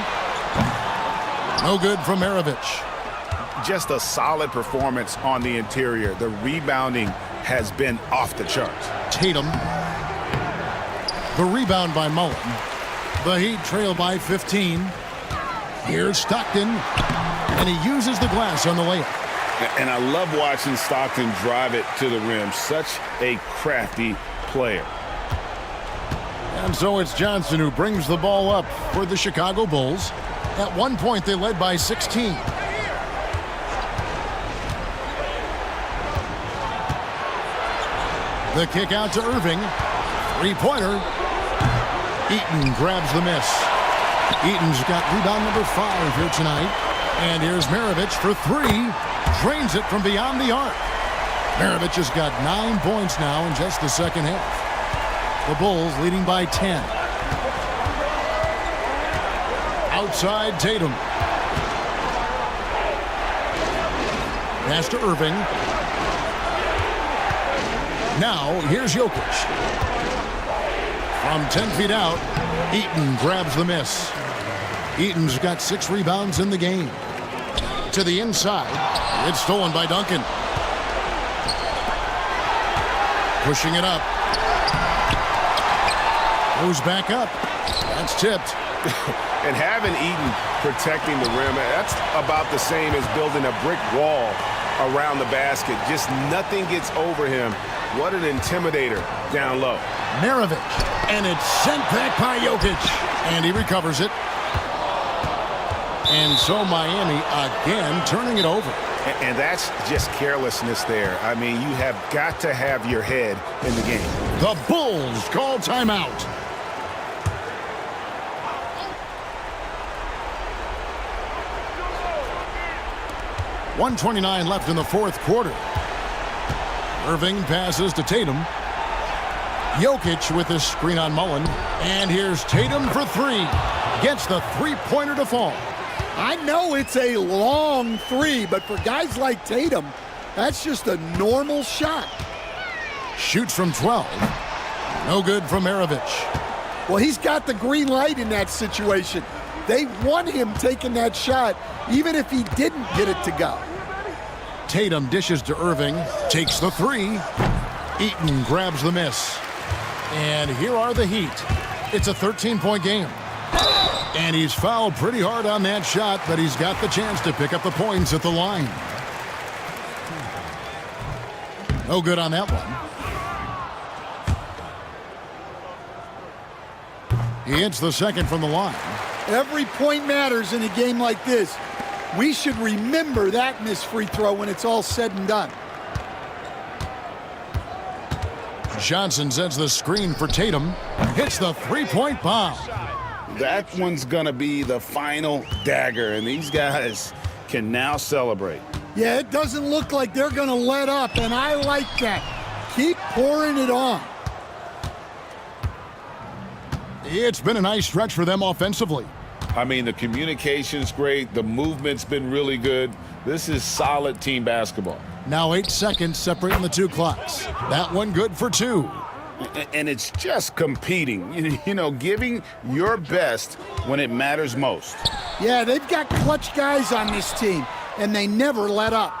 No good from Maravich. Just a solid performance on the interior. The rebounding has been off the charts. Tatum. The rebound by Mullen. The Heat trail by 15. Here's Stockton. And he uses the glass on the layup. And I love watching Stockton drive it to the rim. Such a crafty player. And so it's Johnson who brings the ball up for the Chicago Bulls. At one point, they led by 16. The kick out to Irving. Three-pointer. Eaton grabs the miss. Eaton's got rebound number 5 here tonight. And here's Maravich for 3. Drains it from beyond the arc. Maravich has got 9 points now in just the second half. The Bulls leading by 10. Outside Tatum. Pass to Irving. Now here's Jokic. From 10 feet out, Eaton grabs the miss. Eaton's got 6 rebounds in the game. To the inside. It's stolen by Duncan. Pushing it up. Goes back up. That's tipped. And having Eaton protecting the rim, that's about the same as building a brick wall around the basket. Just nothing gets over him. What an intimidator down low. Maravich. And it's sent back by Jokic. And he recovers it. And so Miami again turning it over. And that's just carelessness there. I mean, you have got to have your head in the game. The Bulls call timeout. .129 left in the fourth quarter. Irving passes to Tatum. Jokic with a screen on Mullen. And here's Tatum for 3. Gets the three-pointer to fall. I know it's a long 3, but for guys like Tatum, that's just a normal shot. Shoots from 12. No good from Maravich. Well, he's got the green light in that situation. They want him taking that shot, even if he didn't get it to go. Tatum dishes to Irving, takes the 3. Eaton grabs the miss. And here are the Heat. It's a 13-point game. And he's fouled pretty hard on that shot, but he's got the chance to pick up the points at the line. No good on that one. He hits the second from the line. Every point matters in a game like this. We should remember that missed free throw when it's all said and done. Johnson sends the screen for Tatum. Hits the three-point bomb. That one's going to be the final dagger, and these guys can now celebrate. Yeah, it doesn't look like they're going to let up, and I like that. Keep pouring it on. It's been a nice stretch for them offensively. I mean, the communication's great. The movement's been really good. This is solid team basketball. Now 8 seconds separating the two clocks. That one good for 2. And it's just competing, you know, giving your best when it matters most. Yeah, they've got clutch guys on this team, and they never let up.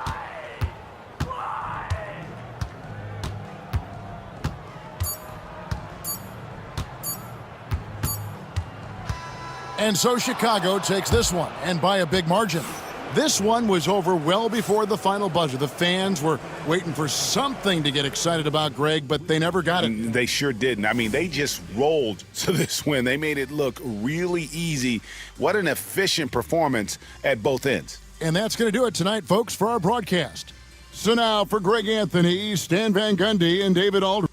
And so Chicago takes this one, and by a big margin. This one was over well before the final buzzer. The fans were waiting for something to get excited about, Greg, but they never got it. They sure didn't. I mean, they just rolled to this win. They made it look really easy. What an efficient performance at both ends. And that's going to do it tonight, folks, for our broadcast. So now for Greg Anthony, Stan Van Gundy, and David Aldridge.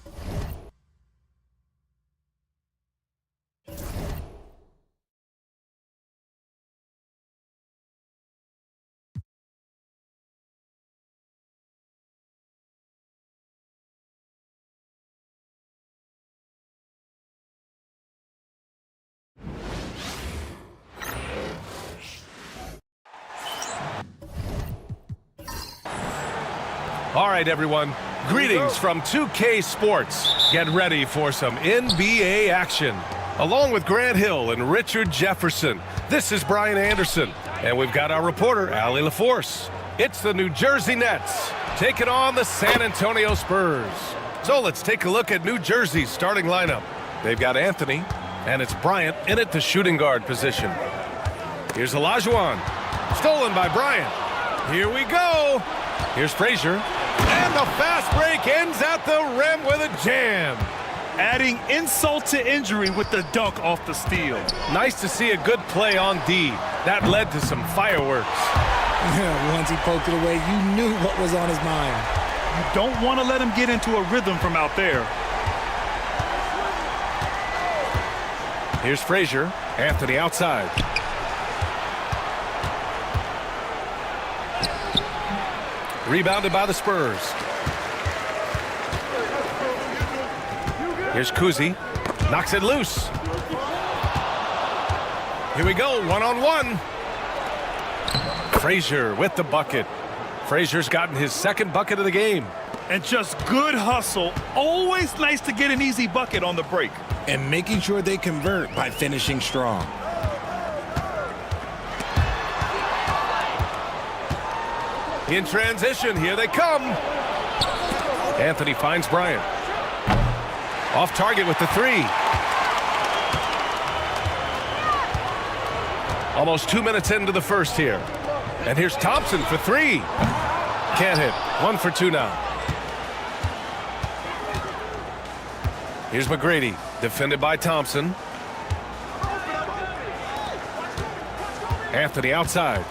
All right, everyone. Greetings from 2K Sports. Get ready for some NBA action. Along with Grant Hill and Richard Jefferson, this is Brian Anderson. And we've got our reporter, Allie LaForce. It's the New Jersey Nets taking on the San Antonio Spurs. So let's take a look at New Jersey's starting lineup. They've got Anthony, and it's Bryant in at the shooting guard position. Here's Olajuwon. Stolen by Bryant. Here we go. Here's Frazier. And the fast break ends at the rim with a jam. Adding insult to injury with the dunk off the steal. Nice to see a good play on D. That led to some fireworks. Once he poked it away, you knew what was on his mind. You don't want to let him get into a rhythm from out there. Here's Frazier. Anthony outside. Rebounded by the Spurs. Here's Kuzi. Knocks it loose. Here we go, one-on-one. Frazier with the bucket. Frazier's gotten his second bucket of the game. And just good hustle. Always nice to get an easy bucket on the break. And making sure they convert by finishing strong. In transition, here they come. Anthony finds Bryant. Off target with the three. Almost 2 minutes into the first here. And here's Thompson for three. Can't hit. 1 for 2 now. Here's McGrady, defended by Thompson. Anthony outside.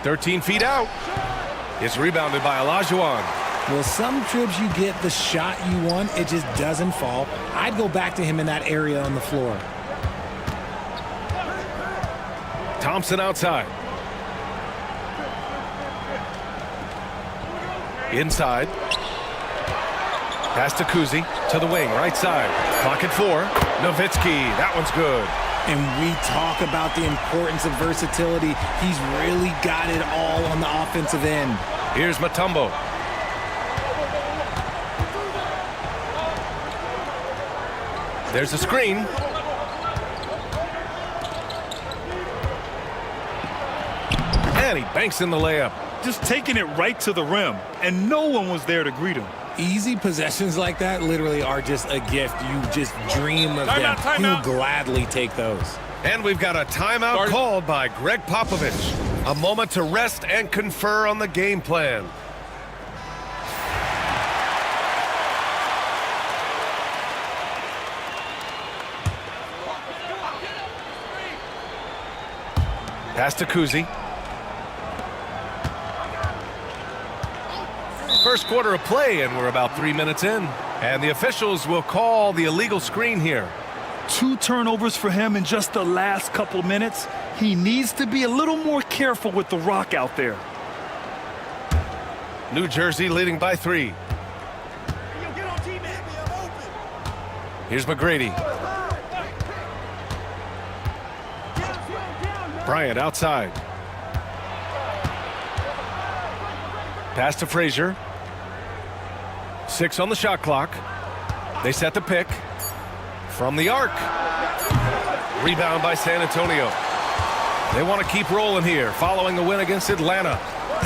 13 feet out. It's rebounded by Olajuwon. Well, some trips you get the shot you want, it just doesn't fall. I'd go back to him in that area on the floor. Thompson outside. Inside. Pass to Kuzi, to the wing, right side. Clock at 4. Nowitzki, that one's good. And we talk about the importance of versatility. He's really got it all on the offensive end. Here's Mutombo. There's a screen. And he banks in the layup. Just taking it right to the rim, and no one was there to greet him. Easy possessions like that literally are just a gift. You just dream of them. He'll gladly take those. And we've got a timeout called by Greg Popovich. A moment to rest and confer on the game plan. Pass to Kuzi. first quarter of play, and we're about 3 minutes in. And the officials will call the illegal screen here. 2 turnovers for him in just the last couple minutes. He needs to be a little more careful with the rock out there. New Jersey leading by 3. Here's McGrady. Bryant outside. Pass to Frazier. 6 on the shot clock. They set the pick. From the arc. Rebound by San Antonio. They want to keep rolling here following the win against Atlanta.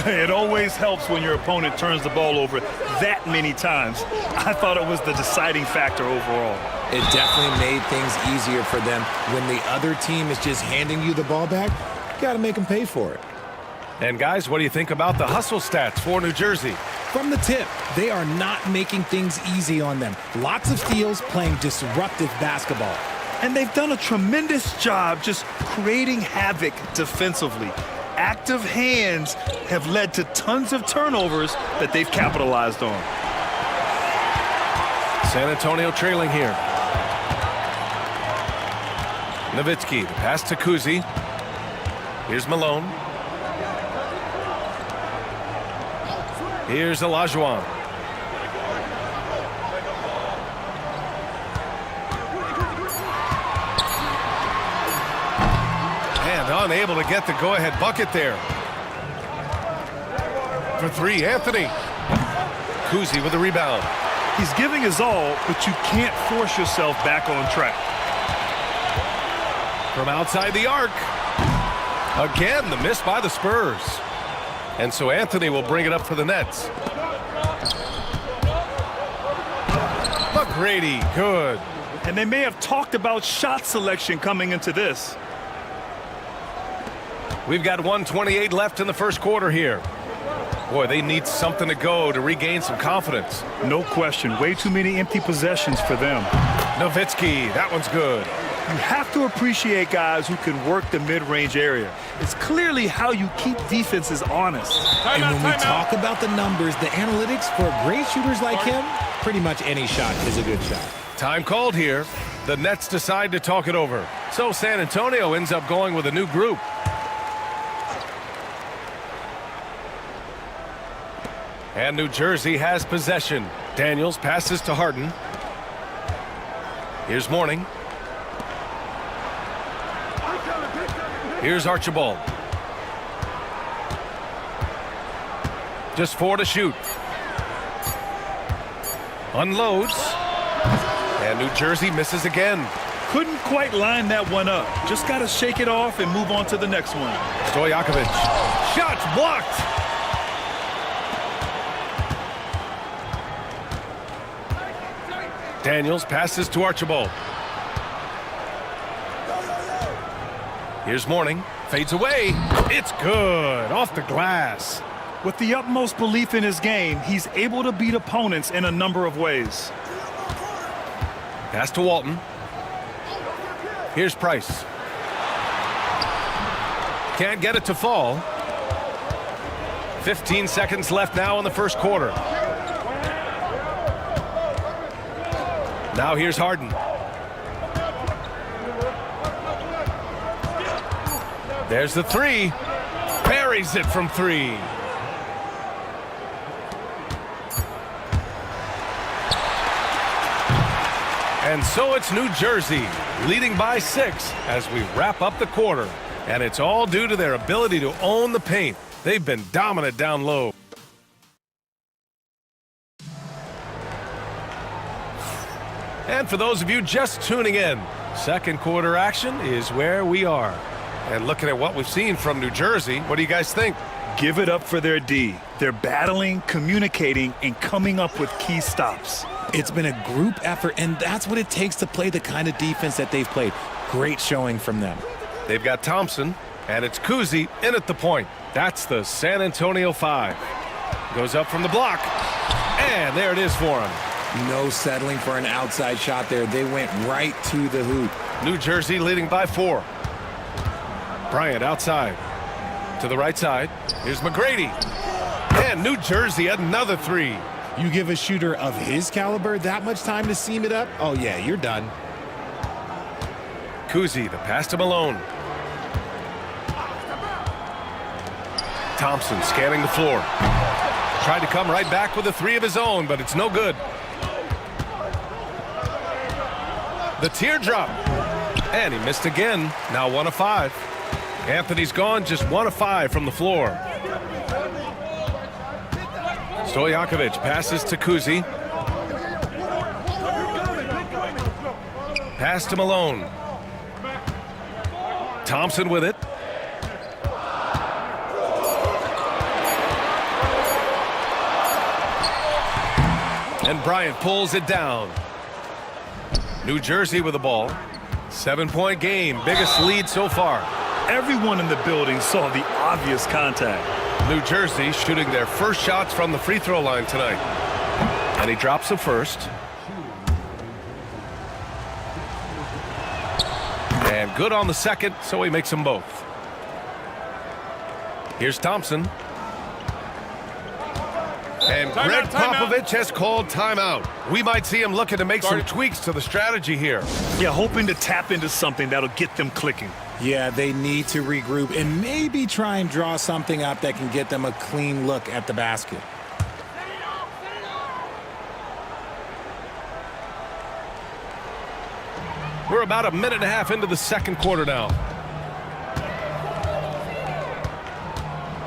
It always helps when your opponent turns the ball over that many times. I thought it was the deciding factor overall. It definitely made things easier for them. When the other team is just handing you the ball back, you got to make them pay for it. And guys, what do you think about the hustle stats for New Jersey? From the tip, they are not making things easy on them. Lots of steals, playing disruptive basketball. And they've done a tremendous job just creating havoc defensively. Active hands have led to tons of turnovers that they've capitalized on. San Antonio trailing here. Nowitzki, the pass to Kuzi. Here's Malone. Here's Olajuwon. And unable to get the go-ahead bucket there. For 3, Anthony. Kuzi with the rebound. He's giving his all, but you can't force yourself back on track. From outside the arc. Again, the miss by the Spurs. And so Anthony will bring it up for the Nets. McGrady, good. And they may have talked about shot selection coming into this. We've got 1:28 left in the first quarter here. Boy, they need something to go to regain some confidence. No question. Way too many empty possessions for them. Nowitzki, that one's good. You have to appreciate guys who can work the mid-range area. It's clearly how you keep defenses honest. And when we talk about the numbers, the analytics for great shooters like him, pretty much any shot is a good shot. Time called here. The Nets decide to talk it over. So San Antonio ends up going with a new group. And New Jersey has possession. Daniels passes to Harden. Here's Mourning. Here's Archibald. Just 4 to shoot. Unloads. And New Jersey misses again. Couldn't quite line that one up. Just got to shake it off and move on to the next one. Stojakovic. Shots blocked. Daniels passes to Archibald. Here's Mourning. Fades away. It's good. Off the glass. With the utmost belief in his game, he's able to beat opponents in a number of ways. Pass to Walton. Here's Price. Can't get it to fall. 15 seconds left now in the first quarter. Now here's Harden. There's the 3. Buries it from 3. And so it's New Jersey leading by 6 as we wrap up the quarter. And it's all due to their ability to own the paint. They've been dominant down low. And for those of you just tuning in, second quarter action is where we are. And looking at what we've seen from New Jersey, what do you guys think? Give it up for their D. They're battling, communicating, and coming up with key stops. It's been a group effort, and that's what it takes to play the kind of defense that they've played. Great showing from them. They've got Thompson, and it's Kuzi in at the point. That's the San Antonio 5. Goes up from the block, and there it is for him. No settling for an outside shot there. They went right to the hoop. New Jersey leading by 4. Bryant outside. To the right side. Here's McGrady. And New Jersey, another three. You give a shooter of his caliber that much time to seam it up? Oh, yeah, you're done. Cousy, the pass to Malone. Thompson scanning the floor. Tried to come right back with a three of his own, but it's no good. The teardrop. And he missed again. Now 1 of 5. Anthony's gone just 1 of 5 from the floor. Stojakovic passes to Cousy. Pass to Malone. Thompson with it. And Bryant pulls it down. New Jersey with the ball. 7-point game. Biggest lead so far. Everyone in the building saw the obvious contact. New Jersey shooting their first shots from the free throw line tonight. And he drops the first. And good on the second, so he makes them both. Here's Thompson. And Greg Popovich has called timeout. We might see him looking to make some tweaks to the strategy here. Yeah, hoping to tap into something that'll get them clicking. Yeah, they need to regroup and maybe try and draw something up that can get them a clean look at the basket. We're about a minute and a half into the second quarter now.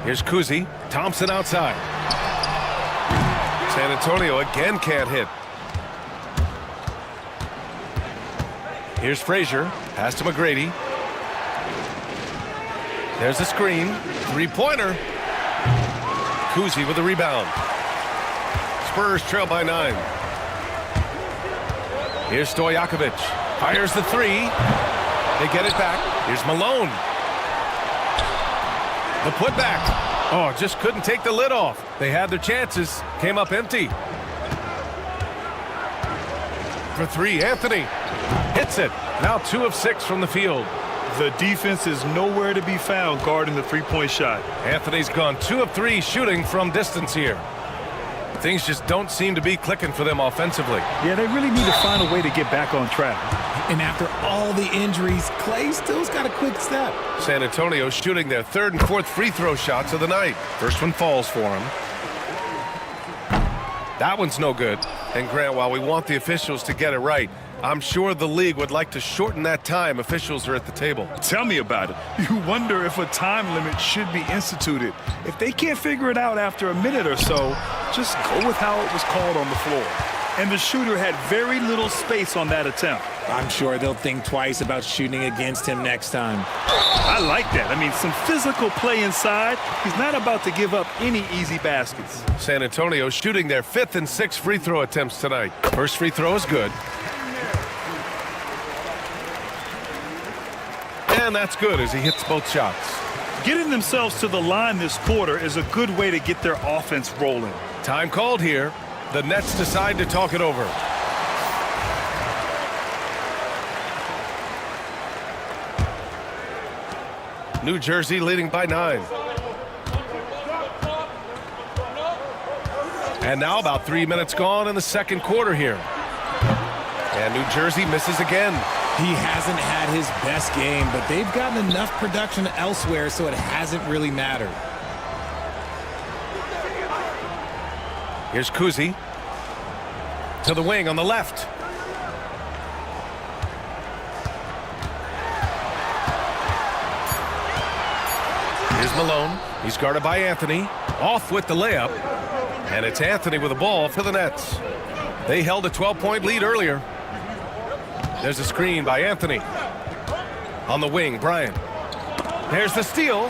Here's Cousy. Thompson outside. San Antonio again can't hit. Here's Frazier. Pass to McGrady. There's the screen. Three-pointer. Cousy with the rebound. Spurs trail by 9. Here's Stojakovic. Fires the three. They get it back. Here's Malone. The putback. Oh, just couldn't take the lid off. They had their chances. Came up empty. For three, Anthony. Hits it. Now 2 of 6 from the field. The defense is nowhere to be found guarding the three-point shot. Anthony's gone 2 of 3 shooting from distance here. Things just don't seem to be clicking for them offensively. Yeah, they really need to find a way to get back on track. And after all the injuries, Clay still's got a quick step. San Antonio shooting their 3rd and 4th free throw shots of the night. First one falls for him. That one's no good. And Grant, while we want the officials to get it right, I'm sure the league would like to shorten that time officials are at the table. Tell me about it. You wonder if a time limit should be instituted. If they can't figure it out after a minute or so, just go with how it was called on the floor. And the shooter had very little space on that attempt. I'm sure they'll think twice about shooting against him next time. I like that. I mean, some physical play inside. He's not about to give up any easy baskets. San Antonio shooting their 5th and 6th free throw attempts tonight. First free throw is good. And that's good as he hits both shots. Getting themselves to the line this quarter is a good way to get their offense rolling. Time called here. The Nets decide to talk it over. New Jersey leading by 9. And now about 3 minutes gone in the second quarter here. And New Jersey misses again. He hasn't had his best game, but they've gotten enough production elsewhere, so it hasn't really mattered. Here's Cousy. To the wing on the left. Here's Malone. He's guarded by Anthony. Off with the layup. And it's Anthony with the ball for the Nets. They held a 12-point lead earlier. There's a screen by Anthony. On the wing, Bryant. There's the steal.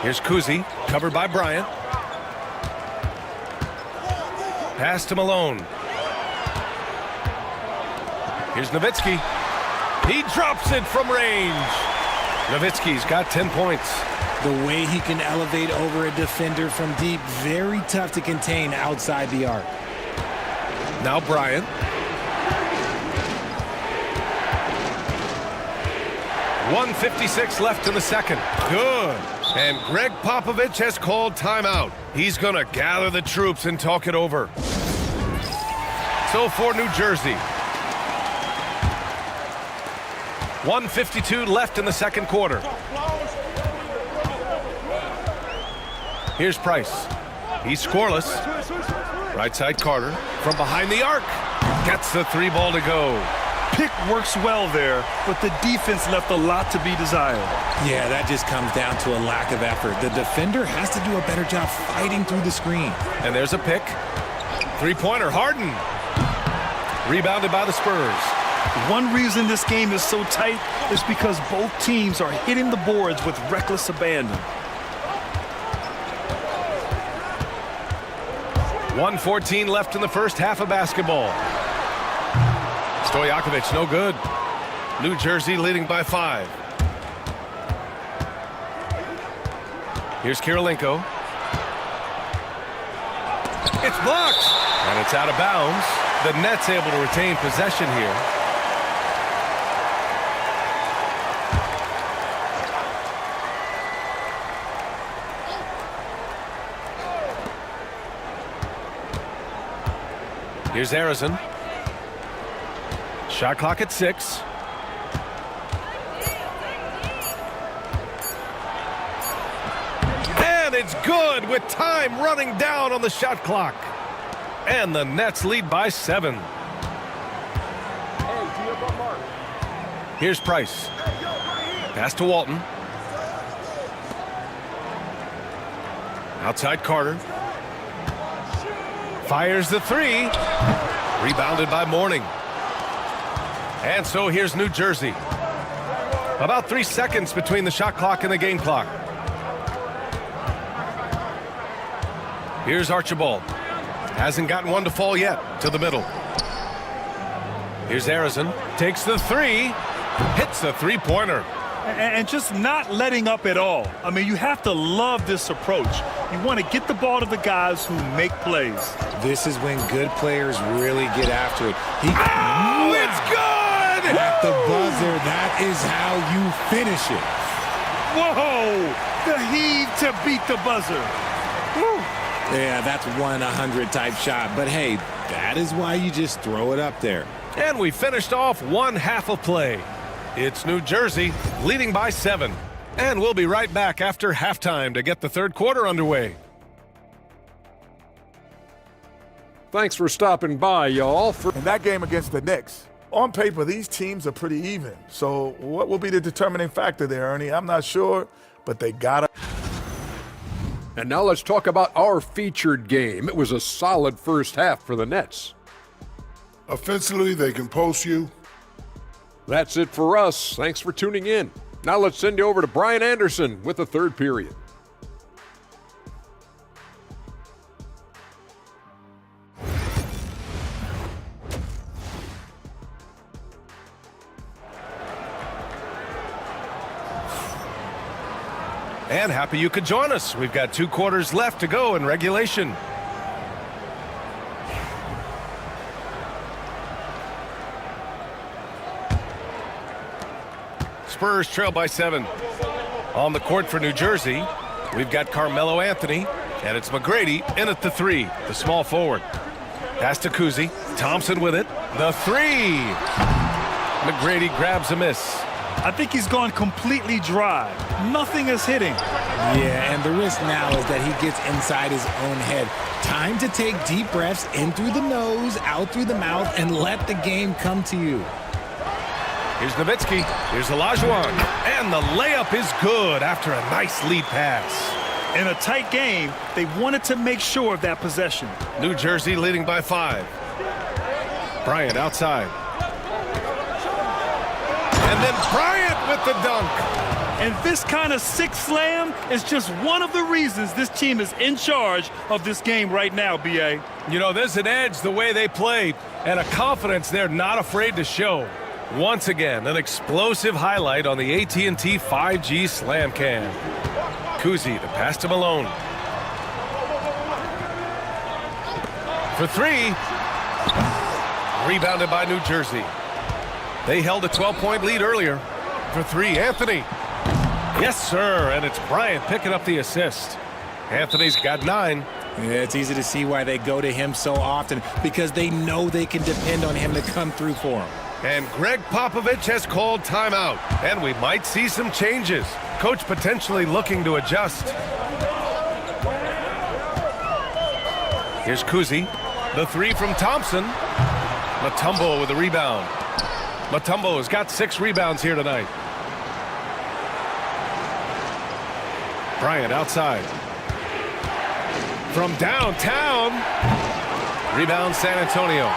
Here's Cousy, covered by Bryant. Pass to Malone. Here's Nowitzki. He drops it from range. Nowitzki's got 10 points. The way he can elevate over a defender from deep, very tough to contain outside the arc. Now Bryant. .156 left in the second. Good. And Greg Popovich has called timeout. He's going to gather the troops and talk it over. So for New Jersey, 1:52 left in the second quarter. Here's Price. He's scoreless. Right side Carter from behind the arc. Gets the three ball to go. Pick works well there, but the defense left a lot to be desired. Yeah, that just comes down to a lack of effort. The defender has to do a better job fighting through the screen. And there's a pick. Three-pointer, Harden. Rebounded by the Spurs. One reason this game is so tight is because both teams are hitting the boards with reckless abandon. 1:14 left in the first half of basketball. Stojakovic, no good. New Jersey leading by 5. Here's Kirilenko. It's blocked. And it's out of bounds. The Nets able to retain possession here. Here's Arizon. Shot clock at 6. And it's good with time running down on the shot clock. And the Nets lead by 7. Here's Price. Pass to Walton. Outside Carter. Fires the three. Rebounded by Mourning. And so here's New Jersey. About 3 seconds between the shot clock and the game clock. Here's Archibald. Hasn't gotten one to fall yet. To the middle. Here's Arizon. Takes the three. Hits the three-pointer. And just not letting up at all. I mean, you have to love this approach. You want to get the ball to the guys who make plays. This is when good players really get after it. Oh, it's good! At the buzzer, that is how you finish it. Whoa! The heave to beat the buzzer. Woo. Yeah, that's 1-100 type shot. But hey, that is why you just throw it up there. And we finished off one half of play. It's New Jersey leading by 7. And we'll be right back after halftime to get the third quarter underway. Thanks for stopping by, y'all. In that game against the Knicks, on paper, these teams are pretty even. So what will be the determining factor there, Ernie? I'm not sure, but they got to. And now let's talk about our featured game. It was a solid first half for the Nets. Offensively, they can post you. That's it for us. Thanks for tuning in. Now let's send you over to Brian Anderson with the third period. And happy you could join us. We've got 2 quarters left to go in regulation. Spurs trail by 7. On the court for New Jersey, we've got Carmelo Anthony, and it's McGrady in at the 3, the small forward. Pass to Kuzi. Thompson with it. The 3. McGrady grabs a miss. I think he's gone completely dry. Nothing is hitting. Yeah, and the risk now is that he gets inside his own head. Time to take deep breaths in through the nose, out through the mouth, and let the game come to you. Here's Nowitzki. Here's Olajuwon. And the layup is good after a nice lead pass. In a tight game, they wanted to make sure of that possession. New Jersey leading by 5. Bryant outside. And then Bryant with the dunk. And this kind of sick slam is just one of the reasons this team is in charge of this game right now, B.A. You know, there's an edge the way they play and a confidence they're not afraid to show. Once again, an explosive highlight on the AT&T 5G Slam Cam. Kuzi, the pass to Malone. For 3. Rebounded by New Jersey. They held a 12-point lead earlier. For 3, Anthony. Yes, sir, and it's Bryant picking up the assist. Anthony's got 9. Yeah, it's easy to see why they go to him so often, because they know they can depend on him to come through for them. And Greg Popovich has called timeout, and we might see some changes. Coach potentially looking to adjust. Here's Kuzi. The 3 from Thompson. Mutombo with a rebound. Mutombo has got 6 rebounds here tonight. Bryant outside. From downtown. Rebound San Antonio.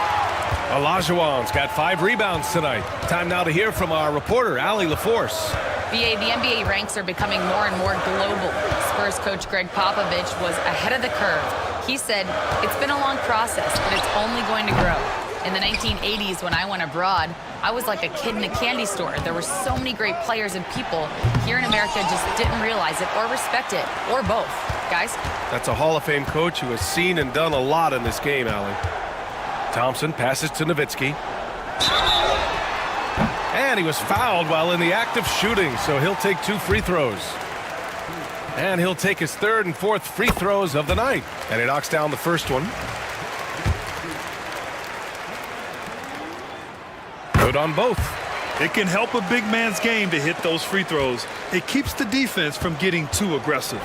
Olajuwon's got 5 rebounds tonight. Time now to hear from our reporter, Allie LaForce. BA, the NBA ranks are becoming more and more global. Spurs coach Greg Popovich was ahead of the curve. He said, it's been a long process, but it's only going to grow. In the 1980s, when I went abroad, I was like a kid in a candy store. There were so many great players and people here in America just didn't realize it or respect it, or both. Guys? That's a Hall of Fame coach who has seen and done a lot in this game, Allie. Thompson passes to Nowitzki. And he was fouled while in the act of shooting, so he'll take 2 free throws. And he'll take his 3rd and 4th free throws of the night. And he knocks down the first one. Good on both. It can help a big man's game to hit those free throws. It keeps the defense from getting too aggressive.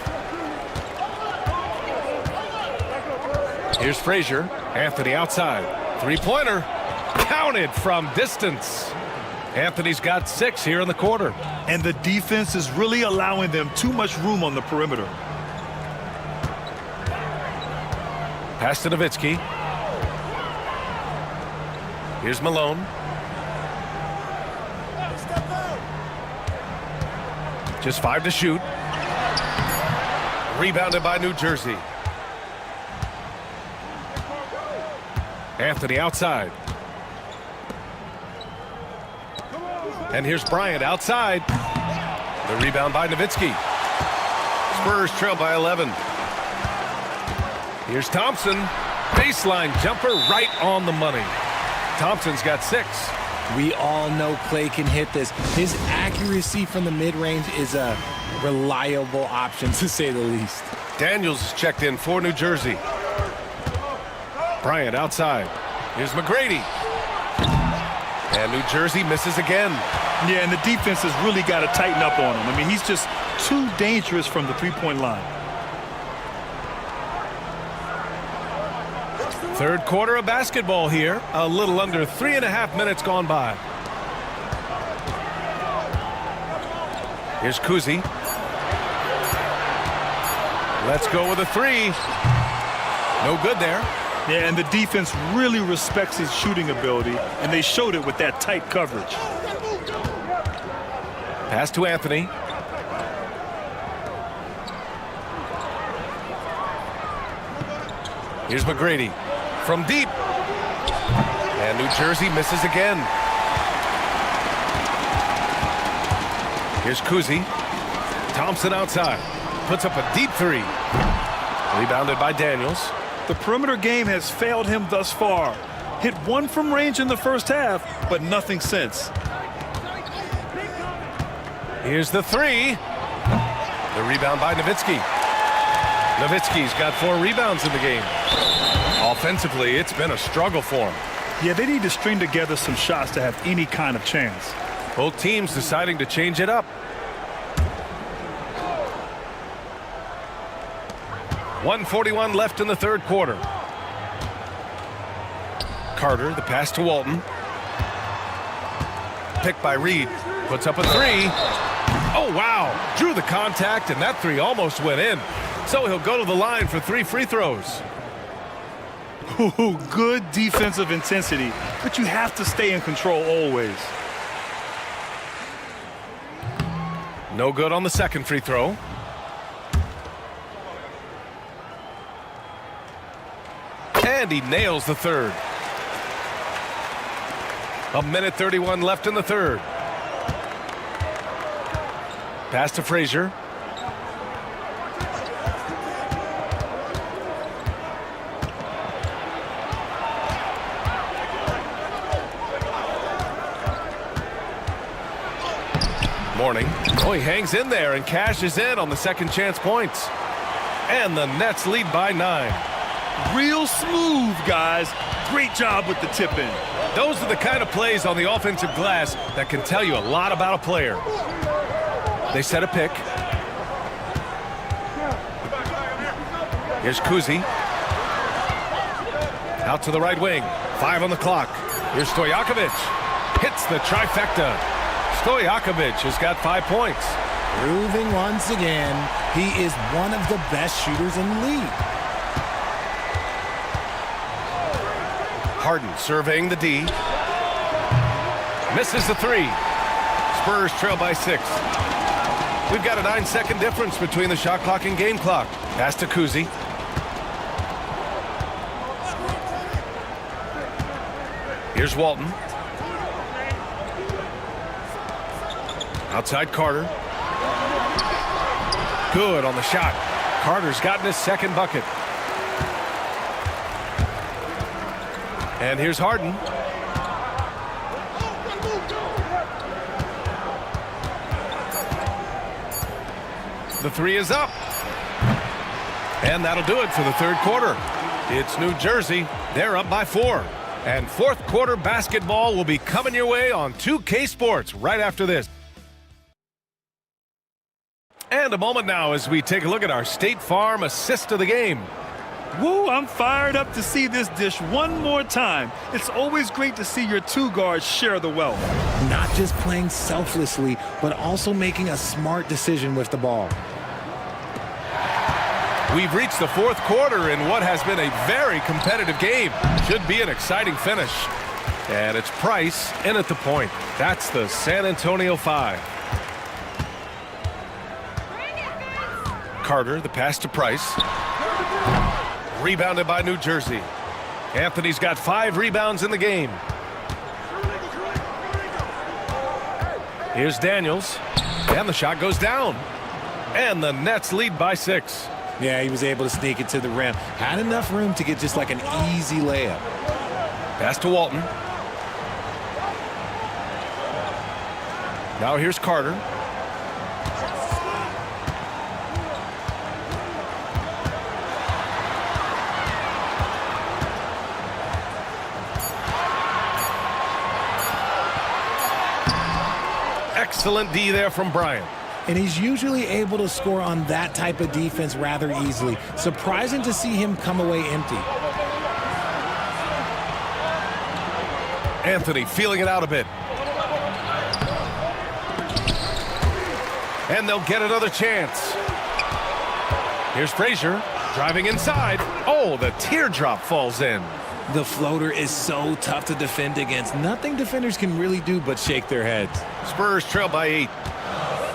Here's Frazier. Anthony outside. 3-pointer. Counted from distance. Anthony's got 6 here in the quarter. And the defense is really allowing them too much room on the perimeter. Pass to Nowitzki. Here's Malone. Just 5 to shoot. Rebounded by New Jersey. Anthony outside. And here's Bryant outside. The rebound by Nowitzki. Spurs trail by 11. Here's Thompson. Baseline jumper right on the money. Thompson's got 6. We all know Clay can hit this. His accuracy from the mid-range is a reliable option, to say the least. Daniels is checked in for New Jersey. Bryant outside. Here's McGrady. And New Jersey misses again. Yeah, and the defense has really got to tighten up on him. I mean, he's just too dangerous from the three-point line. Third quarter of basketball here. A little under 3.5 minutes gone by. Here's Kuzi. Let's go with a 3. No good there. Yeah, and the defense really respects his shooting ability, and they showed it with that tight coverage. Pass to Anthony. Here's McGrady from deep. And New Jersey misses again. Here's Kuzi. Thompson outside. Puts up a deep 3. Rebounded by Daniels. The perimeter game has failed him thus far. Hit 1 from range in the first half, but nothing since. Here's the 3. The rebound by Nowitzki. Nowitzki's got 4 rebounds in the game. Offensively, it's been a struggle for him. Yeah, they need to string together some shots to have any kind of chance. Both teams deciding to change it up. .141 left in the third quarter. Carter, the pass to Walton. Picked by Reed. Puts up a 3. Oh, wow. Drew the contact, and that 3 almost went in. So he'll go to the line for 3 free throws. Ooh, good defensive intensity, but you have to stay in control always. No good on the second free throw. And he nails the third. 1:31 left in the third. Pass to Frazier. Morning. Oh, he hangs in there and cashes in on the second chance points. And the Nets lead by 9. Real smooth, guys. Great job with the tip-in. Those are the kind of plays on the offensive glass that can tell you a lot about a player. They set a pick. Here's Kuzi. Out to the right wing. 5 on the clock. Here's Stojakovic. Hits the trifecta. Stojakovic has got 5 points. Proving once again, he is one of the best shooters in the league. Harden surveying the D. Misses the 3. Spurs trail by 6. We've got a 9-second difference between the shot clock and game clock. Pass to Kuzi. Here's Walton. Outside Carter. Good on the shot. Carter's gotten his second bucket. And here's Harden. The 3 is up. And that'll do it for the third quarter. It's New Jersey. They're up by 4. And fourth quarter basketball will be coming your way on 2K Sports right after this. And a moment now as we take a look at our State Farm assist of the game. Woo, I'm fired up to see this dish one more time. It's always great to see your 2 guards share the wealth. Not just playing selflessly, but also making a smart decision with the ball. We've reached the fourth quarter in what has been a very competitive game. Should be an exciting finish. And it's Price in at the point. That's the San Antonio 5. Carter, the pass to Price. Rebounded by New Jersey. Anthony's got 5 rebounds in the game. Here's Daniels. And the shot goes down. And the Nets lead by 6. Yeah, he was able to sneak it to the rim. Had enough room to get just like an easy layup. Pass to Walton. Now here's Carter. Excellent D there from Bryant. And he's usually able to score on that type of defense rather easily. Surprising to see him come away empty. Anthony feeling it out a bit. And they'll get another chance. Here's Frazier driving inside. Oh, the teardrop falls in. The floater is so tough to defend against. Nothing defenders can really do but shake their heads. Spurs trail by 8.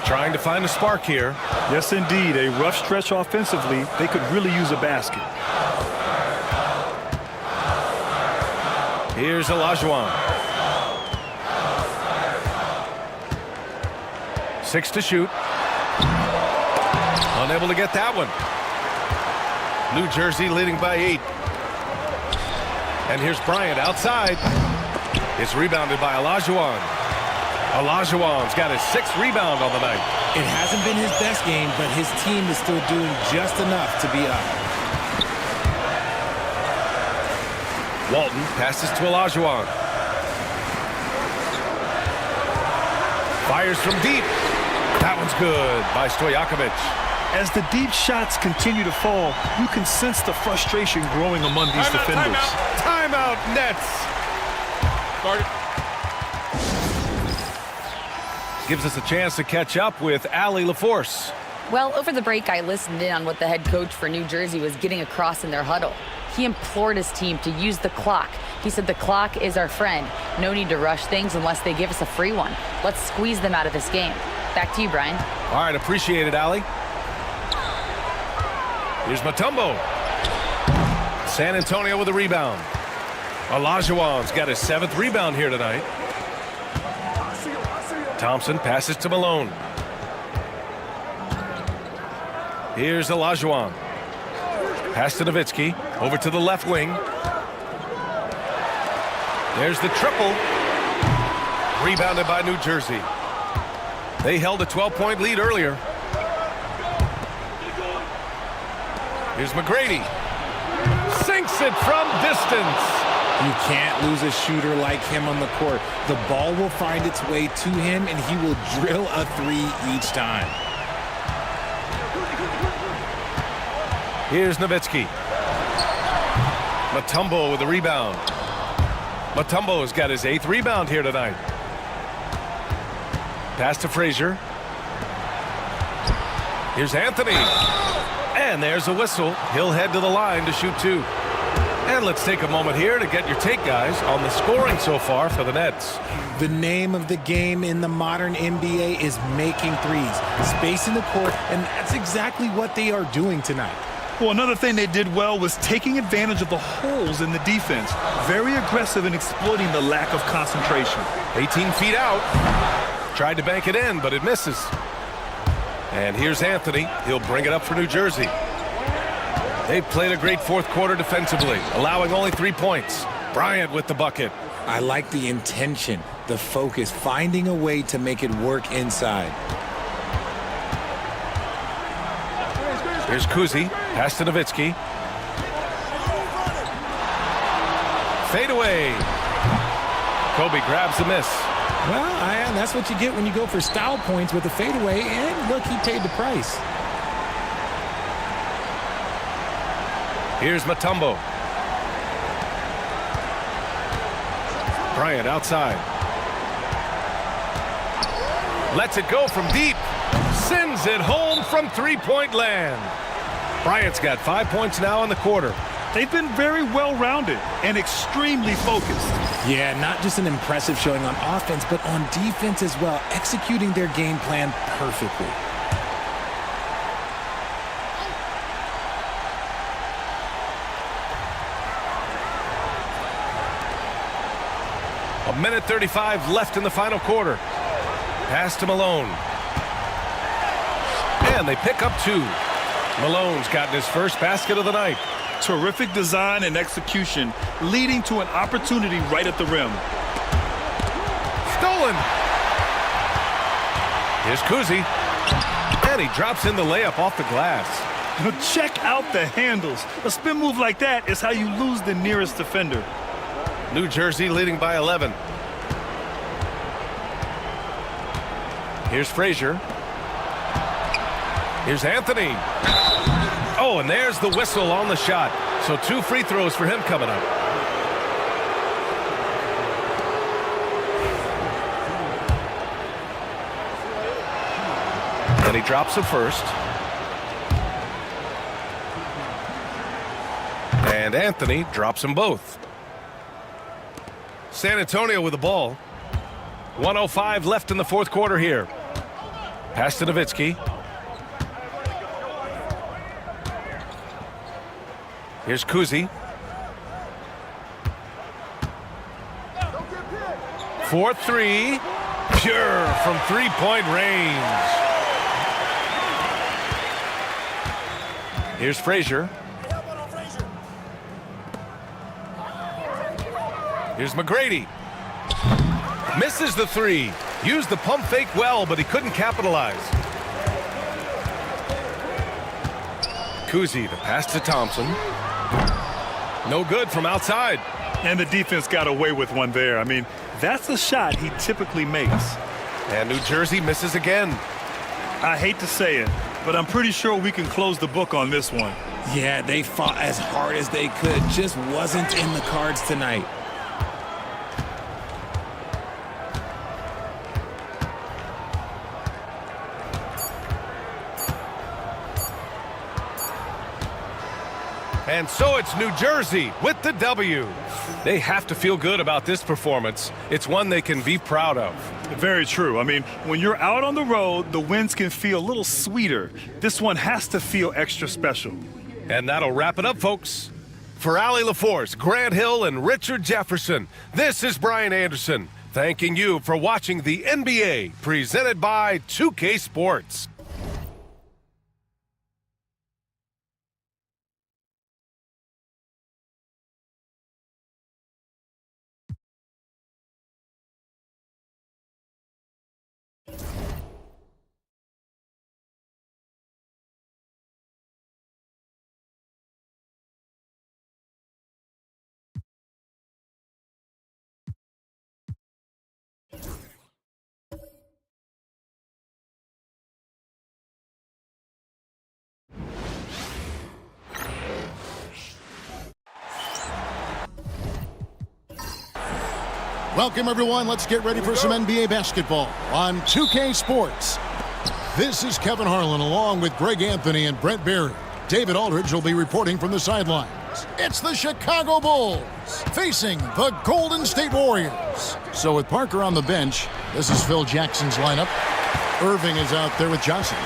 Trying to find a spark here. Yes, indeed. A rough stretch offensively. They could really use a basket. Here's Olajuwon. 6 to shoot. Unable to get that one. New Jersey leading by 8. And here's Bryant outside. It's rebounded by Olajuwon. Olajuwon's got his 6th rebound on the night. It hasn't been his best game, but his team is still doing just enough to be up. Walton passes to Olajuwon. Fires from deep. That one's good by Stojakovic. As the deep shots continue to fall, you can sense the frustration growing among these defenders. Timeout, Nets. Gives us a chance to catch up with Allie LaForce. Well, over the break, I listened in on what the head coach for New Jersey was getting across in their huddle. He implored his team to use the clock. He said the clock is our friend. No need to rush things unless they give us a free one. Let's squeeze them out of this game. Back to you, Brian. All right, appreciate it, Allie. Here's Mutombo. San Antonio with a rebound. Olajuwon's got his 7th rebound here tonight. Thompson passes to Malone. Here's Olajuwon. Pass to Nowitzki. Over to the left wing. There's the triple. Rebounded by New Jersey. They held a 12-point lead earlier. Here's McGrady. Sinks it from distance. You can't lose a shooter like him on the court. The ball will find its way to him, and he will drill a three each time. Here's Nowitzki. Mutombo with the rebound. Mutombo's got his 8th rebound here tonight. Pass to Frazier. Here's Anthony. And there's a whistle. He'll head to the line to shoot 2. And let's take a moment here to get your take, guys, on the scoring so far for the Nets. The name of the game in the modern NBA is making threes, spacing the court, and that's exactly what they are doing tonight. Well, another thing they did well was taking advantage of the holes in the defense. Very aggressive in exploiting the lack of concentration. 18 feet out. Tried to bank it in, but it misses. And here's Anthony. He'll bring it up for New Jersey. They've played a great 4th quarter defensively, allowing only 3 points. Bryant with the bucket. I like the intention, the focus, finding a way to make it work inside. Here's Kuzi. Pass to Nowitzki. Fade away. Kobe grabs the miss. Well, that's what you get when you go for style points with a fadeaway, and look, he paid the price. Here's Mutombo. Bryant outside. Lets it go from deep. Sends it home from 3-point land. Bryant's got 5 points now in the quarter. They've been very well-rounded and extremely focused. Yeah, not just an impressive showing on offense, but on defense as well, executing their game plan perfectly. A minute 35 left in the final quarter. Pass to Malone. And they pick up 2. Malone's gotten his first basket of the night. Terrific design and execution, leading to an opportunity right at the rim. Stolen. Here's Kuzi. And he drops in the layup off the glass. Check out the handles. A spin move like that is how you lose the nearest defender. New Jersey leading by 11. Here's Frazier. Here's Anthony. Oh, and there's the whistle on the shot. So 2 free throws for him coming up. And he drops the first. And Anthony drops them both. San Antonio with the ball. 1:05 left in the 4th quarter here. Pass to Nowitzki. Here's Kuzi. 4-3. Pure from 3-point range. Here's Frazier. Here's McGrady. Misses the 3. Used the pump fake well, but he couldn't capitalize. Kuzi, the pass to Thompson. No good from outside. And the defense got away with one there. I mean, that's a shot he typically makes. And New Jersey misses again. I hate to say it, but I'm pretty sure we can close the book on this one. Yeah, they fought as hard as they could. Just wasn't in the cards tonight. And so it's New Jersey with the W. They have to feel good about this performance. It's one they can be proud of. Very true. I mean, when you're out on the road, the wins can feel a little sweeter. This one has to feel extra special. And that'll wrap it up, folks. For Allie LaForce, Grant Hill, and Richard Jefferson, this is Brian Anderson, thanking you for watching the NBA, presented by 2K Sports. Welcome, everyone. Let's get ready for some NBA basketball on 2K Sports. This is Kevin Harlan along with Greg Anthony and Brent Barry. David Aldridge will be reporting from the sidelines. It's the Chicago Bulls facing the Golden State Warriors. So with Parker on the bench, this is Phil Jackson's lineup. Irving is out there with Johnson.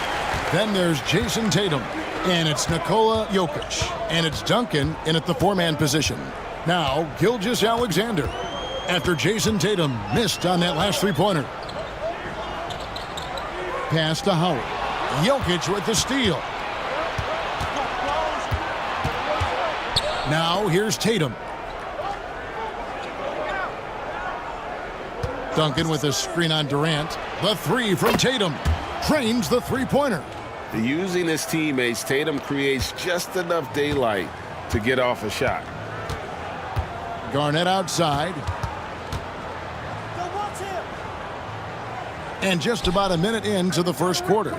Then there's Jason Tatum. And it's Nikola Jokic. And it's Duncan in at the four-man position. Now, Gilgeous-Alexander. After Jason Tatum missed on that last three-pointer. Pass to Howard. Jokic with the steal. Now here's Tatum. Duncan with a screen on Durant. The three from Tatum. Trains the three-pointer. Using his teammates, Tatum creates just enough daylight to get off a shot. Garnett outside. And just about a minute into the first quarter.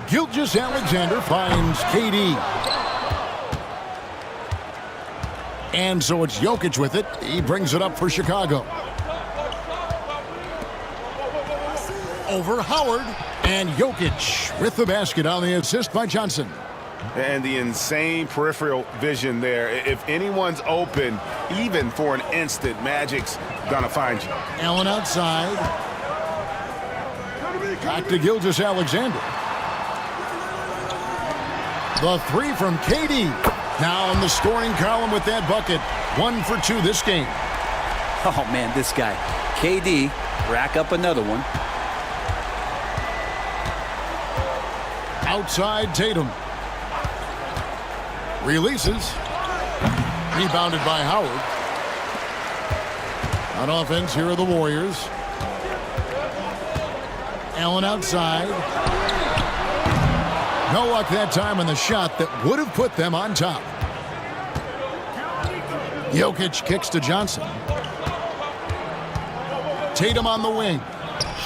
Gilgeous-Alexander finds KD. And so it's Jokic with it. He brings it up for Chicago. Over Howard. And Jokic with the basket on the assist by Johnson. And the insane peripheral vision there. If anyone's open, even for an instant, Magic's gonna find you. Allen outside. Back to Gilgeous-Alexander. The three from KD. Now in the scoring column with that bucket. 1 for 2 this game. Oh, man, this guy. KD, rack up another one. Outside Tatum. Releases. Rebounded by Howard. On offense, here are the Warriors. Allen outside. No luck that time on the shot that would have put them on top. Jokic kicks to Johnson. Tatum on the wing.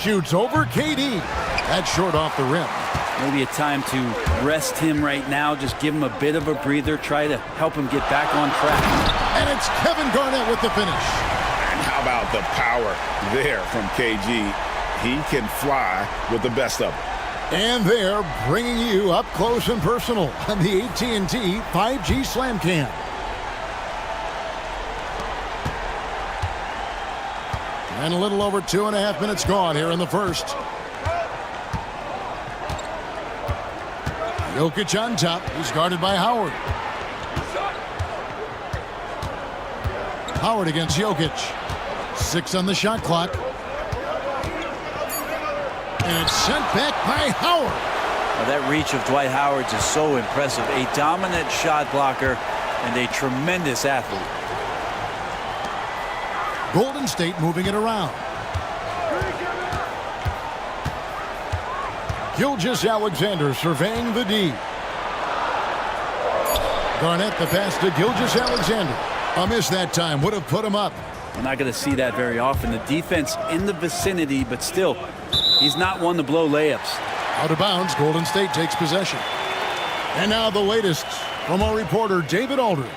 Shoots over KD. That's short off the rim. Maybe a time to rest him right now. Just give him a bit of a breather. Try to help him get back on track. And it's Kevin Garnett with the finish. And how about the power there from KG? He can fly with the best of them. And they're bringing you up close and personal on the AT&T 5G Slam Cam. And a little over 2.5 minutes gone here in the first. Jokic on top. He's guarded by Howard. Howard against Jokic. 6 on the shot clock. And it's sent back by Howard. Well, that reach of Dwight Howard is so impressive. A dominant shot blocker and a tremendous athlete. Golden State moving it around. Gilgeous-Alexander surveying the D. Garnett the pass to Gilgeous-Alexander. A miss that time would have put him up. We're not going to see that very often. The defense in the vicinity, but still, he's not one to blow layups. Out of bounds, Golden State takes possession. And now the latest from our reporter, David Aldridge.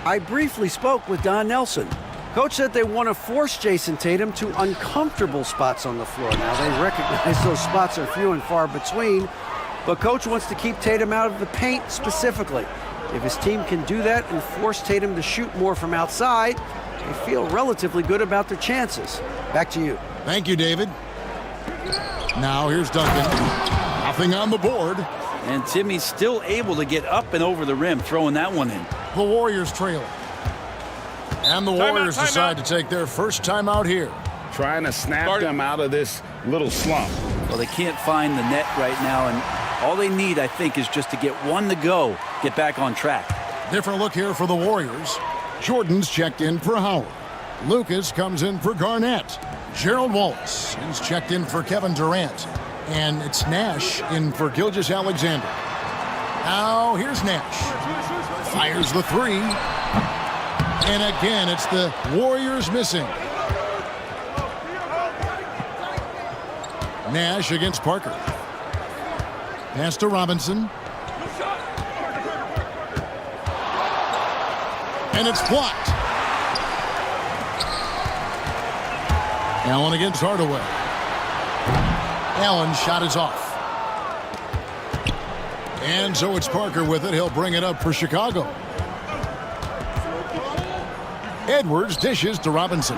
I briefly spoke with Don Nelson. Coach said they want to force Jason Tatum to uncomfortable spots on the floor. Now, they recognize those spots are few and far between, but Coach wants to keep Tatum out of the paint specifically. If his team can do that and force Tatum to shoot more from outside, they feel relatively good about their chances. Back to you. Thank you, David. Now here's Duncan. Nothing on the board. And Timmy's still able to get up and over the rim, throwing that one in. The Warriors trail. And the Warriors decide to take their first timeout here. Trying to snap them out of this little slump. Well, they can't find the net right now, and all they need, I think, is just to get one to go, get back on track. Different look here for the Warriors. Jordan's checked in for Howard. Lucas comes in for Garnett. Gerald Wallace is checked in for Kevin Durant. And it's Nash in for Gilgeous-Alexander. Now here's Nash. Fires the three. And again, it's the Warriors missing. Nash against Parker. Pass to Robinson. And it's blocked. Allen against Hardaway. Allen's shot is off. And so it's Parker with it. He'll bring it up for Chicago. Edwards dishes to Robinson.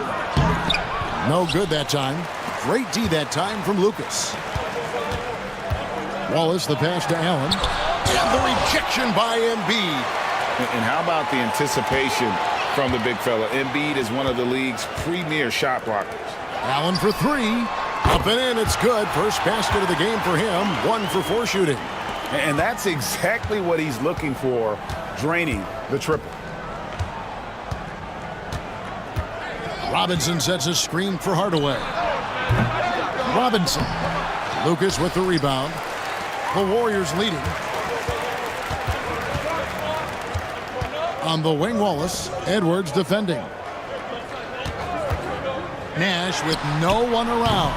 No good that time. Great D that time from Lucas. Wallace the pass to Allen. And the rejection by Embiid. And how about the anticipation from the big fella? Embiid is one of the league's premier shot blockers. Allen for three. Up and in, it's good. First basket of the game for him. 1 for 4 shooting. And that's exactly what he's looking for, draining the triple. Robinson sets a screen for Hardaway. Robinson. Lucas with the rebound. The Warriors leading. On the wing, Wallace. Edwards defending. Nash with no one around.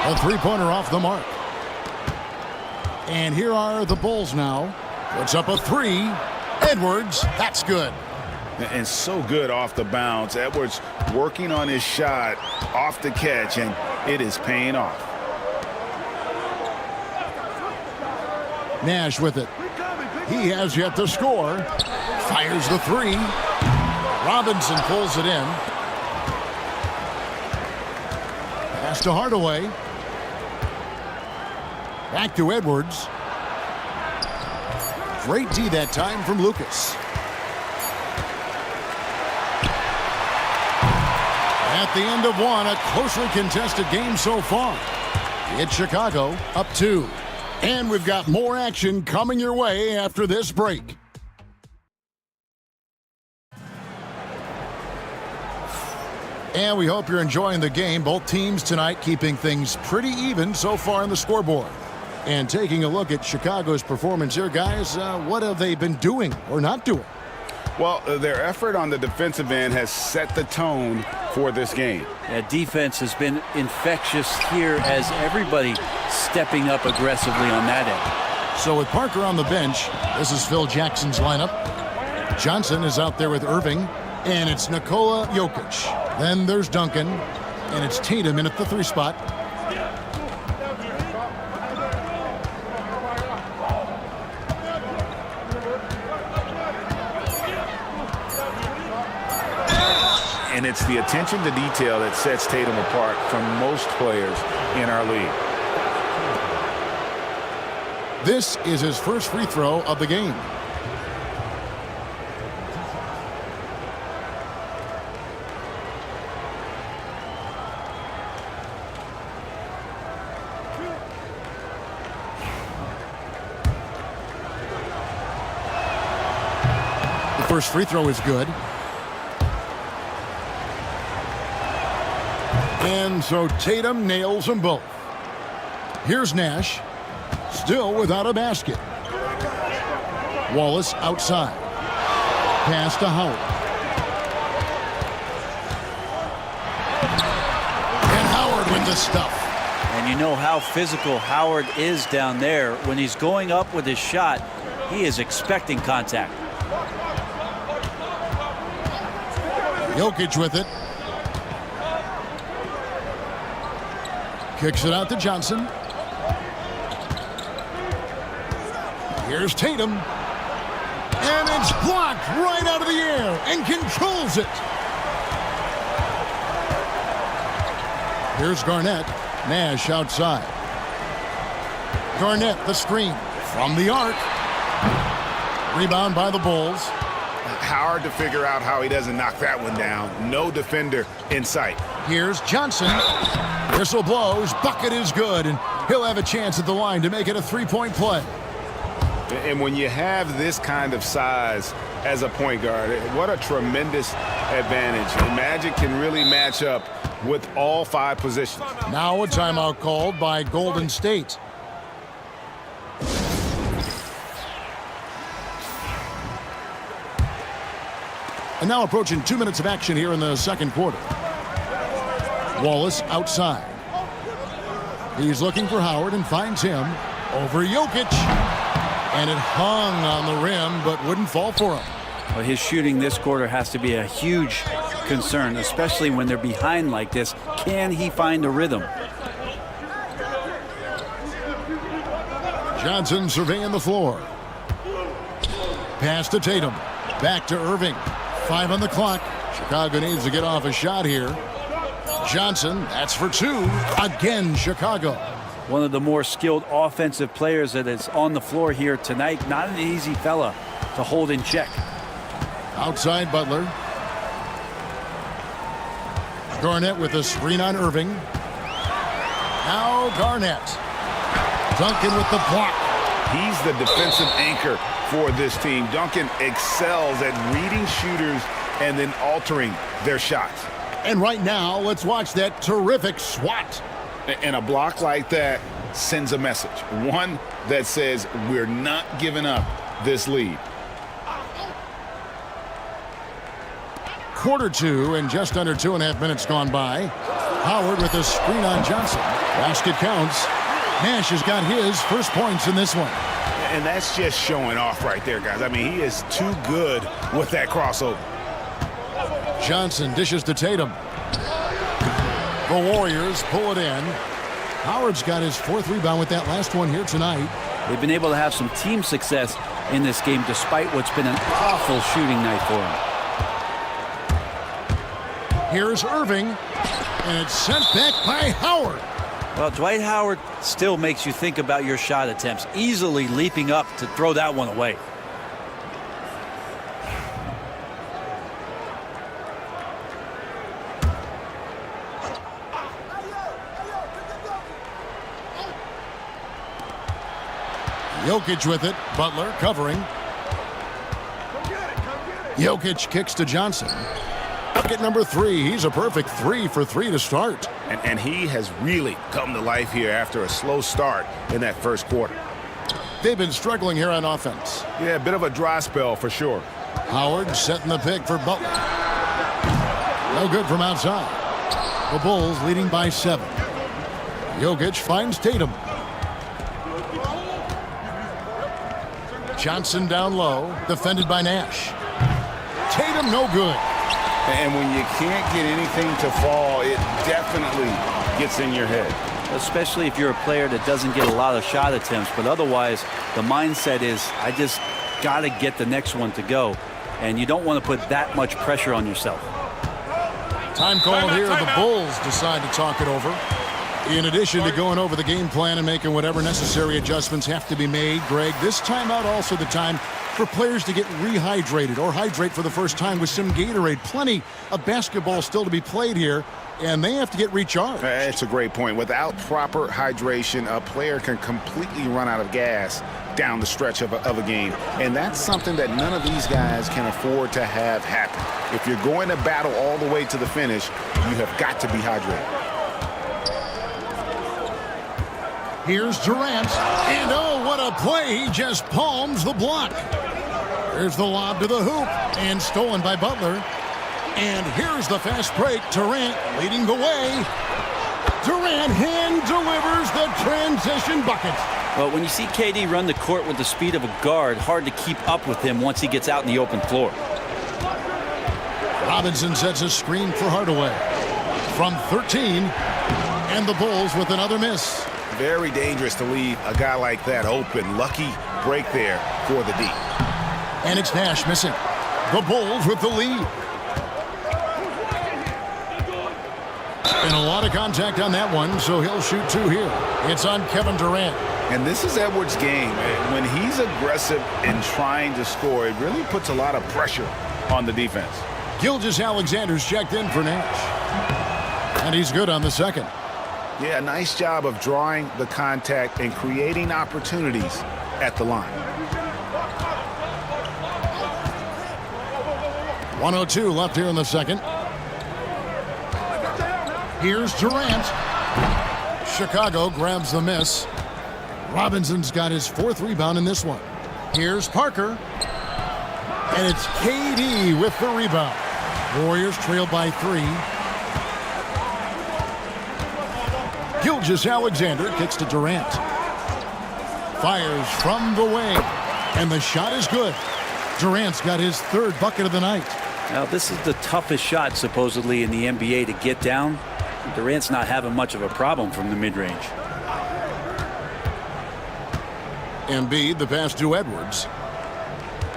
A three-pointer off the mark. And here are the Bulls now. Puts up a three. Edwards, that's good. And so good off the bounce. Edwards working on his shot off the catch, and it is paying off. Nash with it. He has yet to score. Fires the three. Robinson pulls it in. Pass to Hardaway. Back to Edwards. Great D that time from Lucas. At the end of one, a closely contested game so far. It's Chicago up 2. And we've got more action coming your way after this break. And we hope you're enjoying the game. Both teams tonight keeping things pretty even so far on the scoreboard. And taking a look at Chicago's performance here, guys, what have they been doing or not doing? Well, their effort on the defensive end has set the tone for this game. Yeah, defense has been infectious here as everybody stepping up aggressively on that end. So with Parker on the bench, this is Phil Jackson's lineup. Johnson is out there with Irving, and it's Nikola Jokic. Then there's Duncan, and it's Tatum in at the 3 spot. And it's the attention to detail that sets Tatum apart from most players in our league. This is his first free throw of the game. The first free throw is good. And so Tatum nails them both. Here's Nash, still without a basket. Wallace outside. Pass to Howard. And Howard with the stuff. And you know how physical Howard is down there. When he's going up with his shot, he is expecting contact. Jokic with it. Kicks it out to Johnson. Here's Tatum. And it's blocked right out of the air and controls it. Here's Garnett. Nash outside. Garnett the screen from the arc. Rebound by the Bulls. Hard to figure out how he doesn't knock that one down. No defender in sight. Here's Johnson. Whistle blows. Bucket is good, and he'll have a chance at the line to make it a 3-point play. And when you have this kind of size as a point guard, what a tremendous advantage. And Magic can really match up with all 5 positions. Now a timeout called by Golden State. And now approaching 2 minutes of action here in the second quarter. Wallace outside. He's looking for Howard and finds him over Jokic. And it hung on the rim but wouldn't fall for him. Well, his shooting this quarter has to be a huge concern, especially when they're behind like this. Can he find a rhythm? Johnson surveying the floor. Pass to Tatum. Back to Irving. 5 on the clock. Chicago needs to get off a shot here. Johnson, that's for 2. Again, Chicago. One of the more skilled offensive players that is on the floor here tonight. Not an easy fella to hold in check. Outside Butler. Garnett with a screen on Irving. Now Garnett. Duncan with the block. He's the defensive anchor for this team. Duncan excels at reading shooters and then altering their shots. And right now, let's watch that terrific swat. And a block like that sends a message. One that says we're not giving up this lead. Quarter 2 and just under 2.5 minutes gone by. Howard with a screen on Johnson. Basket counts. Nash has got his first points in this one. And that's just showing off right there, guys. I mean, he is too good with that crossover. Johnson dishes to Tatum. The Warriors pull it in. Howard's got his 4th rebound with that last one here tonight. They've been able to have some team success in this game despite what's been an awful shooting night for them. Here's Irving, and it's sent back by Howard. Well, Dwight Howard still makes you think about your shot attempts, easily leaping up to throw that one away. Jokic with it. Butler covering. Jokic kicks to Johnson. Bucket number 3. He's a perfect 3 for 3 to start. And he has really come to life here after a slow start in that first quarter. They've been struggling here on offense. Yeah, a bit of a dry spell for sure. Howard setting the pick for Butler. No good from outside. The Bulls leading by 7. Jokic finds Tatum. Johnson down low, defended by Nash. Tatum no good. And when you can't get anything to fall, it definitely gets in your head. Especially if you're a player that doesn't get a lot of shot attempts, but otherwise the mindset is I just got to get the next one to go, and you don't want to put that much pressure on yourself. Time called here. The Bulls decide to talk it over. In addition to going over the game plan and making whatever necessary adjustments have to be made, Greg, this timeout also the time for players to get rehydrated or hydrate for the first time with some Gatorade. Plenty of basketball still to be played here, and they have to get recharged. That's a great point. Without proper hydration, a player can completely run out of gas down the stretch of a game. And that's something that none of these guys can afford to have happen. If you're going to battle all the way to the finish, you have got to be hydrated. Here's Durant, and oh, what a play. He just palms the block. Here's the lob to the hoop, and stolen by Butler. And here's the fast break. Durant leading the way. Durant hand delivers the transition bucket. Well, when you see KD run the court with the speed of a guard, hard to keep up with him once he gets out in the open floor. Robinson sets a screen for Hardaway. From 13, and the Bulls with another miss. Very dangerous to leave a guy like that open. Lucky break there for the D. And it's Nash missing. The Bulls with the lead. And a lot of contact on that one, so he'll shoot 2 here. It's on Kevin Durant. And this is Edwards' game. When he's aggressive and trying to score, it really puts a lot of pressure on the defense. Gilgeous-Alexander's checked in for Nash. And he's good on the second. Yeah, nice job of drawing the contact and creating opportunities at the line. 1:02 left here in the second. Here's Durant. Chicago grabs the miss. Robinson's got his 4th rebound in this one. Here's Parker. And it's KD with the rebound. Warriors trail by 3. Gilgeous-Alexander kicks to Durant. Fires from the wing. And the shot is good. Durant's got his 3rd bucket of the night. Now, this is the toughest shot, supposedly, in the NBA to get down. Durant's not having much of a problem from the mid-range. Embiid, the pass to Edwards.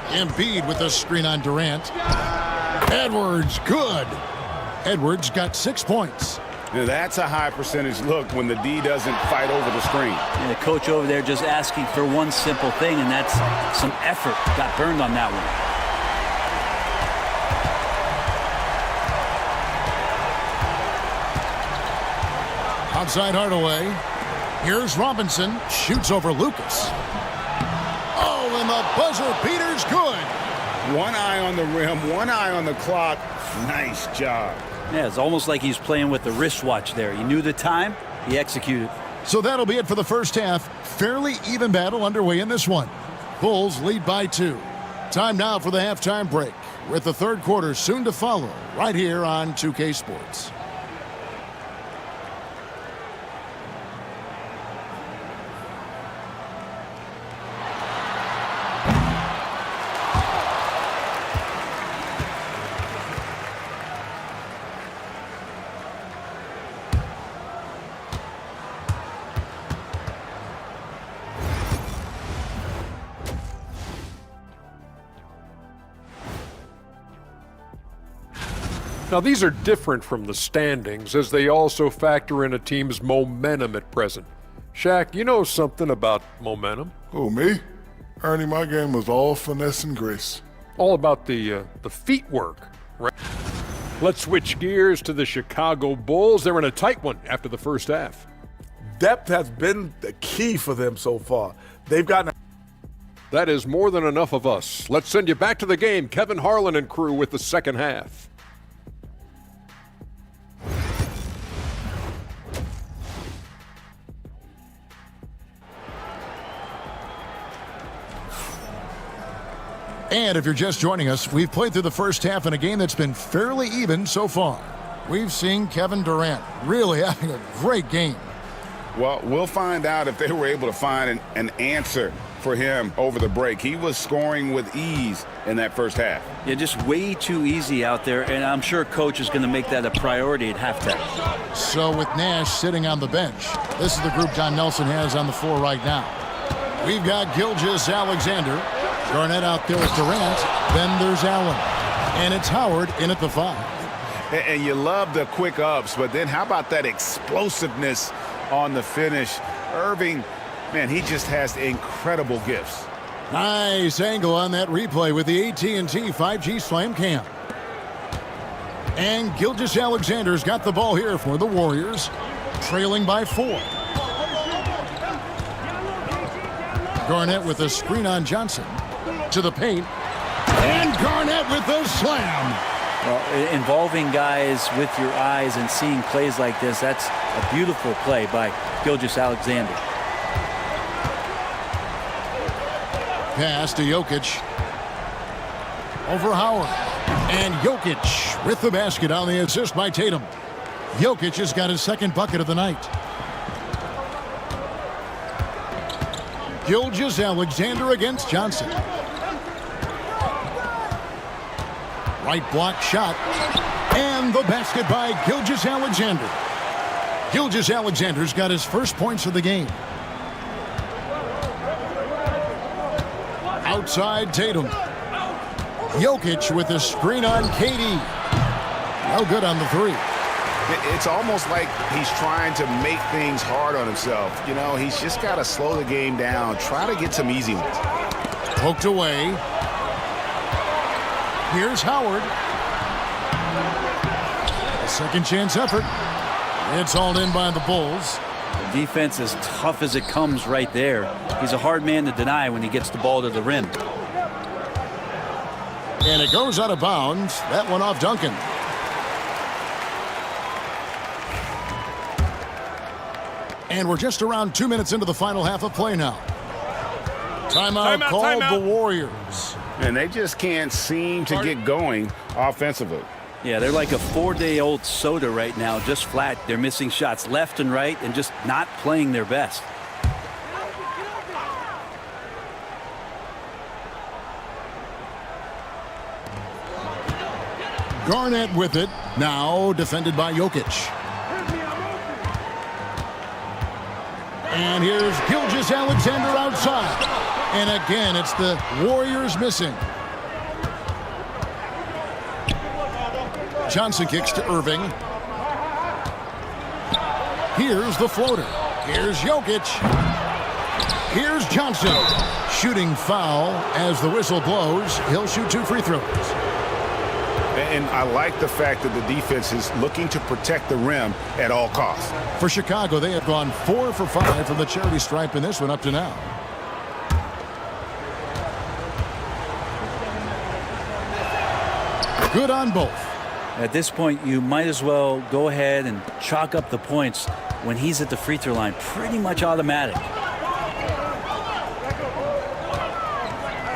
Embiid with a screen on Durant. Edwards, good. Edwards got 6 points. Now, that's a high percentage look when the D doesn't fight over the screen. And the coach over there just asking for one simple thing, and that's some effort. Got burned on that one. Outside Hardaway. Here's Robinson. Shoots over Lucas. Oh, and the buzzer beater's good. One eye on the rim, one eye on the clock. Nice job. Yeah, it's almost like he's playing with the wristwatch there. He knew the time, he executed. So that'll be it for the first half. Fairly even battle underway in this one. Bulls lead by 2. Time now for the halftime break, with the third quarter soon to follow, right here on 2K Sports. Now, these are different from the standings, as they also factor in a team's momentum at present. Shaq, you know something about momentum. Who, me? Ernie, my game was all finesse and grace. All about the feet work, right? Let's switch gears to the Chicago Bulls. They're in a tight one after the first half. Depth has been the key for them so far. They've gotten... That is more than enough of us. Let's send you back to the game. Kevin Harlan and crew with the second half. And if you're just joining us, we've played through the first half in a game that's been fairly even so far. We've seen Kevin Durant really having a great game. Well, we'll find out if they were able to find an answer for him over the break. He was scoring with ease in that first half. Yeah, just way too easy out there, and I'm sure coach is going to make that a priority at halftime. So with Nash sitting on the bench, this is the group Don Nelson has on the floor right now. We've got Gilgeous-Alexander. Garnett out there with Durant. Then there's Allen. And it's Howard in at the 5. And you love the quick ups, but then how about that explosiveness on the finish? Irving, man, he just has incredible gifts. Nice angle on that replay with the AT&T 5G Slam Cam. And Gilgeous-Alexander's got the ball here for the Warriors, trailing by 4. Garnett with a screen on Johnson. To the paint. And Garnett with the slam. Well, involving guys with your eyes and seeing plays like this, that's a beautiful play by Gilgeous-Alexander. Pass to Jokic. Over Howard. And Jokic with the basket on the assist by Tatum. Jokic has got his second bucket of the night. Gilgeous-Alexander against Johnson. Right block shot. And the basket by Gilgeous-Alexander. Gilgeous-Alexander's got his first points of the game. Outside Tatum. Jokic with a screen on KD. No good on the 3. It's almost like he's trying to make things hard on himself. You know, he's just got to slow the game down. Try to get some easy ones. Poked away. Here's Howard. A second chance effort. It's hauled in by the Bulls. The defense is tough as it comes right there. He's a hard man to deny when he gets the ball to the rim. And it goes out of bounds. That one off Duncan. And we're just around 2 minutes into the final half of play now. Timeout called the Warriors. And they just can't seem to get going offensively. Yeah, they're like a 4-day-old soda right now, just flat. They're missing shots left and right and just not playing their best. Garnett with it. Now defended by Jokic. And here's Gilgeous-Alexander outside. And again, it's the Warriors missing. Johnson kicks to Irving. Here's the floater. Here's Jokic. Here's Johnson. Shooting foul as the whistle blows. He'll shoot 2 free throws. And I like the fact that the defense is looking to protect the rim at all costs. For Chicago, they have gone 4 for 5 from the charity stripe in this one up to now. Good on both. At this point, you might as well go ahead and chalk up the points when he's at the free throw line. Pretty much automatic.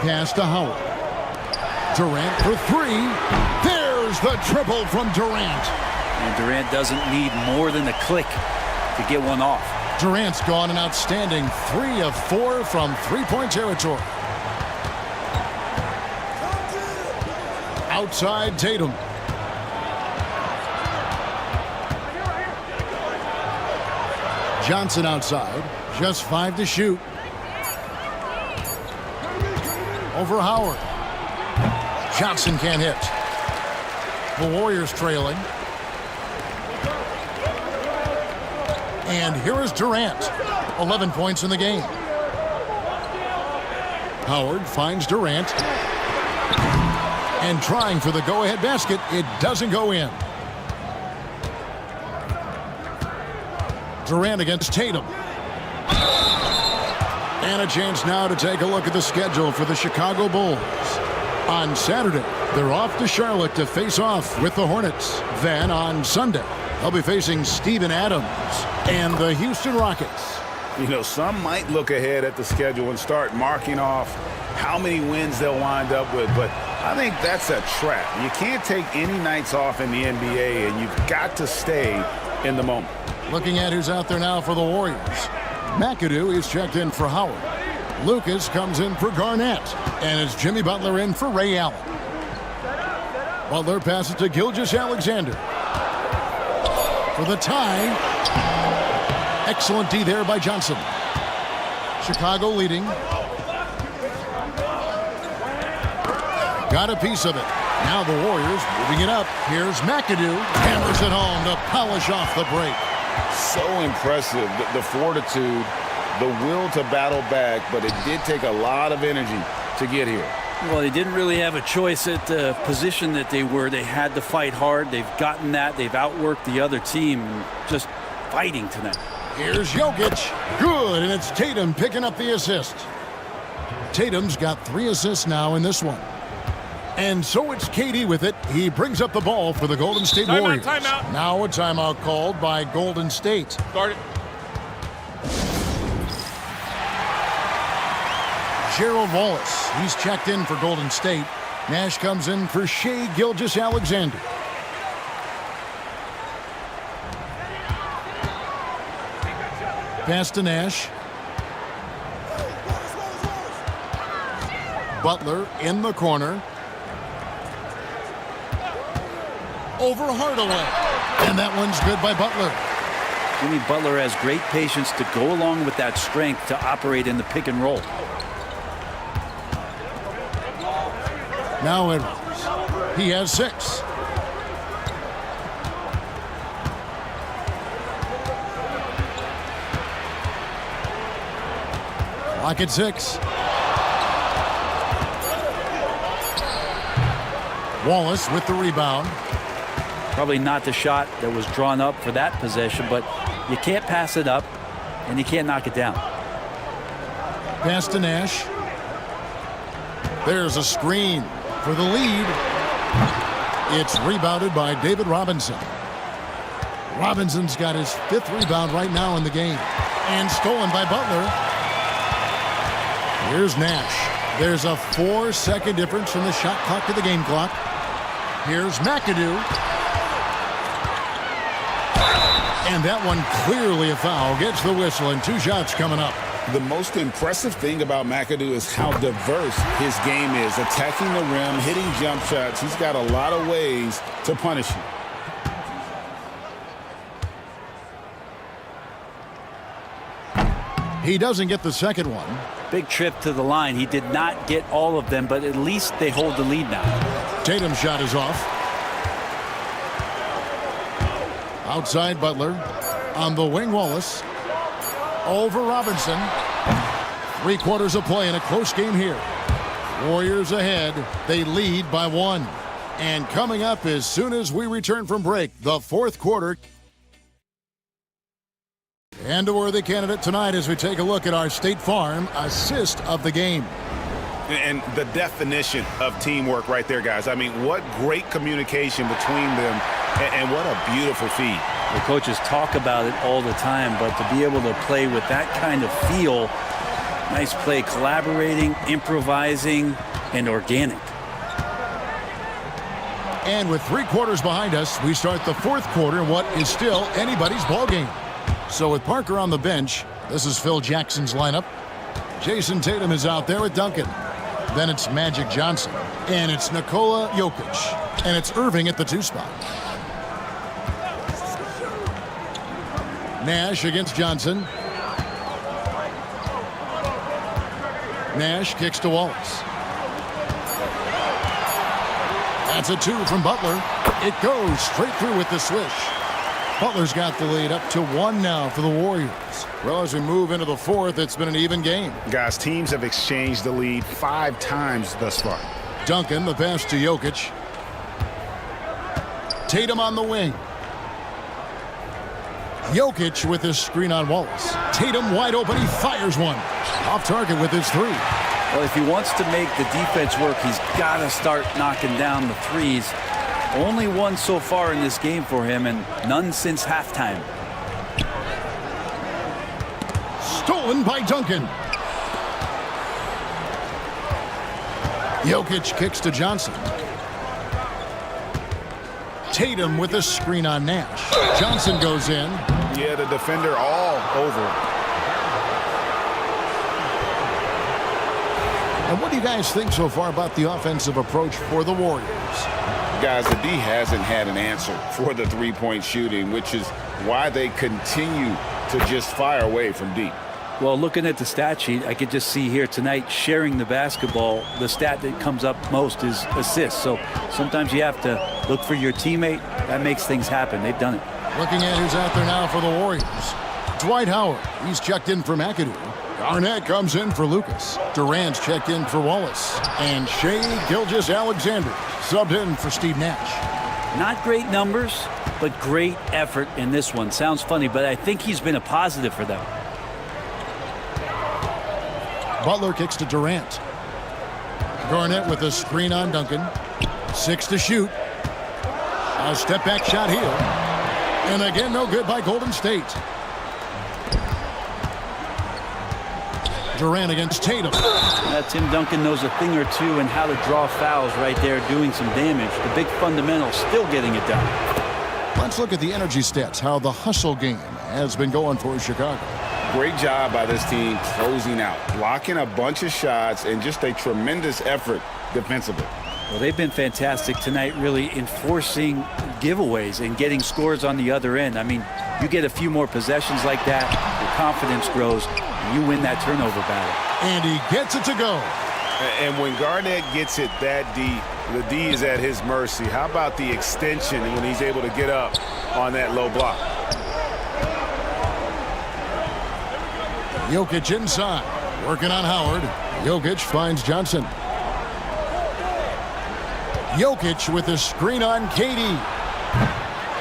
Pass to Howard. Durant for 3. There's the triple from Durant. And Durant doesn't need more than a click to get one off. Durant's gone an outstanding 3 of 4 from three-point territory. Outside Tatum. Johnson outside. Just 5 to shoot. Over Howard. Johnson can't hit. The Warriors trailing. And here is Durant. 11 points in the game. Howard finds Durant. And trying for the go-ahead basket. It doesn't go in. Durant against Tatum. And a chance now to take a look at the schedule for the Chicago Bulls. On Saturday, they're off to Charlotte to face off with the Hornets. Then on Sunday, they'll be facing Steven Adams and the Houston Rockets. You know, some might look ahead at the schedule and start marking off how many wins they'll wind up with, but I think that's a trap. You can't take any nights off in the NBA, and you've got to stay in the moment. Looking at who's out there now for the Warriors. McAdoo is checked in for Howard. Lucas comes in for Garnett. And it's Jimmy Butler in for Ray Allen. Butler passes to Gilgeous-Alexander. For the tie. Excellent D there by Johnson. Chicago leading. Got a piece of it. Now the Warriors moving it up. Here's McAdoo. Hammers it home to polish off the break. So impressive, the fortitude, the will to battle back, but it did take a lot of energy to get here. Well, they didn't really have a choice at the position that they were. They had to fight hard. They've gotten that. They've outworked the other team, just fighting tonight. Here's Jokic. Good, and it's Tatum picking up the assist. Tatum's got 3 assists now in this one. And so it's KD with it. He brings up the ball for the Golden State Warriors. Timeout. Now a timeout called by Golden State. Start it. Gerald Wallace, he's checked in for Golden State. Nash comes in for Shai Gilgeous-Alexander. Pass to Nash. Butler in the corner. Over Hardaway. And that one's good by Butler. Jimmy Butler has great patience to go along with that strength to operate in the pick and roll. Now Edwards. He has 6. Clock at 6. Wallace with the rebound. Probably not the shot that was drawn up for that possession, but you can't pass it up and you can't knock it down. Pass to Nash. There's a screen for the lead. It's rebounded by David Robinson. Robinson's got his 5th rebound right now in the game. And stolen by Butler. Here's Nash. There's a 4-second difference from the shot clock to the game clock. Here's McAdoo. And that one clearly a foul. Gets the whistle and 2 shots coming up. The most impressive thing about McAdoo is how diverse his game is. Attacking the rim, hitting jump shots. He's got a lot of ways to punish you. He doesn't get the second one. Big trip to the line. He did not get all of them, but at least they hold the lead now. Tatum's shot is off. Outside Butler. On the wing, Wallace. Over Robinson. 3/4 of play in a close game here. Warriors ahead. They lead by 1. And coming up as soon as we return from break, the fourth quarter. And a worthy candidate tonight as we take a look at our State Farm assist of the game. And the definition of teamwork right there, guys. I mean, what great communication between them, and what a beautiful feed. The coaches talk about it all the time, but to be able to play with that kind of feel, nice play, collaborating, improvising, and organic. And with 3/4 behind us, we start the fourth quarter in what is still anybody's ball game. So with Parker on the bench, this is Phil Jackson's lineup. Jason Tatum is out there with Duncan. Then it's Magic Johnson. And it's Nikola Jokic. And it's Irving at the 2 spot. Nash against Johnson. Nash kicks to Wallace. That's a 2 from Butler. It goes straight through with the swish. Butler's got the lead up to 1 now for the Warriors. Well, as we move into the fourth, it's been an even game. Guys, teams have exchanged the lead 5 times thus far. Duncan, the pass to Jokic. Tatum on the wing. Jokic with his screen on Wallace. Tatum wide open. He fires one. Off target with his 3. Well, if he wants to make the defense work, he's got to start knocking down the threes. Only 1 so far in this game for him, and none since halftime. Stolen by Duncan. Jokic kicks to Johnson. Tatum with a screen on Nash. Johnson goes in. Yeah, the defender all over him. And what do you guys think so far about the offensive approach for the Warriors? Guys, the D hasn't had an answer for the 3-point shooting, which is why they continue to just fire away from deep. Well, looking at the stat sheet, I could just see here tonight sharing the basketball. The stat that comes up most is assists. So sometimes you have to look for your teammate. That makes things happen. They've done it. Looking at who's out there now for the Warriors. Dwight Howard. He's checked in for McAdoo. Garnett comes in for Lucas. Durant's checked in for Wallace. And Shai Gilgeous-Alexander subbed in for Steve Nash. Not great numbers, but great effort in this one. Sounds funny, but I think he's been a positive for them. Butler kicks to Durant. Garnett with a screen on Duncan. 6 to shoot. A step back shot here. And again, no good by Golden State. Durant against Tatum. Tim Duncan knows a thing or two in how to draw fouls right there, doing some damage. The big fundamental still getting it done. Let's look at the energy stats, how the hustle game has been going for Chicago. Great job by this team closing out, blocking a bunch of shots, and just a tremendous effort defensively. Well, they've been fantastic tonight, really enforcing giveaways and getting scores on the other end. I mean, you get a few more possessions like that, your confidence grows, and you win that turnover battle. And he gets it to go. And when Garnett gets it that deep, the D is at his mercy. How about the extension when he's able to get up on that low block? Jokic inside, working on Howard. Jokic finds Johnson. Jokic with a screen on KD.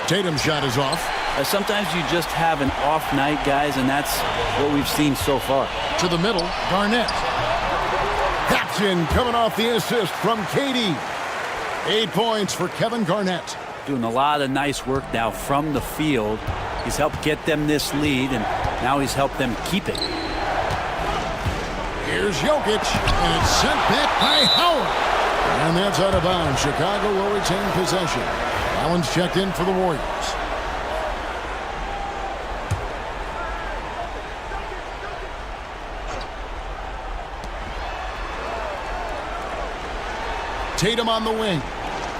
Tatum's shot is off. Sometimes you just have an off night, guys, and that's what we've seen so far. To the middle, Garnett. That's in, coming off the assist from KD. 8 points for Kevin Garnett. Doing a lot of nice work now from the field. He's helped get them this lead, and now he's helped them keep it. Here's Jokic, and it's sent back by Howard. And that's out of bounds. Chicago will retain possession. Allen's checked in for the Warriors. Tatum on the wing.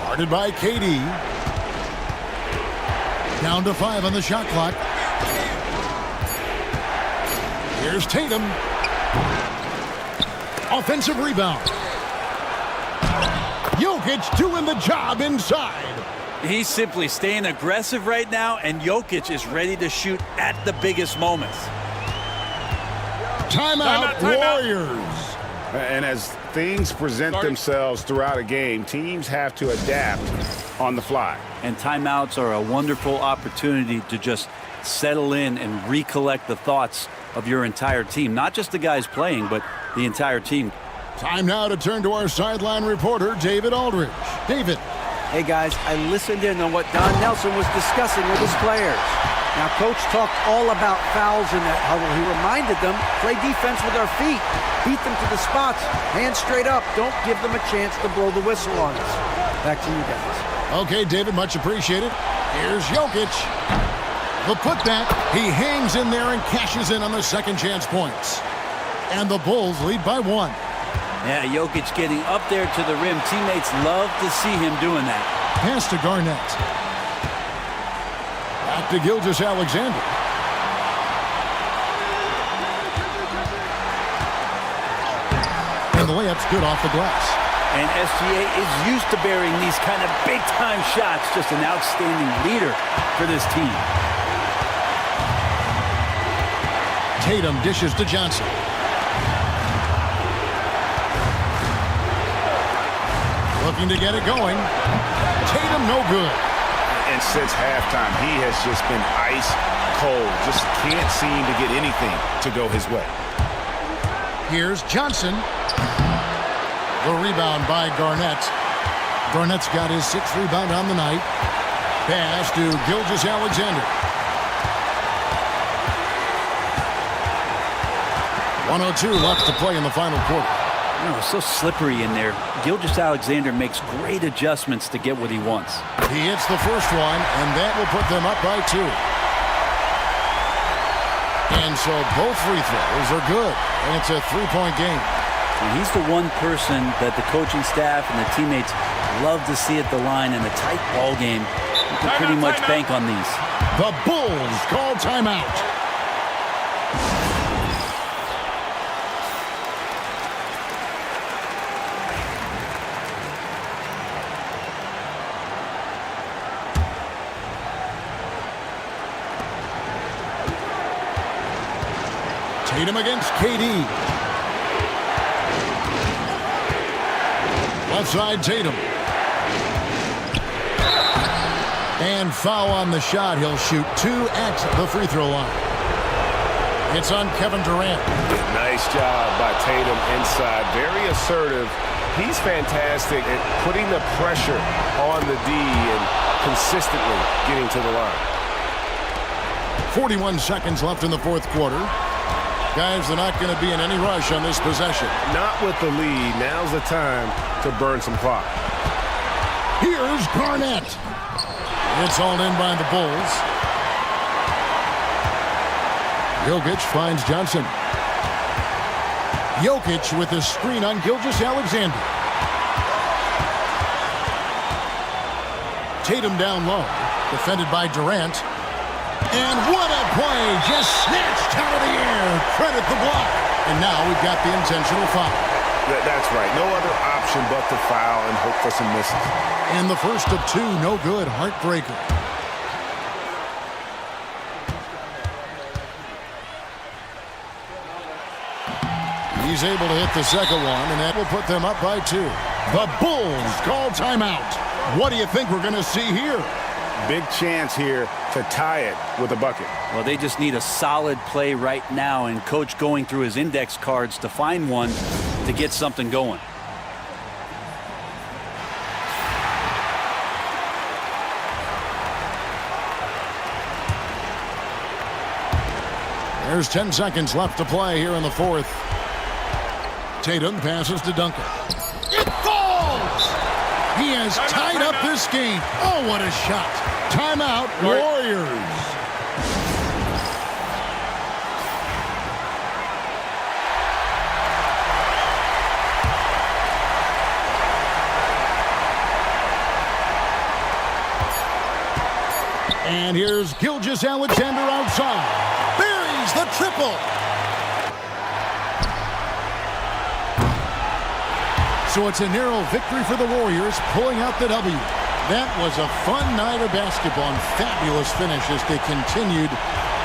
Guarded by KD. Down to 5 on the shot clock. Here's Tatum. Offensive rebound. Jokic doing the job inside. He's simply staying aggressive right now, and Jokic is ready to shoot at the biggest moments. Timeout, Warriors. And as things present themselves throughout a game, teams have to adapt on the fly. And timeouts are a wonderful opportunity to just settle in and recollect the thoughts of your entire team. Not just the guys playing, but the entire team. Time now to turn to our sideline reporter, David Aldridge. David. Hey, guys, I listened in on what Don Nelson was discussing with his players. Now, Coach talked all about fouls in that huddle. He reminded them, play defense with our feet. Beat them to the spots. Hands straight up. Don't give them a chance to blow the whistle on us. Back to you guys. Okay, David, much appreciated. Here's Jokic. The putback. He hangs in there and cashes in on the second chance points. And the Bulls lead by 1. Yeah, Jokic getting up there to the rim. Teammates love to see him doing that. Pass to Garnett. Back to Gilgeous-Alexander. And the layup's good off the glass. And SGA is used to burying these kind of big-time shots. Just an outstanding leader for this team. Tatum dishes to Johnson. Looking to get it going. Tatum no good. And since halftime, he has just been ice cold. Just can't seem to get anything to go his way. Here's Johnson. The rebound by Garnett. Garnett's got his 6th rebound on the night. Pass to Gilgeous-Alexander. 1:02 left to play in the final quarter. Oh, it's so slippery in there. Gilgeous-Alexander makes great adjustments to get what he wants. He hits the first one, and that will put them up by 2. And so both free throws are good, and it's a 3-point game. And he's the one person that the coaching staff and the teammates love to see at the line in a tight ball game. You can pretty much bank on these. The Bulls call timeout. Tatum against KD. Left side, Tatum. And foul on the shot. He'll shoot 2 at the free throw line. It's on Kevin Durant. Nice job by Tatum inside. Very assertive. He's fantastic at putting the pressure on the D and consistently getting to the line. 41 seconds left in the fourth quarter. Guys, they're not going to be in any rush on this possession. Not with the lead. Now's the time to burn some clock. Here's Garnett. It's hauled in by the Bulls. Jokic finds Johnson. Jokic with a screen on Gilgeous-Alexander. Tatum down low. Defended by Durant. And what a play! Just snatched out of the air. Credit the block. And now we've got the intentional foul. That's right. No other option but to foul and hope for some misses. And the first of 2, no good. Heartbreaker. He's able to hit the second one, and that will put them up by 2. The Bulls call timeout. What do you think we're going to see here? Big chance here to tie it with a bucket. Well, they just need a solid play right now, and Coach going through his index cards to find one to get something going. There's 10 seconds left to play here in the fourth. Tatum passes to Duncan. It falls! He has tied up this game. Oh, what a shot. Timeout, Warriors. Gilgeous-Alexander outside. Buries the triple. So it's a narrow victory for the Warriors, pulling out the W. That was a fun night of basketball and fabulous finish as they continued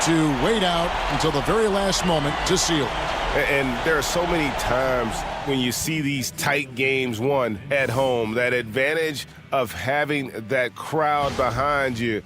to wait out until the very last moment to seal. And there are so many times when you see these tight games won at home, that advantage of having that crowd behind you.